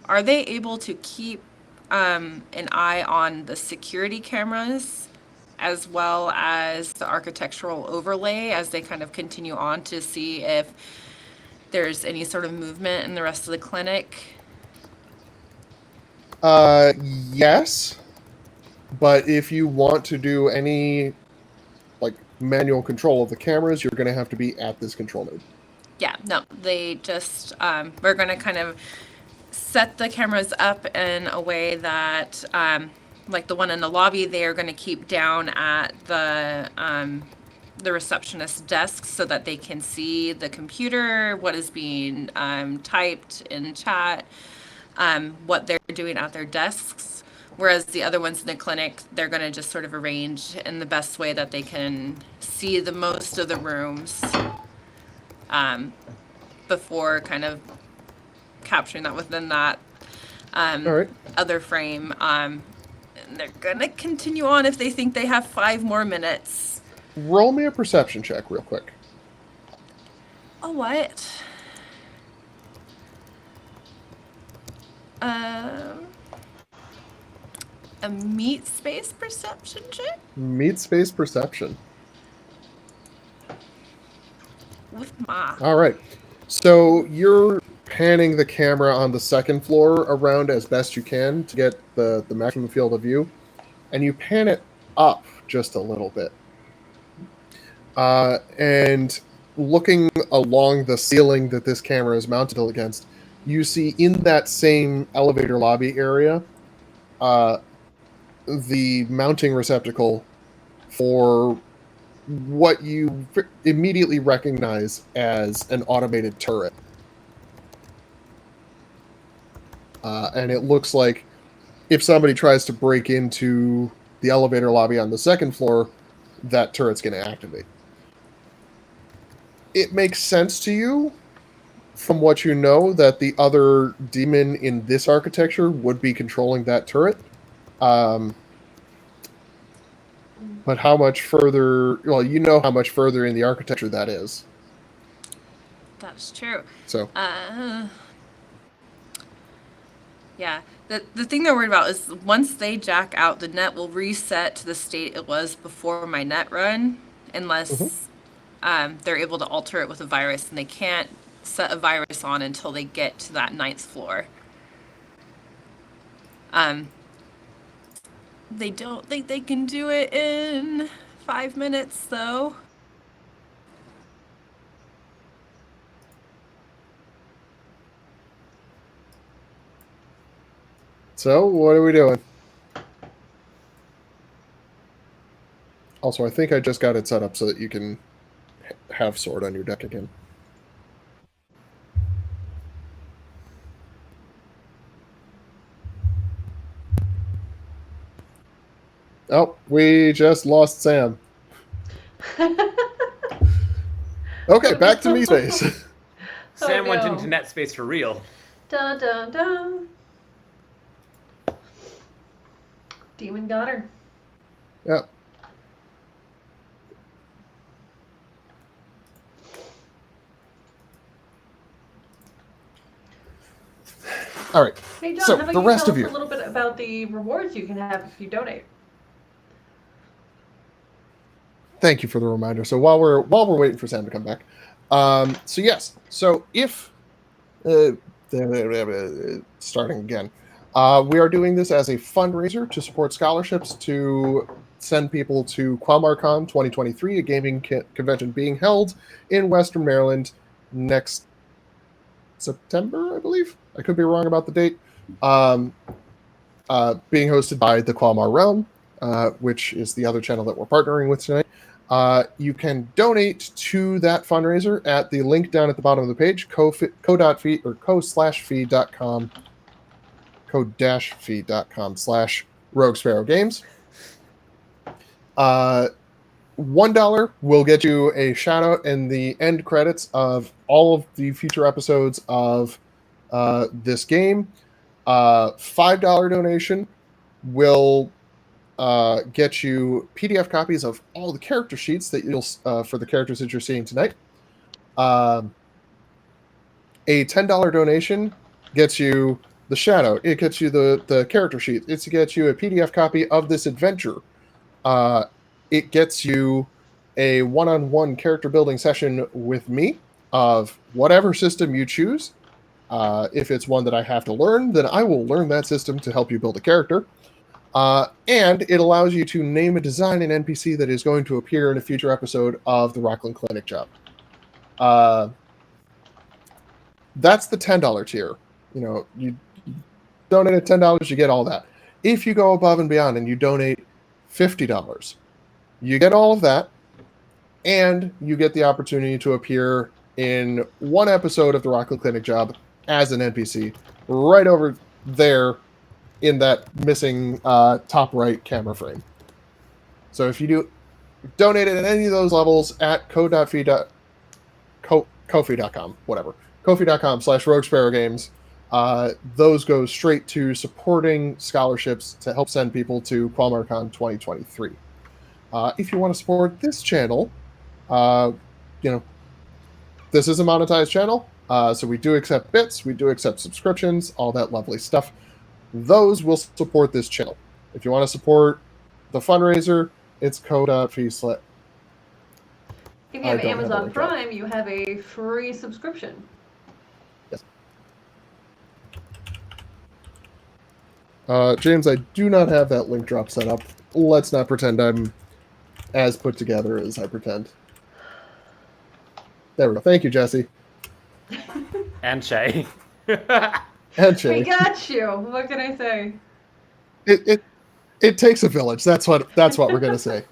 are they able to keep an eye on the security cameras as well as the architectural overlay as they kind of continue on to see if there's any sort of movement in the rest of the clinic? Yes, but if you want to do any like manual control of the cameras, you're going to have to be at this control node. Yeah, no, they just, we're going to kind of set the cameras up in a way that, like the one in the lobby, they are going to keep down at the receptionist desk so that they can see the computer, what is being typed in chat, what they're doing at their desks. Whereas the other ones in the clinic, they're going to just sort of arrange in the best way that they can see the most of the rooms before kind of capturing that within that All right. other frame. And they're going to continue on if they think they have 5 more minutes. Roll me a perception check real quick. Oh, what? A meat space perception check? Meet space perception. With Ma. All right. So you're panning the camera on the second floor around as best you can to get the maximum field of view, and you pan it up just a little bit. And looking along the ceiling that this camera is mounted against, you see in that same elevator lobby area the mounting receptacle for what you immediately recognize as an automated turret. And it looks like if somebody tries to break into the elevator lobby on the second floor, that turret's going to activate. It makes sense to you, from what you know, that the other demon in this architecture would be controlling that turret. But how much further... Well, you know how much further in the architecture that is. That's true. So... Yeah. The thing they're worried about is once they jack out, the net will reset to the state it was before my net run, unless they're able to alter it with a virus, and they can't set a virus on until they get to that 9th floor. They don't think they can do it in 5 minutes, though. So, what are we doing? Also, I think I just got it set up so that you can have sword on your deck again. Oh, we just lost Sam. Okay, back to me space. Sam went no. into net space for real. Dun dun dun. Demon got her. Yep. All right. Hey John, So, how about the you rest tell of us you. a little bit about the rewards you can have if you donate? Thank you for the reminder. So while we're waiting for Sam to come back, so yes, so if starting again, we are doing this as a fundraiser to support scholarships to send people to QualmarCon 2023, a gaming convention being held in Western Maryland next September, I believe. I could be wrong about the date. Being hosted by the Qualmar Realm, which is the other channel that we're partnering with tonight. You can donate to that fundraiser at the link down at the bottom of the page, co.feed or co/feed.com, co-feed.com/Rogue Sparrow Games. $1 will get you a shout out in the end credits of all of the future episodes of this game. $5 donation will get you PDF copies of all the character sheets that you'll for the characters that you're seeing tonight. A $10 donation gets you the shadow. It gets you the character sheet. It gets you a PDF copy of this adventure. It gets you a one-on-one character building session with me of whatever system you choose. If it's one that I have to learn, then I will learn that system to help you build a character. And it allows you to name and design an NPC that is going to appear in a future episode of the Rocklin Clinic Job. That's the $10 tier. You know, you donate at $10, you get all that. If you go above and beyond and you donate $50, you get all of that, and you get the opportunity to appear in one episode of the Rocklin Clinic Job as an NPC, right over there in that missing top right camera frame. So if you do donate at any of those levels at ko-fi.com, whatever, ko-fi.com/Rogue Sparrow Games, those go straight to supporting scholarships to help send people to QualmarCon 2023. If you want to support this channel, this is a monetized channel, so we do accept bits, we do accept subscriptions, all that lovely stuff. Those will support this channel. If you want to support the fundraiser, it's ko.fi/. If you have Amazon Prime, you have a free subscription. Yes. James, I do not have that link drop set up. Let's not pretend I'm as put together as I pretend. There we go. Thank you, Jesse. And Shay. And Shay. We got you. What can I say? It takes a village. That's what we're gonna say.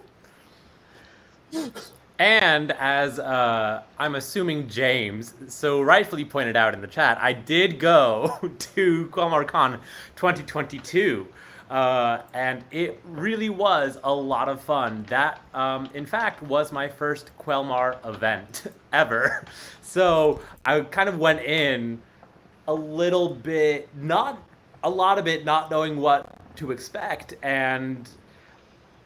And as I'm assuming James so rightfully pointed out in the chat, I did go to QuelmarCon 2022. And it really was a lot of fun. That, in fact, was my first Quelmar event ever. So I kind of went in a little bit, not a lot of it, not knowing what to expect. And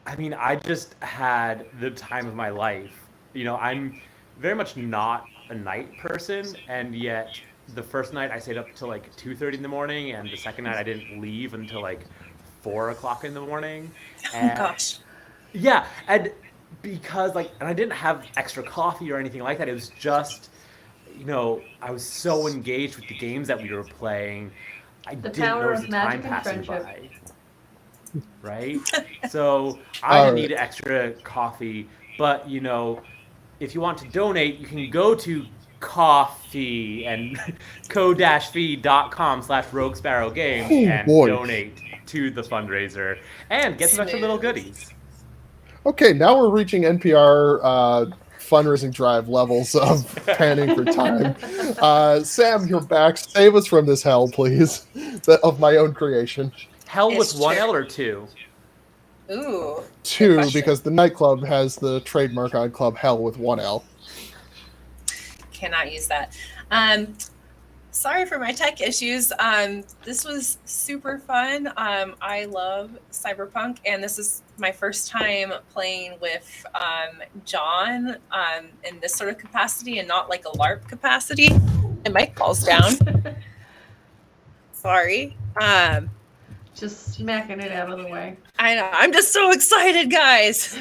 I mean, I just had the time of my life. I'm very much not a night person, and yet the first night I stayed up till like 2:30 in the morning, and the second night I didn't leave until like 4 o'clock in the morning. Oh And gosh. yeah, and because and I didn't have extra coffee or anything like that. It was just, I was so engaged with the games that we were playing. I The didn't power notice of the time magic and passing friendship. by. Right? So I All didn't right. need extra coffee, but if you want to donate, you can go to coffee and co-feed.com/Rogue Sparrow Games Oh and boy. donate to the fundraiser and get some extra little goodies. Okay, now we're reaching NPR fundraising drive levels of panning for time. Sam, you're back. Save us from this hell, please. Of my own creation. Hell It's with one true. L or two? Ooh. good Two, question. because the nightclub has the trademark on Club Hell with one L. Cannot use that. Sorry for my tech issues. This was super fun. I love Cyberpunk, and this is my first time playing with John in this sort of capacity and not like a LARP capacity. My mic falls down. Sorry. Just smacking it out of the way. I know. I'm just so excited, guys.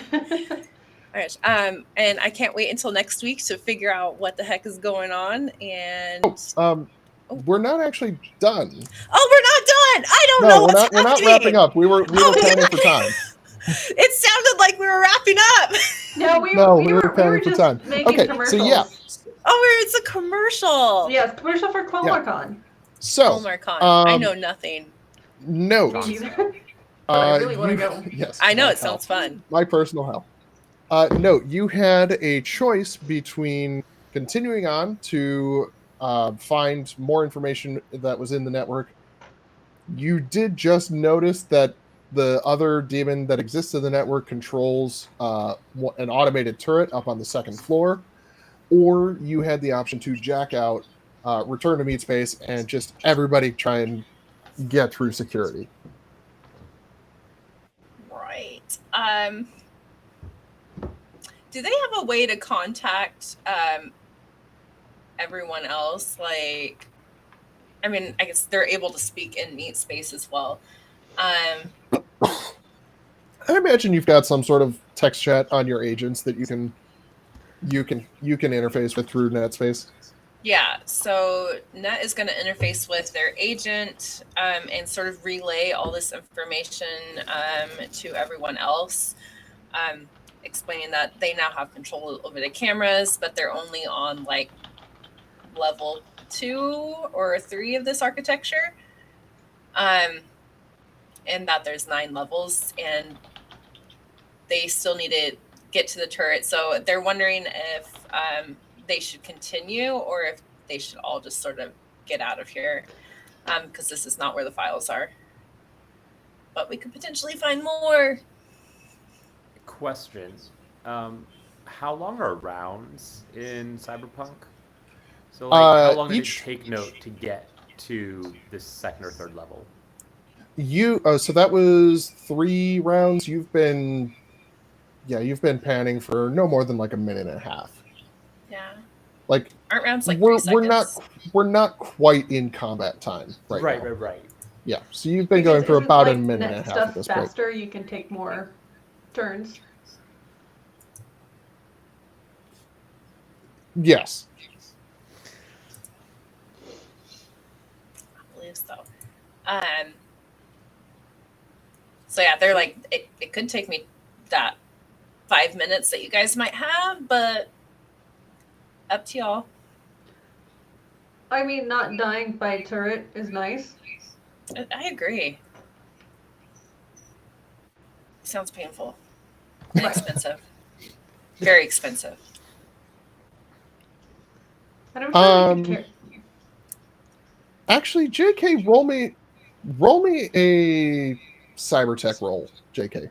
Alright, and I can't wait until next week to figure out what the heck is going on. And We're not actually done. oh, we're not done. I don't No, know. we're what's not. We're not happening. wrapping up. We were panning for time. It sounded like we were wrapping up. No, we were panning for just time. making Okay, commercials. so yeah. It's a commercial. Yes, commercial for QuelmarCon. So, QuelmarCon. I know nothing. Note. Me neither. But I really want to go. Yes. I know my it sounds fun. My personal hell. Note, you had a choice between continuing on to find more information that was in the network. You did just notice that the other demon that exists in the network controls an automated turret up on the second floor, or you had the option to jack out, return to meat space, and just everybody try and get through security. Right. Do they have a way to contact everyone else? Like, I mean, I guess they're able to speak in meat space as well. I imagine you've got some sort of text chat on your agents that you can interface with through NetSpace. Yeah, so Net is going to interface with their agent and sort of relay all this information to everyone else, explaining that they now have control over the cameras, but they're only on like level 2 or 3 of this architecture, and that there's 9 levels, and they still need to get to the turret. So they're wondering if they should continue or if they should all just sort of get out of here, because this is not where the files are. But we could potentially find more. Question. How long are rounds in Cyberpunk? So how long did it take Note to get to this second or third level? So that was 3 rounds. You've been panning for no more than like a minute and a half. Yeah. Like, aren't rounds like we're 3 seconds? we're not quite in combat time right now. Right. Yeah. So you've been going for Isn't, about like, a minute and a next half stuff at this point. faster, you can take more turns. Yes. I believe so. So yeah, they're like, it could take me that 5 minutes that you guys might have, but up to y'all. I mean, not dying by turret is nice. I agree. Sounds painful and expensive. Very expensive. And I'm sure we could care. Actually, JK, roll me a cyber tech roll, JK.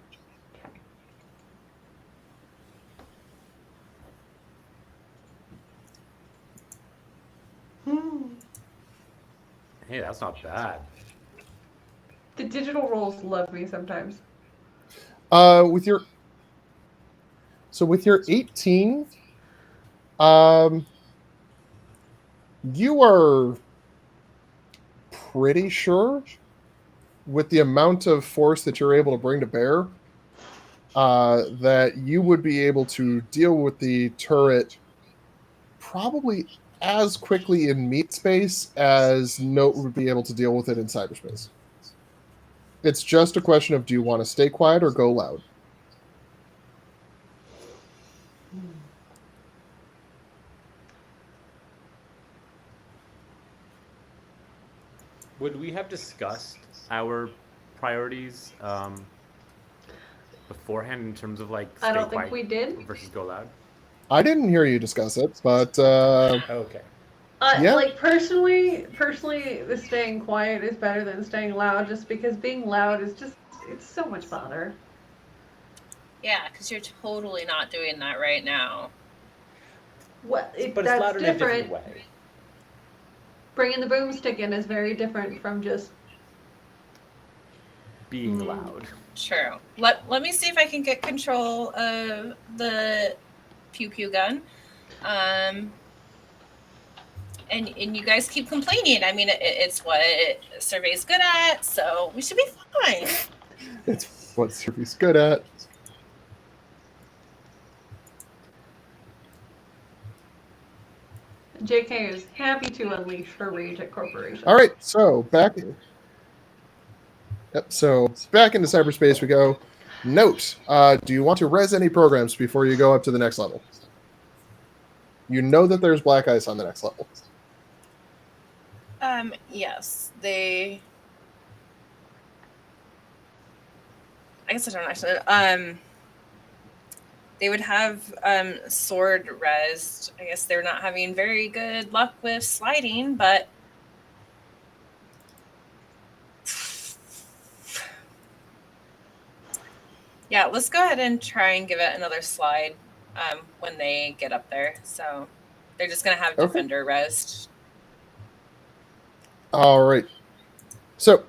Hey, that's not bad. The digital rolls love me sometimes. With your 18, you are pretty sure with the amount of force that you're able to bring to bear, that you would be able to deal with the turret probably as quickly in meat space as Note would be able to deal with it in cyberspace. It's just a question of, do you want to stay quiet or go loud? Would we have discussed our priorities beforehand in terms of like I stay don't think quiet we did. versus go loud? I didn't hear you discuss it, but Okay. Yeah. Like personally, the staying quiet is better than staying loud, just because being loud is it's so much bother. Yeah, because you're totally not doing that right now. But it's That's louder in a different way. Bringing the boomstick in is very different from just Being loud. True. Let me see if I can get control of the pew pew gun. And you guys keep complaining. I mean, it's what Survey's good at, so we should be fine. It's what Survey's good at. JK is happy to unleash her rage at corporations. All right, so back into cyberspace we go. Note, do you want to res any programs before you go up to the next level? You know that there's black ice on the next level. Yes, I guess I don't actually. They would have sword resed. I guess they're not having very good luck with sliding, but yeah, let's go ahead and try and give it another slide when they get up there. So they're just gonna have defender resed. All right. So,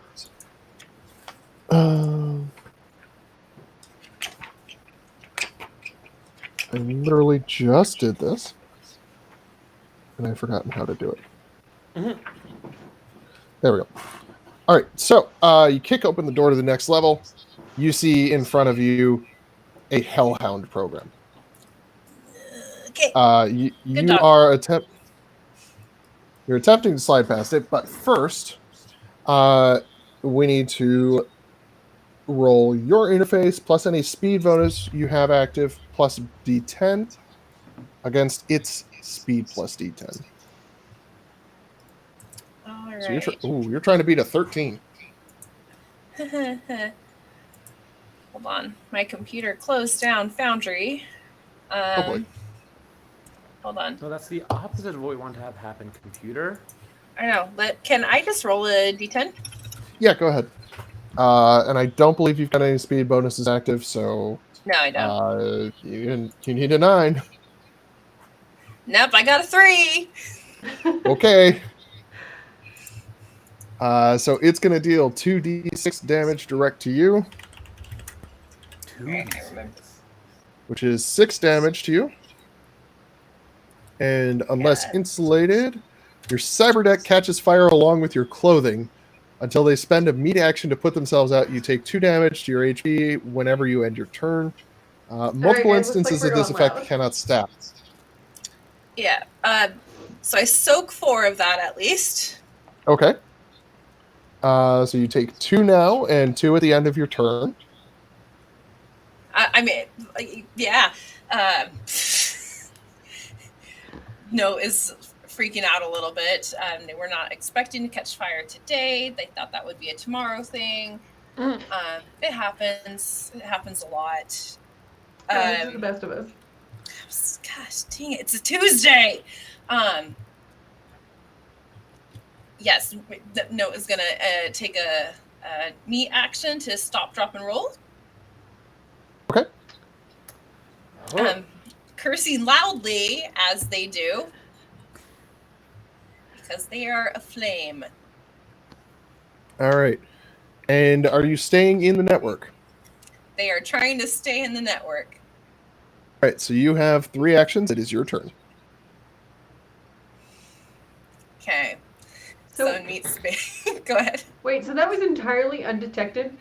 I literally just did this, and I've forgotten how to do it. Mm-hmm. There we go. All right, so you kick open the door to the next level. You see in front of you a Hellhound program. Okay. You're attempting to slide past it, but first, we need to roll your interface plus any speed bonus you have active plus D10 against its speed plus D10. All right. So you're trying to beat a 13. Hold on. My computer closed down Foundry. Oh boy. Hold on. No, that's the opposite of what we want to have happen, computer. I know, but can I just roll a D10? Yeah, go ahead. And I don't believe you've got any speed bonuses active, so... No, I don't. You need a 9. Nope, I got a 3. Okay. So it's going to deal 2d6 damage direct to you. 2d6. Which is 6 damage to you. And unless insulated, your cyber deck catches fire along with your clothing. Until they spend a meat action to put themselves out, you take 2 damage to your HP whenever you end your turn. Multiple instances of this effect cannot stack. Yeah. So I soak 4 of that at least. Okay. So you take 2 now and 2 at the end of your turn. I mean, yeah. No is freaking out a little bit. They were not expecting to catch fire today. They thought that would be a tomorrow thing. It happens. It happens a lot. This is the best of us. Gosh, dang it! It's a Tuesday. Yes, the note is gonna take a meat action to stop, drop, and roll. Okay. Cursing loudly as they do, because they are aflame. All right. And are you staying in the network? They are trying to stay in the network. All right. So you have 3 actions. It is your turn. Okay. So meat space. Go ahead. Wait, so that was entirely undetected?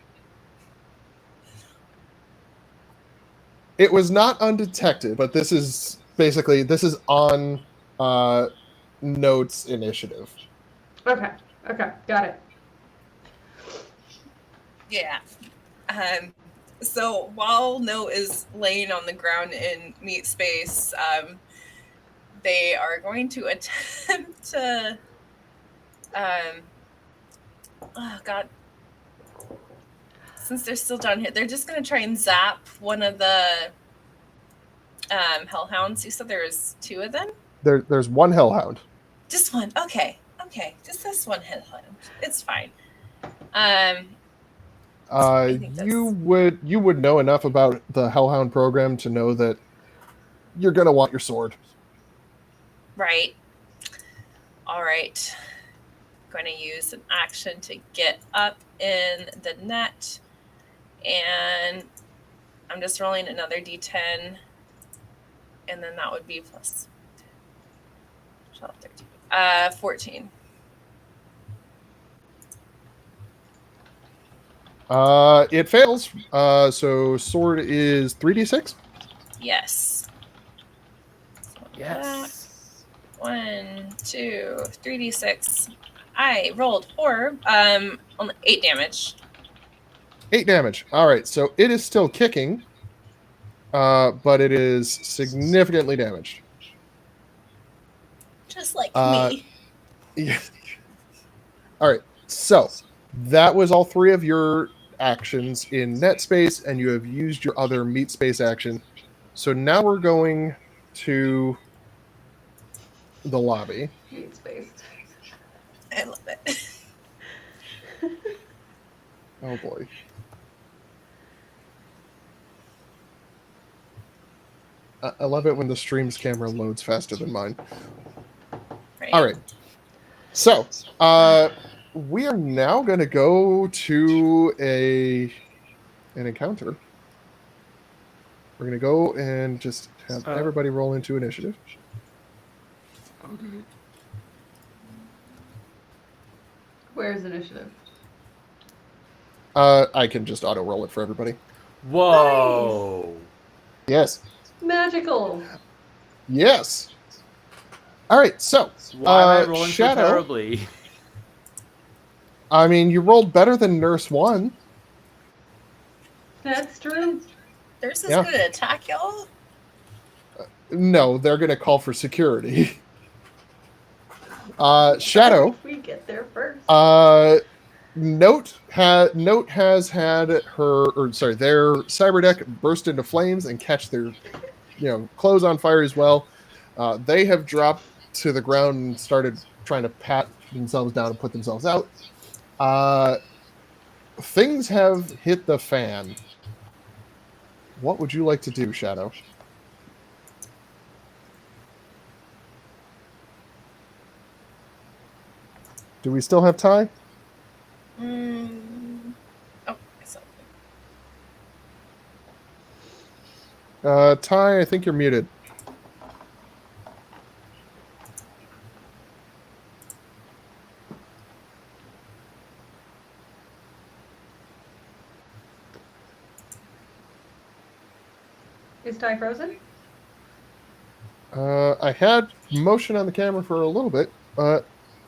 It was not undetected, but this is on Note's initiative. Okay, got it. Yeah. So while Note is laying on the ground in meat space, they are going to attempt to oh god. Since they're still down here, they're just going to try and zap one of the hellhounds. You said there's 2 of them? There's 1 hellhound. Just one. Okay. Just this one hellhound. It's fine. You would know enough about the hellhound program to know that you're going to want your sword. Right. All right. Going to use an action to get up in the net. And I'm just rolling another d10. And then that would be plus 12, 13. 14. It fails. So sword is 3d6? Yes. Yes. 1, 2, 3d6. I rolled 4. Only 8 damage. 8 damage. All right. So it is still kicking, but it is significantly damaged. Just like me. Yeah. All right. So that was all 3 of your actions in net space, and you have used your other meat space action. So now we're going to the lobby. Meat space. I love it. Oh boy. I love it when the stream's camera loads faster than mine. Right. All right. So, we are now going to go to an encounter. We're going to go and just have everybody roll into initiative. Okay. Where's initiative? I can just auto roll it for everybody. Whoa. Yes. Magical. Yes. All right. So, Why am I rolling Shadow, so terribly? I mean, you rolled better than Nurse 1. That's true. Nurse is going to attack y'all? No, they're going to call for security. Shadow. We get there first. Note has had their cyber deck burst into flames and catch their clothes on fire as well. They have dropped to the ground and started trying to pat themselves down and put themselves out. Things have hit the fan. What would you like to do, Shadow? Do we still have Ty? Ty, I think you're muted. Is Ty frozen? I had motion on the camera for a little bit, but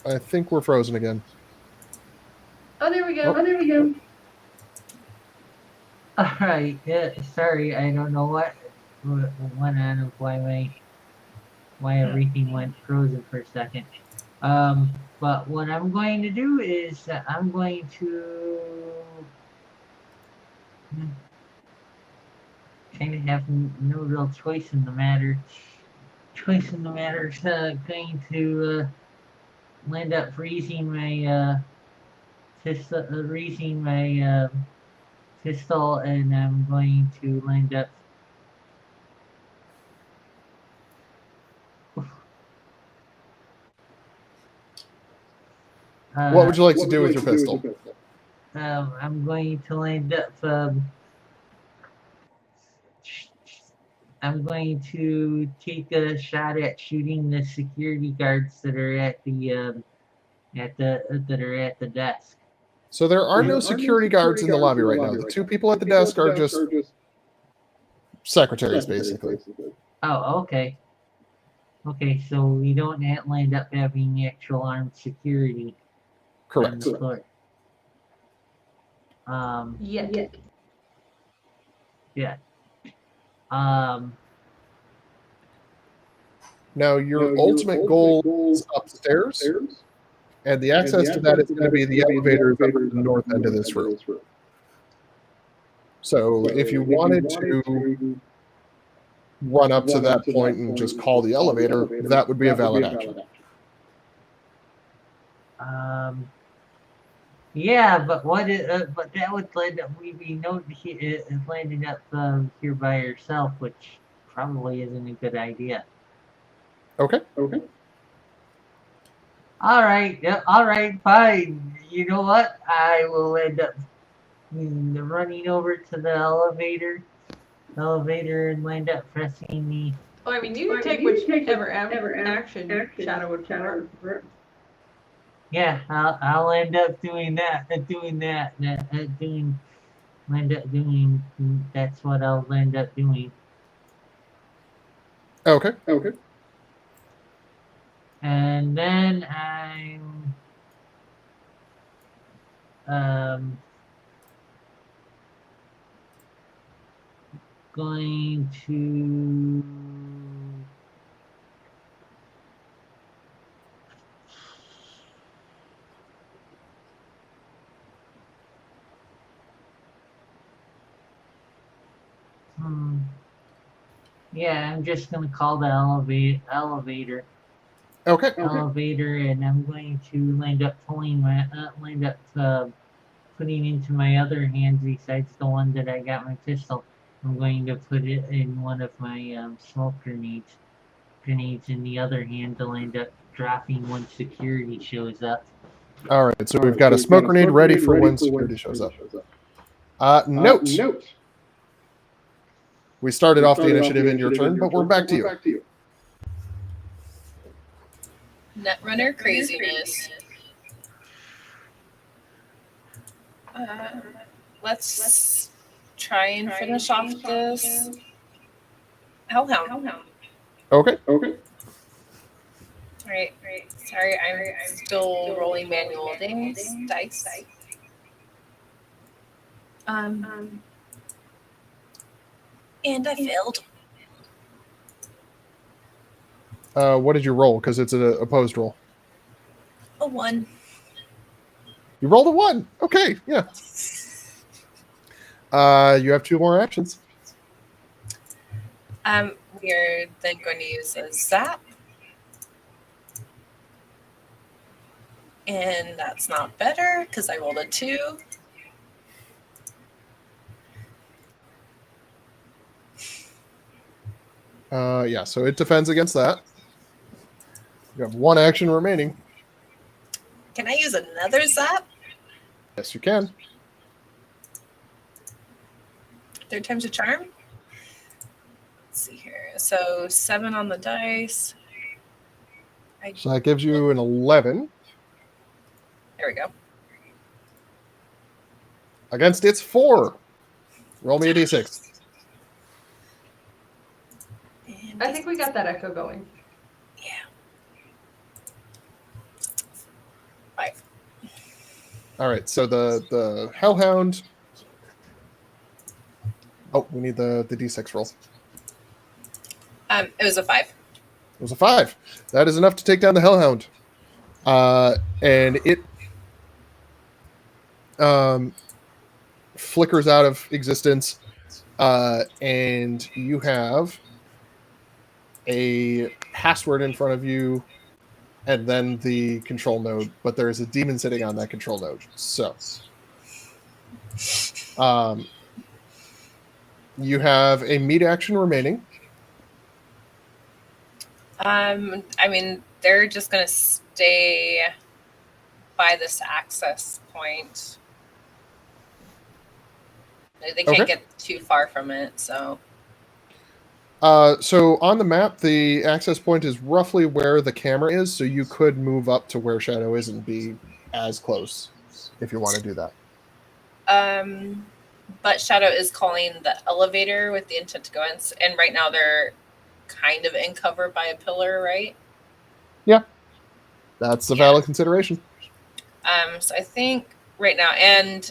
I think we're frozen again. Oh, there we go. Alright, sorry, I don't know what went on of why everything went frozen for a second. But what I'm going to do is I'm going to kind of have no real choice in the matter. Going to end up freezing my pistol, pistol, and I'm going to end up. What would you like to do with your pistol? I'm going to end up. I'm going to take a shot at shooting the security guards that are at the desk. So there are no security guards in the lobby right now. The two people at the desk are just secretaries, basically. Oh, okay. Okay, so we don't end up having actual armed security on Correct. the floor. Yeah. Yeah. Now, your ultimate goal is upstairs, and the access to that is going to be the elevators up at the north end of this room. So if you wanted to run up to that point and just call the elevator, that would be a valid action. Yeah, but but that would land up landing up here by yourself, which probably isn't a good idea. Okay. All right, fine. You know what? I will end up running over to the elevator, and end up pressing the. Oh, I mean, you can take whichever action Shadow would prefer. Yeah, I'll end up doing that. That's what I'll end up doing. Okay. And then I'm going to yeah, I'm just gonna call the elevator. Okay. Elevator, and I'm going to end up putting into my other hand, besides the one that I got my pistol. I'm going to put it in one of my smoke grenades in the other hand to end up dropping when security shows up. All right. So we've got a smoke grenade ready for when security shows up. Note. We started off the initiative in your turn, but we're back to you. Netrunner craziness. Let's try and finish off this Hellhound. Okay. Right. Sorry, I'm still rolling manual dice. And I failed. What did you roll? Because it's an opposed roll. A 1. You rolled a 1. Okay, yeah. You have 2 more actions. We are then going to use a zap. And that's not better because I rolled a 2. Yeah, so it defends against that. You have 1 action remaining. Can I use another zap? Yes, you can. 3rd time's a charm? Let's see here. So 7 on the dice. So that gives you an 11. There we go. Against its 4. Roll me a d6. And I think we got that echo going. yeah. 5. All right, so the Hellhound. Oh, we need the d6 roll. It was a 5. It was a 5. That is enough to take down the Hellhound. And it flickers out of existence. and you have a password in front of you and then the control node, but there's a demon sitting on that control node. So you have a meat action remaining. I mean, they're just gonna stay by this access point. They can't Okay. get too far from it, so. So on the map, the access point is roughly where the camera is, so you could move up to where Shadow is and be as close if you want to do that. But Shadow is calling the elevator with the intent to go in, and right now they're kind of in cover by a pillar, right? Yeah, that's a valid consideration. So I think right now, and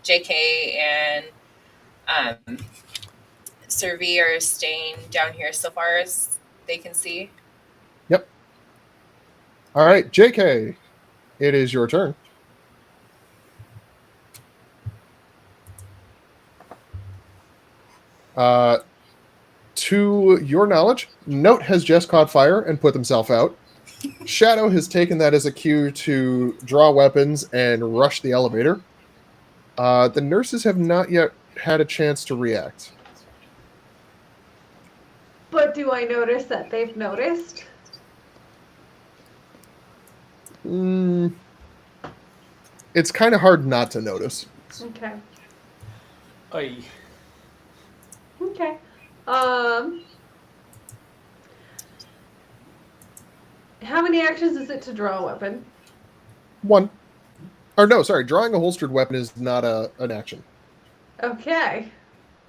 JK and Servi are staying down here so far as they can see. Yep. All right, JK, it is your turn. To your knowledge, Note has just caught fire and put himself out. Shadow has taken that as a cue to draw weapons and rush the elevator. The nurses have not yet had a chance to react. But do I notice that they've noticed? It's kind of hard not to notice. Okay. Oy. Okay. How many actions is it to draw a weapon? One. Or no, sorry, drawing a holstered weapon is not an action. Okay.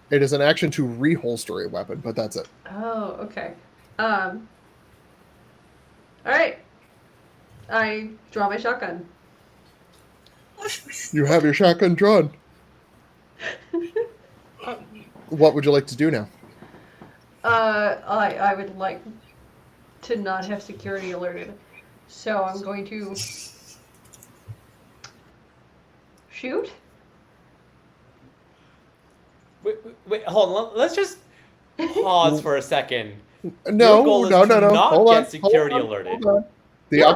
It is an action to reholster a weapon, but that's it. Oh, okay. All right. I draw my shotgun. You have your shotgun drawn. What would you like to do now? I would like to not have security alerted, so I'm going to shoot. Wait, hold on. Let's just pause for a second. No, Your goal is no, to no. not Hold get on, security hold on, alerted. hold on. The Yeah.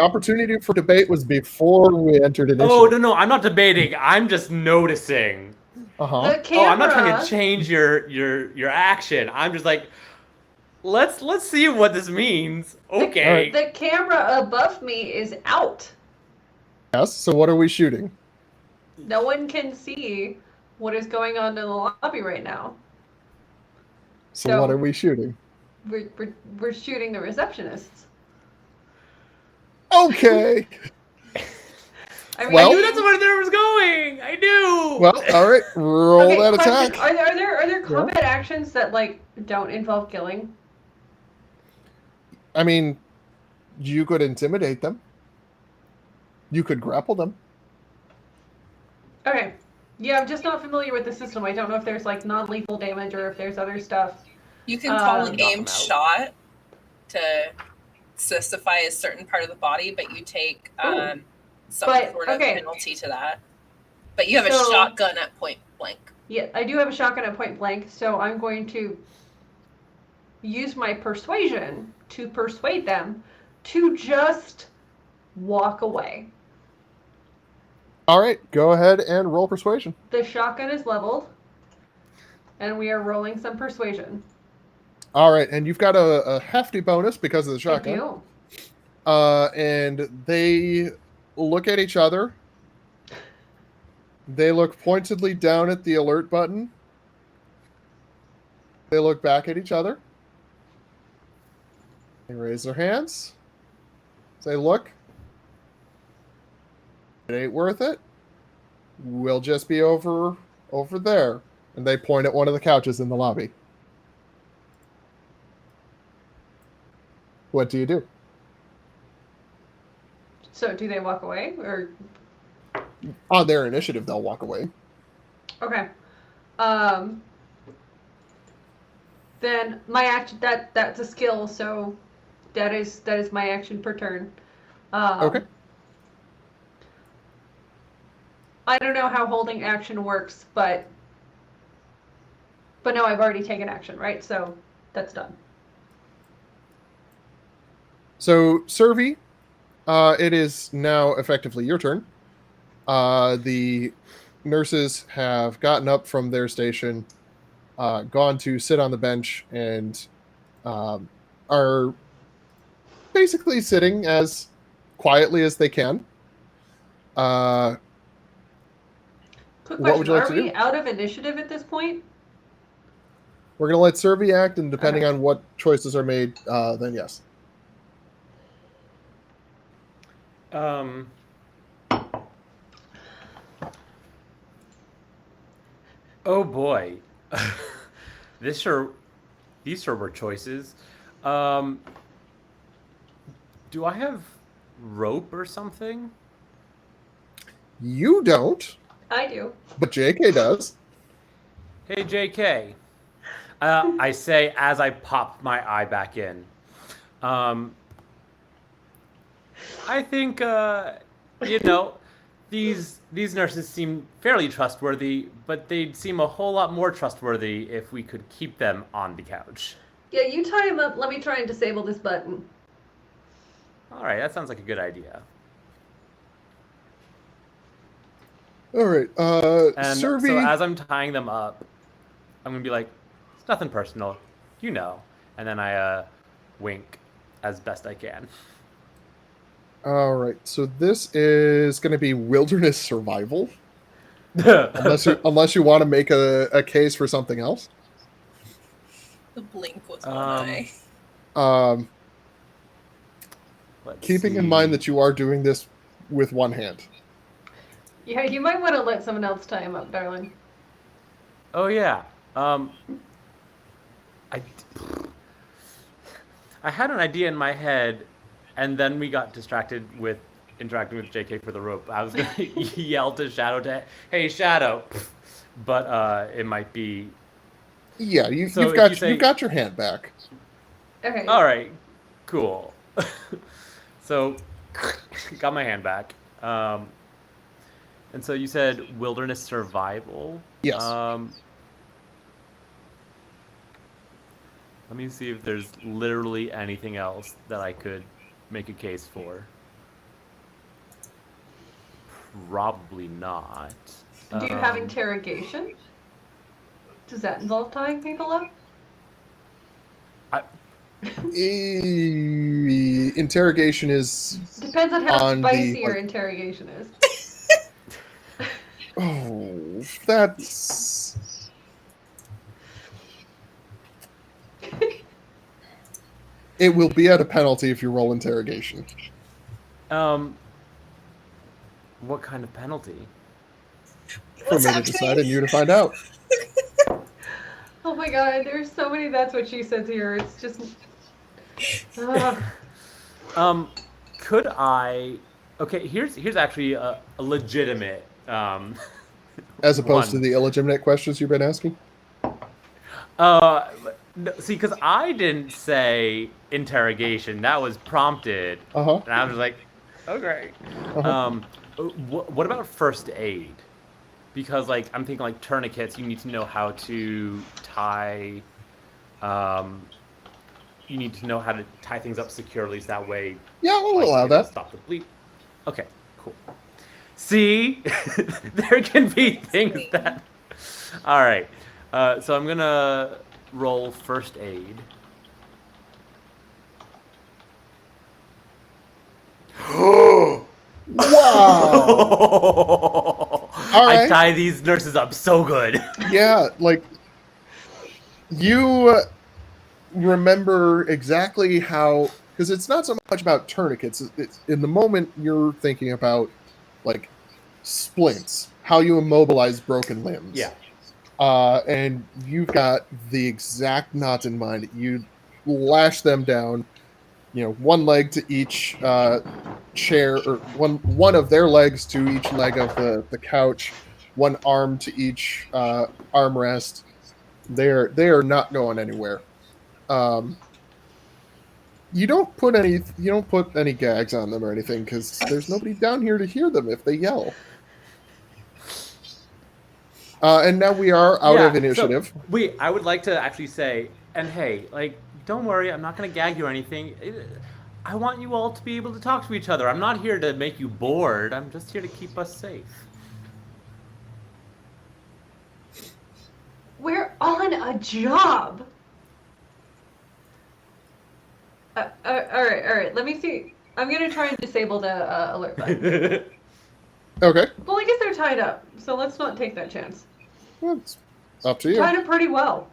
opportunity for debate was before we entered initiative. Oh, no, I'm not debating. I'm just noticing. Uh-huh. The camera. Oh, I'm not trying to change your action. I'm just like, let's see what this means. Okay. The camera above me is out. Yes, so what are we shooting? No one can see what is going on in the lobby right now. So what are we shooting? We're shooting the receptionists. Okay. I mean, Well- I knew that's where there was going. I knew. Well, all right, roll okay, that question. attack. Are there combat actions that like don't involve killing? I mean, you could intimidate them. You could grapple them. Okay. Yeah, I'm just not familiar with the system. I don't know if there's like non-lethal damage or if there's other stuff. You can call an Knock aimed 'em out. shot to specify a certain part of the body, but you take some But, sort of okay. penalty to that. But you have a So- shotgun at point blank. Yeah, I do have a shotgun at point blank, so I'm going to use my persuasion to persuade them to just walk away. All right, go ahead and roll persuasion. The shotgun is leveled, and we are rolling some persuasion. All right, and you've got a hefty bonus because of the I shotgun. do. And they look at each other. They look pointedly down at the alert button. They look back at each other. They raise their hands. Say, look, it ain't worth it. We'll just be over there. And they point at one of the couches in the lobby. What do you do? So, do they walk away, or On their initiative, they'll walk away. okay? Then my action that's a skill, so that is my action per turn. Okay. I don't know how holding action works, but But no, I've already taken action, right? So that's done. So, Servi, it is now effectively your turn. The nurses have gotten up from their station, gone to sit on the bench, and are basically sitting as quietly as they can. Quick What question: would you like are to we do? out of initiative at this point? We're going to let Servi act, and depending Okay. on what choices are made, then yes. Oh boy, these sure were choices. Do I have rope or something? You don't, I do. but JK does. Hey, JK. I say as I pop my eye back in. I think these nurses seem fairly trustworthy, but they'd seem a whole lot more trustworthy if we could keep them on the couch. Yeah, you tie him up. Let me try and disable this button. All right, that sounds like a good idea. All right, And Servi. so as I'm tying them up, I'm gonna be like, "It's nothing personal, you know." And then I wink as best I can. All right, so this is going to be wilderness survival, unless you want to make a case for something else. The blink was one eye. Keeping in mind that you are doing this with one hand. Yeah, you might want to let someone else tie him up, darling. Oh yeah. I had an idea in my head, and then we got distracted with interacting with JK for the rope. I was gonna yell to Shadow to, "Hey Shadow," but it might be. Yeah, So you've got your hand back. Okay. All right, cool. So, got my hand back. And so you said wilderness survival? Yes. Let me see if there's literally anything else that I could make a case for. Probably not. Do you have interrogation? Does that involve tying people up? Interrogation is... Depends on how on spicy the, your like- interrogation is. Oh, that's... It will be at a penalty if you roll interrogation. What kind of penalty? For me to decide and you to find out. Oh my god, there's so many that's what she says here. It's just... Could I... Okay, here's actually a legitimate... As opposed to one. the illegitimate questions you've been asking? No, see, because I didn't say interrogation. That was prompted. Uh-huh. And I was like, okay. Uh-huh. What about first aid? Because, like, I'm thinking, like, tourniquets, you need to know how to tie... you need to know how to tie things up securely so that way... Yeah, we'll like, allow it'll that. Stop the bleed. Okay, cool. See? There can be things that... All right. So I'm going to roll first aid. Wow! All right. I tie these nurses up so good. Yeah, like, you remember exactly how... Because it's not so much about tourniquets. It's in the moment you're thinking about, like, splints, how you immobilize broken limbs. Yeah. And you've got the exact knots in mind. You lash them down, one leg to each chair, or one of their legs to each leg of the couch, one arm to each armrest. They are not going anywhere. You don't put any gags on them or anything because there's nobody down here to hear them if they yell. And now we are out Yeah, of initiative. So, wait, I would like to actually say, and hey, like, don't worry, I'm not going to gag you or anything. I want you all to be able to talk to each other. I'm not here to make you bored. I'm just here to keep us safe. We're on a job. All right. Let me see. I'm gonna try and disable the alert button. Okay. Well, I guess they're tied up, so let's not take that chance. Well, it's up to you. Tied up pretty well.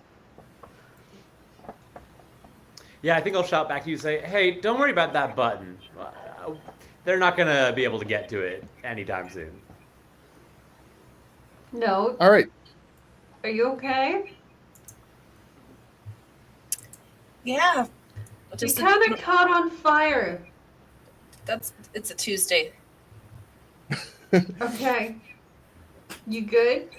Yeah, I think I'll shout back to you and say, hey, don't worry about that button. They're not going to be able to get to it anytime soon. No. All right. Are you okay? Yeah. You kind of caught on fire. It's a Tuesday. Okay. You good?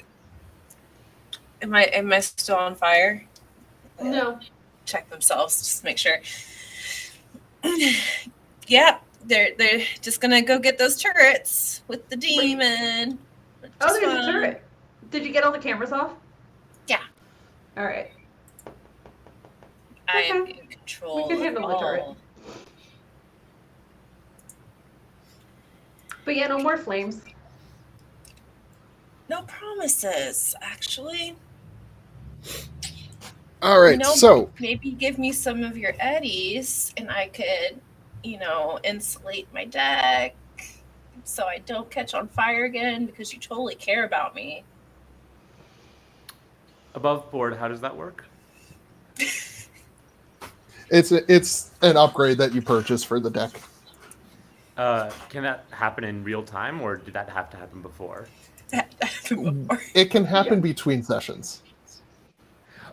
Am I still on fire? No. Check themselves, just make sure. Yeah, they're just gonna go get those turrets with the demon. Oh, there's a turret. Did you get all the cameras off? Yeah. All right. I am Okay. in control. We can handle the turret. But yeah, no more flames. No promises, actually. All right. So maybe give me some of your eddies, and I could, insulate my deck, so I don't catch on fire again. Because you totally care about me. Above board, how does that work? it's an upgrade that you purchase for the deck. Can that happen in real time, or did that have to happen before? It can happen between sessions.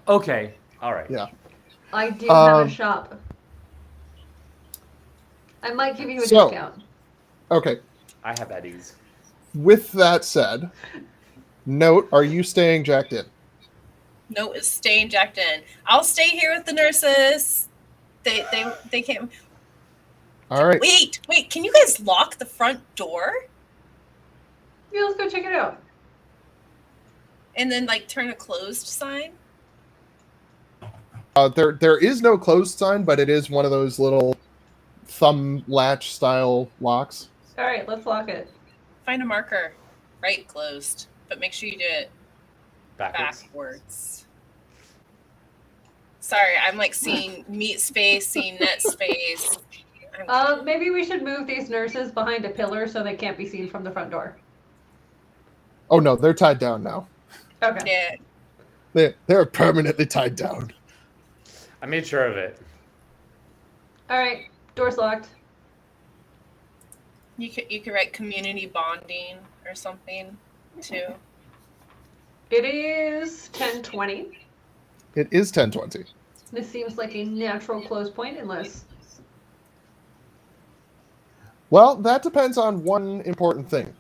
Okay. All right. Yeah. I do have a shop. I might give you a discount. Okay. I have eddies. With that said, note, are you staying jacked in? No, it's staying jacked in. I'll stay here with the nurses. They can't. All right. Wait. Can you guys lock the front door? Yeah, let's go check it out. And then turn a closed sign? There is no closed sign, but it is one of those little thumb latch style locks. All right, let's lock it. Find a marker. Right, closed. But make sure you do it backwards. Sorry, I'm seeing meat space, seeing net space. Maybe we should move these nurses behind a pillar so they can't be seen from the front door. Oh no, they're tied down now. Okay. Yeah. They're permanently tied down. I made sure of it. All right, door's locked. You could write community bonding or something too. It is 10:20. It is 10:20. This seems like a natural close point, unless. Well, that depends on one important thing.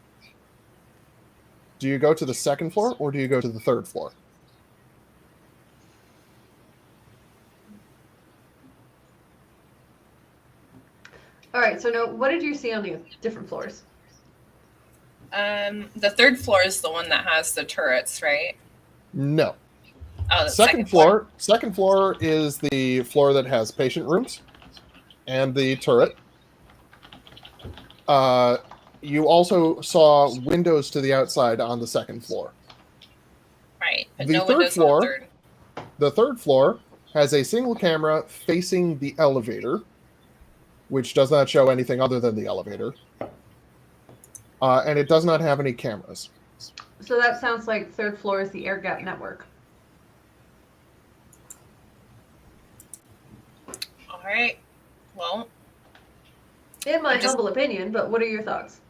Do you go to the second floor or do you go to the third floor? All right, so now what did you see on the different floors? The third floor is the one that has the turrets, right? No. Oh, the second floor. Second floor is the floor that has patient rooms and the turret. You also saw windows to the outside on the second floor. Right, but The no third windows floor, on the third. The third floor has a single camera facing the elevator, which does not show anything other than the elevator. And it does not have any cameras. So that sounds like third floor is the air gap network. All right. Well, in my humble opinion, but what are your thoughts?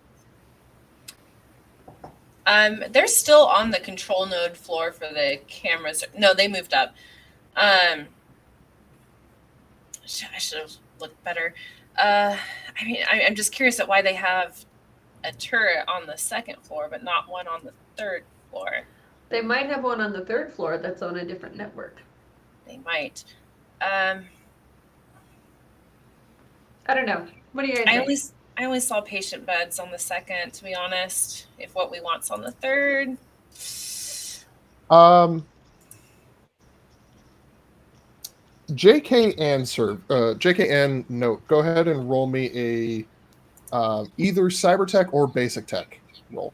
They're still on the control node floor for the cameras. No, they moved up. I should have looked better. I'm just curious at why they have a turret on the second floor, but not one on the third floor. They might have one on the third floor that's on a different network. They might. I don't know. What do you guys think? I only saw patient beds on the second, to be honest. If what we want's on the third, JK and Note, go ahead and roll me a either cyber tech or basic tech roll.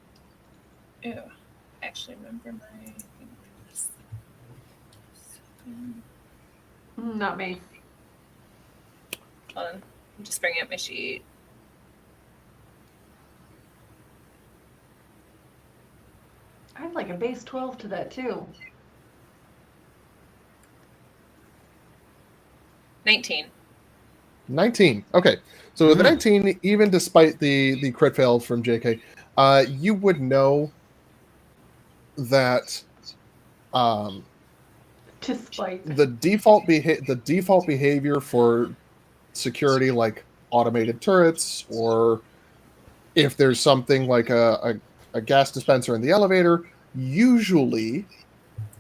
Ew. I actually remember my. Not me. Hold on. I'm just bringing up my sheet. I had like a base 12 to that too. 19. 19. Okay. So with the 19, even despite the crit fail from JK, you would know that Despite the default behavior for security, like automated turrets, or if there's something like a gas dispenser in the elevator, usually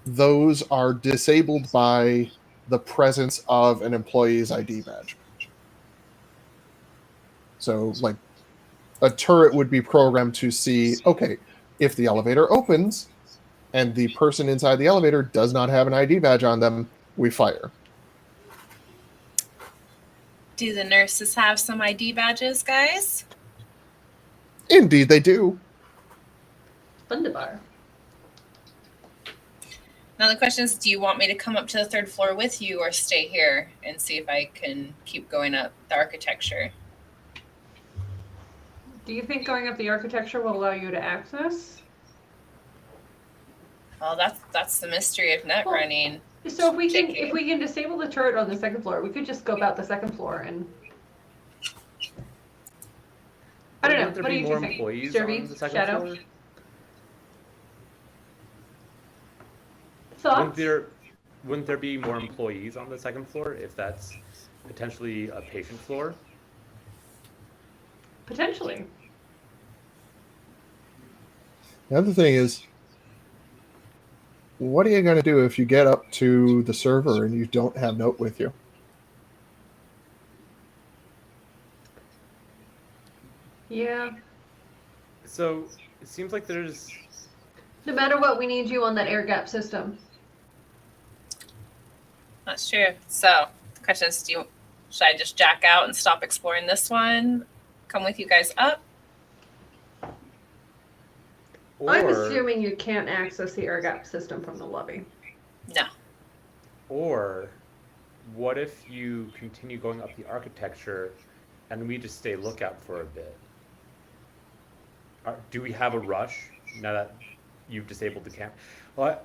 those are disabled by the presence of an employee's ID badge. So, like, a turret would be programmed to see, okay, if the elevator opens and the person inside the elevator does not have an ID badge on them, we fire. Do the nurses have some ID badges, guys? Indeed, they do. Thunderbar. Now the question is, do you want me to come up to the 3rd floor with you or stay here and see if I can keep going up the architecture? Do you think going up the architecture will allow you to access? Well, that's the mystery of net running. So if we JK. can disable the turret on the 2nd floor, we could just scope out the 2nd floor and. I don't know. Wouldn't there What do be you more think? employees Derby, on the second Shadow? floor? Thoughts? Wouldn't there be more employees on the 2nd floor if that's potentially a patient floor? Potentially. The other thing is, what are you going to do if you get up to the server and you don't have Note with you? Yeah. So it seems like there's. No matter what, we need you on that air gap system. That's true. So the question is, should I just jack out and stop exploring this one? Come with you guys up? I'm assuming you can't access the air gap system from the lobby. No. Or what if you continue going up the architecture and we just stay lookout for a bit? Do we have a rush now that you've disabled the camera? Well,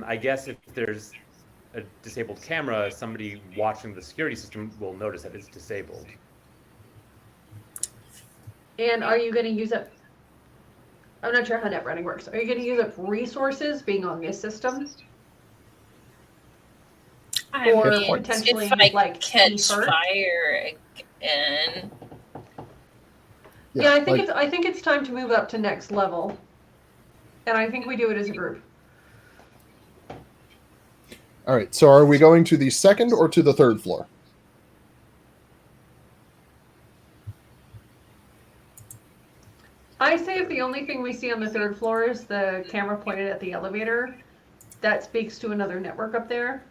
I guess if there's a disabled camera, somebody watching the security system will notice that it's disabled. And are you going to use up... I'm not sure how net running works. Are you going to use up resources being on this system? I Or mean, potentially, if I like, catch defer? fire again. Yeah, I think it's time to move up to next level. And I think we do it as a group. All right, so are we going to the 2nd or to the 3rd floor? I say if the only thing we see on the 3rd floor is the camera pointed at the elevator, that speaks to another network up there.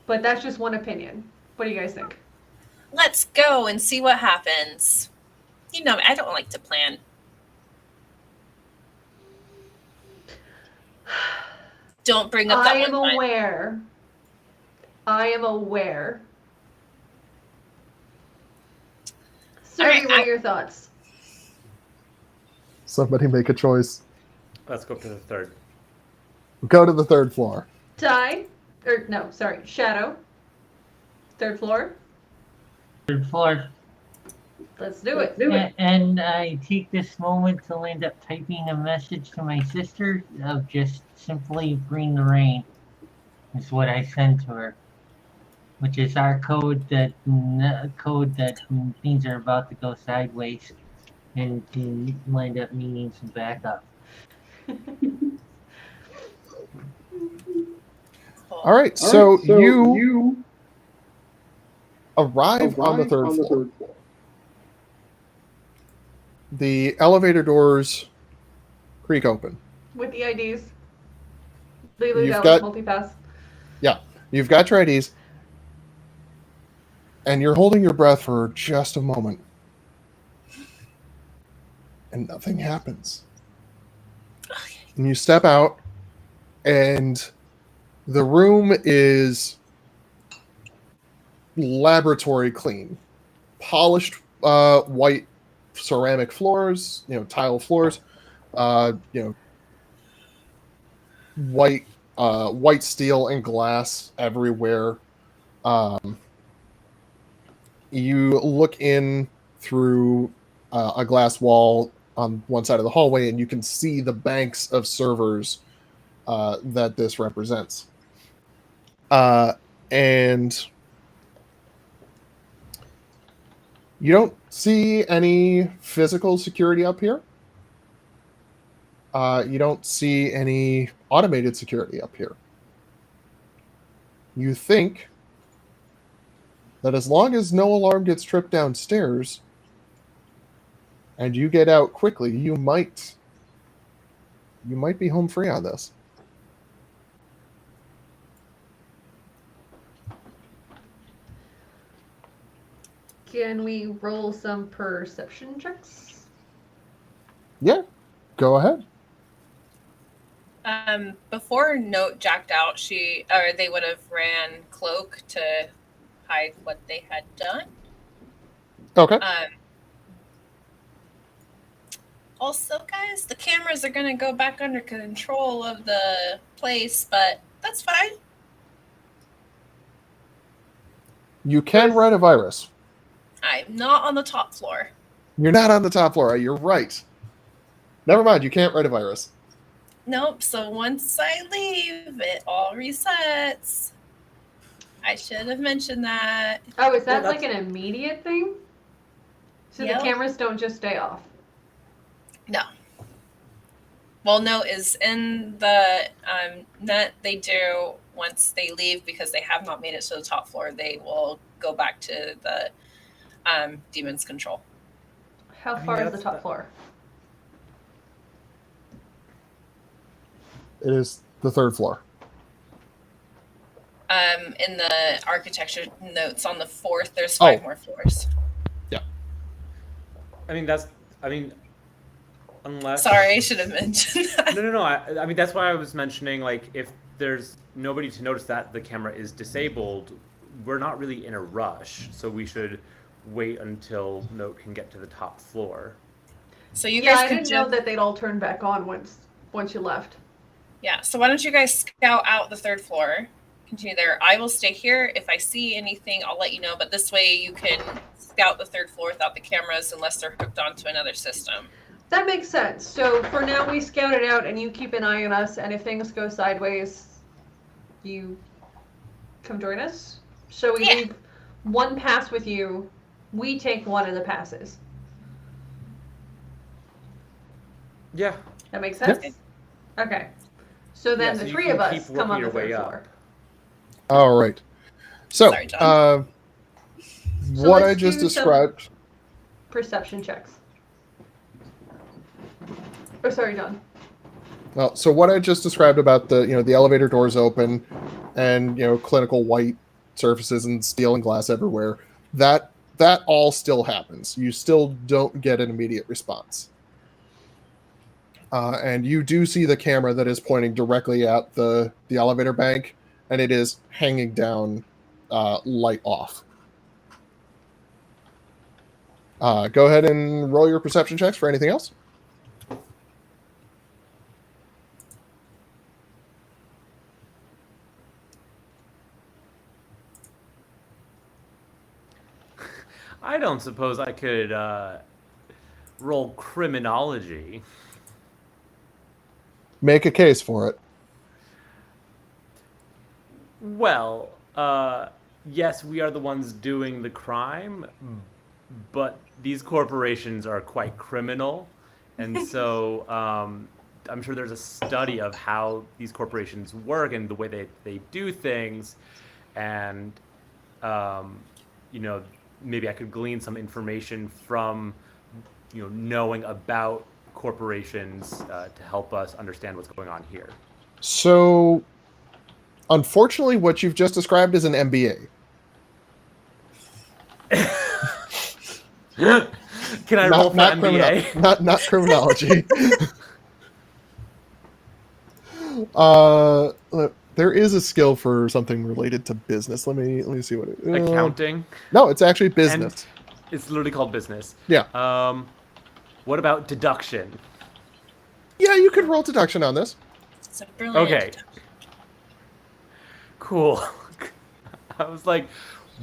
But that's just one opinion. What do you guys think? Let's go and see what happens. You know, I don't like to plan. Don't bring up that I am one time. aware. I am aware. Siri, what are your thoughts? Somebody make a choice. Let's go to the 3rd. Go to the 3rd floor. Ty? Or, no, sorry, Shadow. 3rd floor. 3rd floor. Let's do it. And I take this moment to end up typing a message to my sister of just simply bring the rain. Is what I send to her, which is our code that things are about to go sideways, and to end up needing some backup. All right, so you arrive on the 3rd floor. The elevator doors creak open. with the IDs. Legally You've valid got- multipass. Yeah, you've got your IDs, and you're holding your breath for just a moment, and nothing happens. And you step out, and the room is laboratory clean, polished white ceramic floors, tile floors, white steel and glass everywhere. You look in through a glass wall on one side of the hallway, and you can see the banks of servers that this represents. And you don't see any physical security up here. You don't see any automated security up here. You think that as long as no alarm gets tripped downstairs and you get out quickly, you might be home free on this. Can we roll some perception checks? Yeah, go ahead. Before Note jacked out, they would have ran cloak to hide what they had done. Okay. Also, guys, the cameras are going to go back under control of the place, but that's fine. You can write a virus. I'm not on the top floor. You're not on the top floor. You're right. Never mind. You can't write a virus. Nope. So once I leave, it all resets. I should have mentioned that. Oh, is that like an immediate thing? So Yep. the cameras don't just stay off? No. Well, no, is in the net. They do once they leave because they have not made it to the top floor. They will go back to the demon's control. How far is the top floor? It is the third floor. In the architecture notes on the fourth, there's 5 more floors. Yeah. Unless. Sorry, I should have mentioned that. No. I mean, that's why I was mentioning, like, if there's nobody to notice that the camera is disabled, we're not really in a rush, so we should wait until Note can get to the top floor. So you Yeah, guys I could didn't know that they'd all turn back on once you left. Yeah, so why don't you guys scout out the third floor? Continue there. I will stay here. If I see anything, I'll let you know. But this way you can scout the third floor without the cameras unless they're hooked onto another system. That makes sense. So for now, we scout it out, and you keep an eye on us. And if things go sideways, you come join us. So we leave one pass with you. We take one of the passes. Yeah. That makes sense? Yep. Okay. So then so the you three can of us keep come working on the your way third up. floor. All right. So, Sorry, John. what I let's just do some described. Perception checks. Oh, sorry, John. Well, so what I just described about the elevator doors open, and clinical white surfaces and steel and glass everywhere. That all still happens. You still don't get an immediate response. And you do see the camera that is pointing directly at the elevator bank, and it is hanging down, light off. Go ahead and roll your perception checks for anything else. I don't suppose I could roll criminology. Make a case for it. Well, yes, we are the ones doing the crime, but these corporations are quite criminal, and so I'm sure there's a study of how these corporations work and the way they do things, and maybe I could glean some information from knowing about corporations to help us understand what's going on here. So, unfortunately, what you've just described is an MBA. Can I roll for MBA? Not criminology. There is a skill for something related to business. Let me see what it is. Accounting? No, it's actually business. And it's literally called business. Yeah. What about deduction? Yeah, you could roll deduction on this. It's a brilliant Okay. Cool. I was like,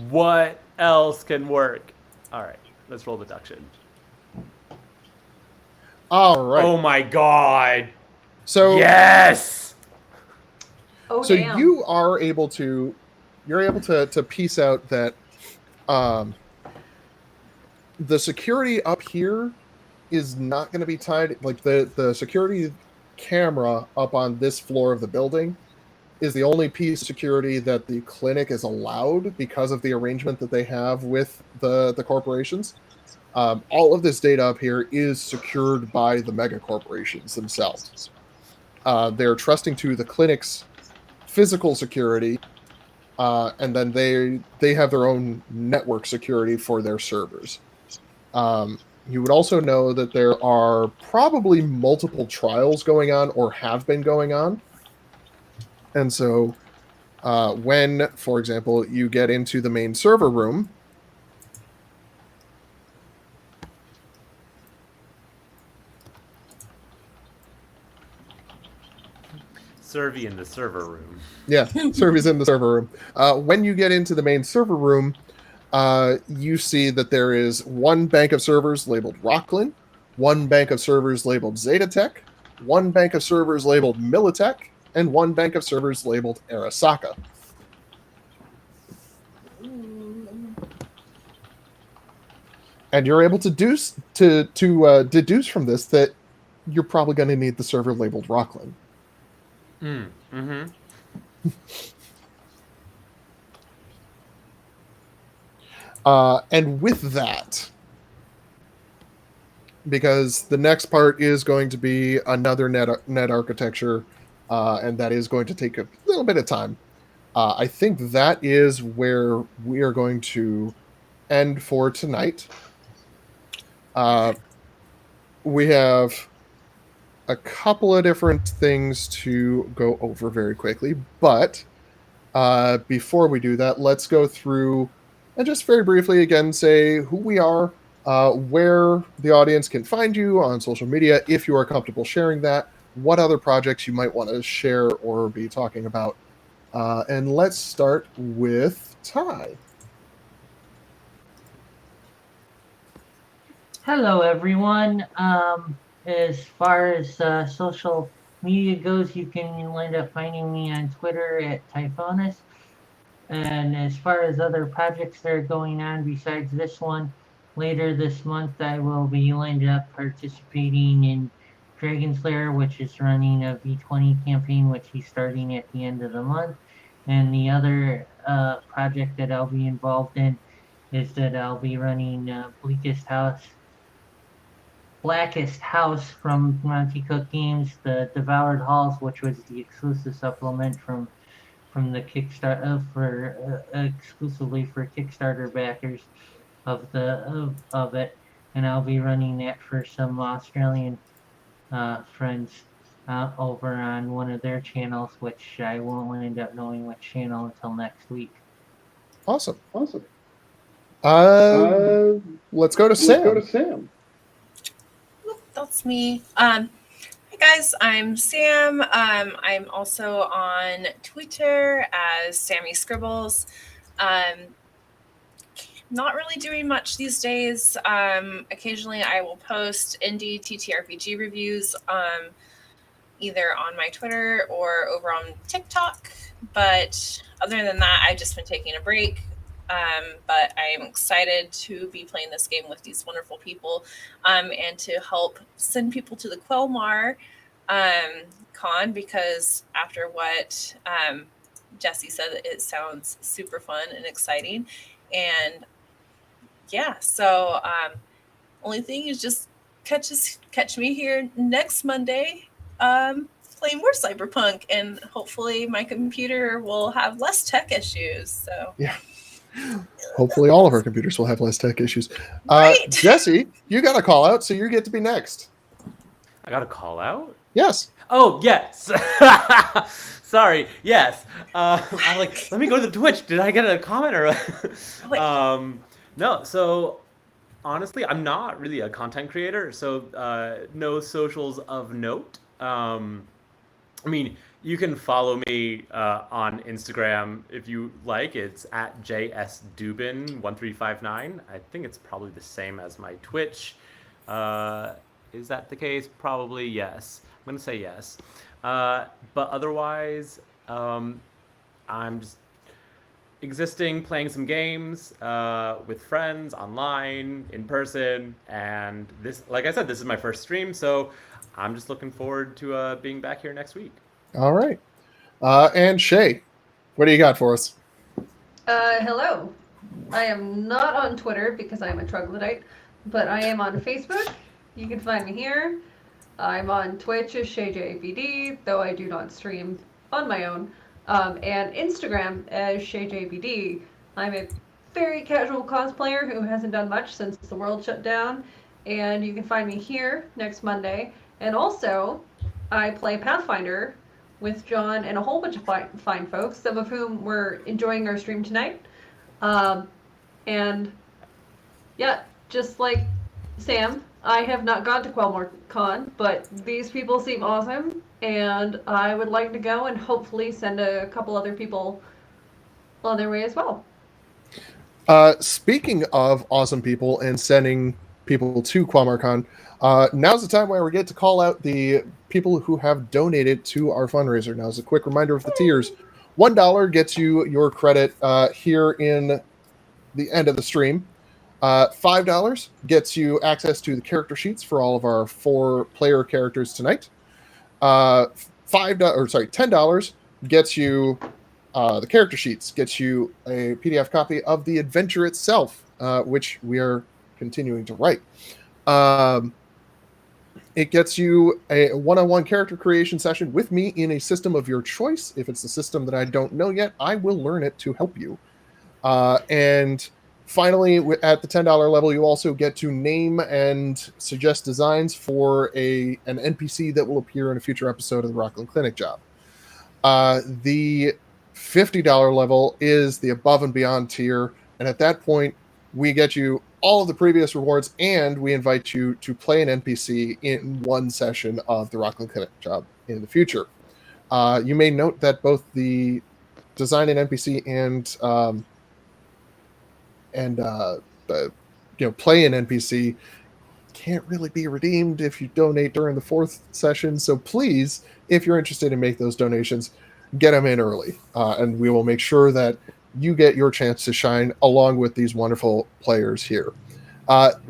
what else can work? All right, let's roll deduction. All right. Oh my god. So yes. Oh, so damn. you're able to piece out that the security up here is not going to be tied, like the security camera up on this floor of the building is the only piece of security that the clinic is allowed because of the arrangement that they have with the corporations. All of this data up here is secured by the mega corporations themselves. They're trusting to the clinic's physical security, and then they have their own network security for their servers. You would also know that there are probably multiple trials going on or have been going on. And so when, for example, you get into the main server room, Servy in the server room. Yeah, Servy's in the server room. When you get into the main server room, you see that there is one bank of servers labeled Rocklin, one bank of servers labeled Zetatech, one bank of servers labeled Militech, and one bank of servers labeled Arasaka. And you're able to deduce from this that you're probably going to need the server labeled Rocklin. Mm-hmm. And with that, because the next part is going to be another net architecture, and that is going to take a little bit of time. I think that is where we are going to end for tonight. We have a couple of different things to go over very quickly, but before we do that, let's go through and just very briefly again say who we are, where the audience can find you on social media, if you are comfortable sharing that, what other projects you might want to share or be talking about. And let's start with Ty. Hello, everyone. As far as social media goes, you can end up finding me on Twitter at Typhonus. And as far as other projects that are going on besides this one, later this month I will be lined up participating in Dragon's Lair, which is running a V20 campaign, which he's starting at the end of the month. And the other project that I'll be involved in is that I'll be running Blackest House from Monty Cook Games, the Devoured Halls, which was the exclusive supplement from the Kickstarter exclusively for Kickstarter backers of it, and I'll be running that for some Australian friends over on one of their channels, which I won't end up knowing which channel until next week. Awesome. Let's go to Sam. That's me. Hi guys, I'm Sam. I'm also on Twitter as Sammy Scribbles. Not really doing much these days. Occasionally I will post indie TTRPG reviews either on my Twitter or over on TikTok. But other than that, I've just been taking a break. But I am excited to be playing this game with these wonderful people and to help send people to the Quelmar con, because after what Jesse said, it sounds super fun and exciting. And yeah, so only thing is just catch me here next Monday, playing more Cyberpunk, and hopefully my computer will have less tech issues. So Yeah. Hopefully all of our computers will have less tech issues. Right. Jesse, you got a call out, so you get to be next. I got a call out? Yes. Oh, yes. Sorry. Yes. I'm like, let me go to the Twitch. Did I get a comment or? Wait. No. So honestly, I'm not really a content creator, so no socials of note. I mean, you can follow me on Instagram if you like. It's at JSDubin1359. I think it's probably the same as my Twitch. Is that the case? Probably yes. I'm going to say yes. But otherwise, I'm just existing, playing some games with friends, online, in person. And this, like I said, this is my first stream, so I'm just looking forward to being back here next week. All right. And Shay, what do you got for us? Hello. I am not on Twitter because I am a troglodyte, but I am on Facebook. You can find me here. I'm on Twitch as ShayJBD, though I do not stream on my own. And Instagram as ShayJBD. I'm a very casual cosplayer who hasn't done much since the world shut down. And you can find me here next Monday. And also, I play Pathfinder with John and a whole bunch of fine folks, some of whom were enjoying our stream tonight. And yeah, just like Sam, I have not gone to Quelmore Con, but these people seem awesome, and I would like to go and hopefully send a couple other people on their way as well. Speaking of awesome people and sending people to Quelmore Con, now's the time where we get to call out the people who have donated to our fundraiser. Now, as a quick reminder of the tiers, $1 gets you your credit here in the end of the stream. $5 gets you access to the character sheets for all of our 4 player characters tonight. $10 gets you the character sheets, gets you a PDF copy of the adventure itself, which we are continuing to write. It gets you a one-on-one character creation session with me in a system of your choice. If it's a system that I don't know yet, I will learn it to help you. And finally, at the $10 level, you also get to name and suggest designs for an NPC that will appear in a future episode of the Rocklin Clinic Job. The $50 level is the above and beyond tier, and at that point, we get you all of the previous rewards, and we invite you to play an NPC in one session of the Rocklin Clinic Job in the future. You may note that both the design an NPC and play an NPC can't really be redeemed if you donate during the 4th session. So please, if you're interested in make those donations, get them in early, and we will make sure that you get your chance to shine along with these wonderful players here.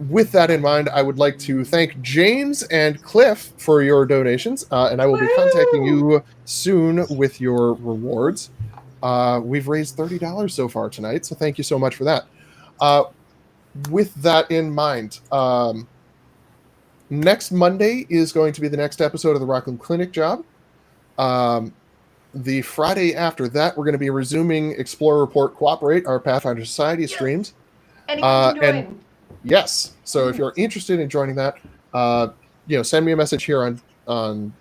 With that in mind, I would like to thank James and Cliff for your donations, and I will be contacting you soon with your rewards. We've raised $30 so far tonight, so thank you so much for that. With that in mind, next Monday is going to be the next episode of the Rocklin Clinic Job. The Friday after that, we're going to be resuming Explore, Report, Cooperate, our Pathfinder Society streams. Anyone can join. And yes, so if you're interested in joining that, send me a message here on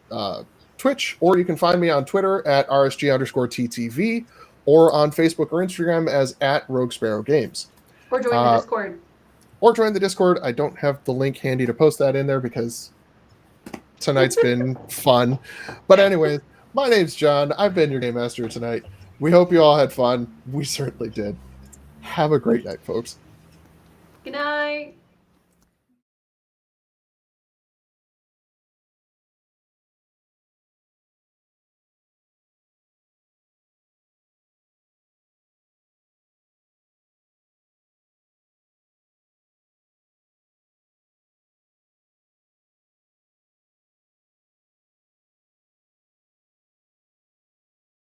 Twitch, or you can find me on Twitter at RSG_TTV, or on Facebook or Instagram as at Rogue Sparrow Games. Or join the Discord. Or join the Discord. I don't have the link handy to post that in there because tonight's been fun. But anyways, my name's John. I've been your Game Master tonight. We hope you all had fun. We certainly did. Have a great night, folks. Good night.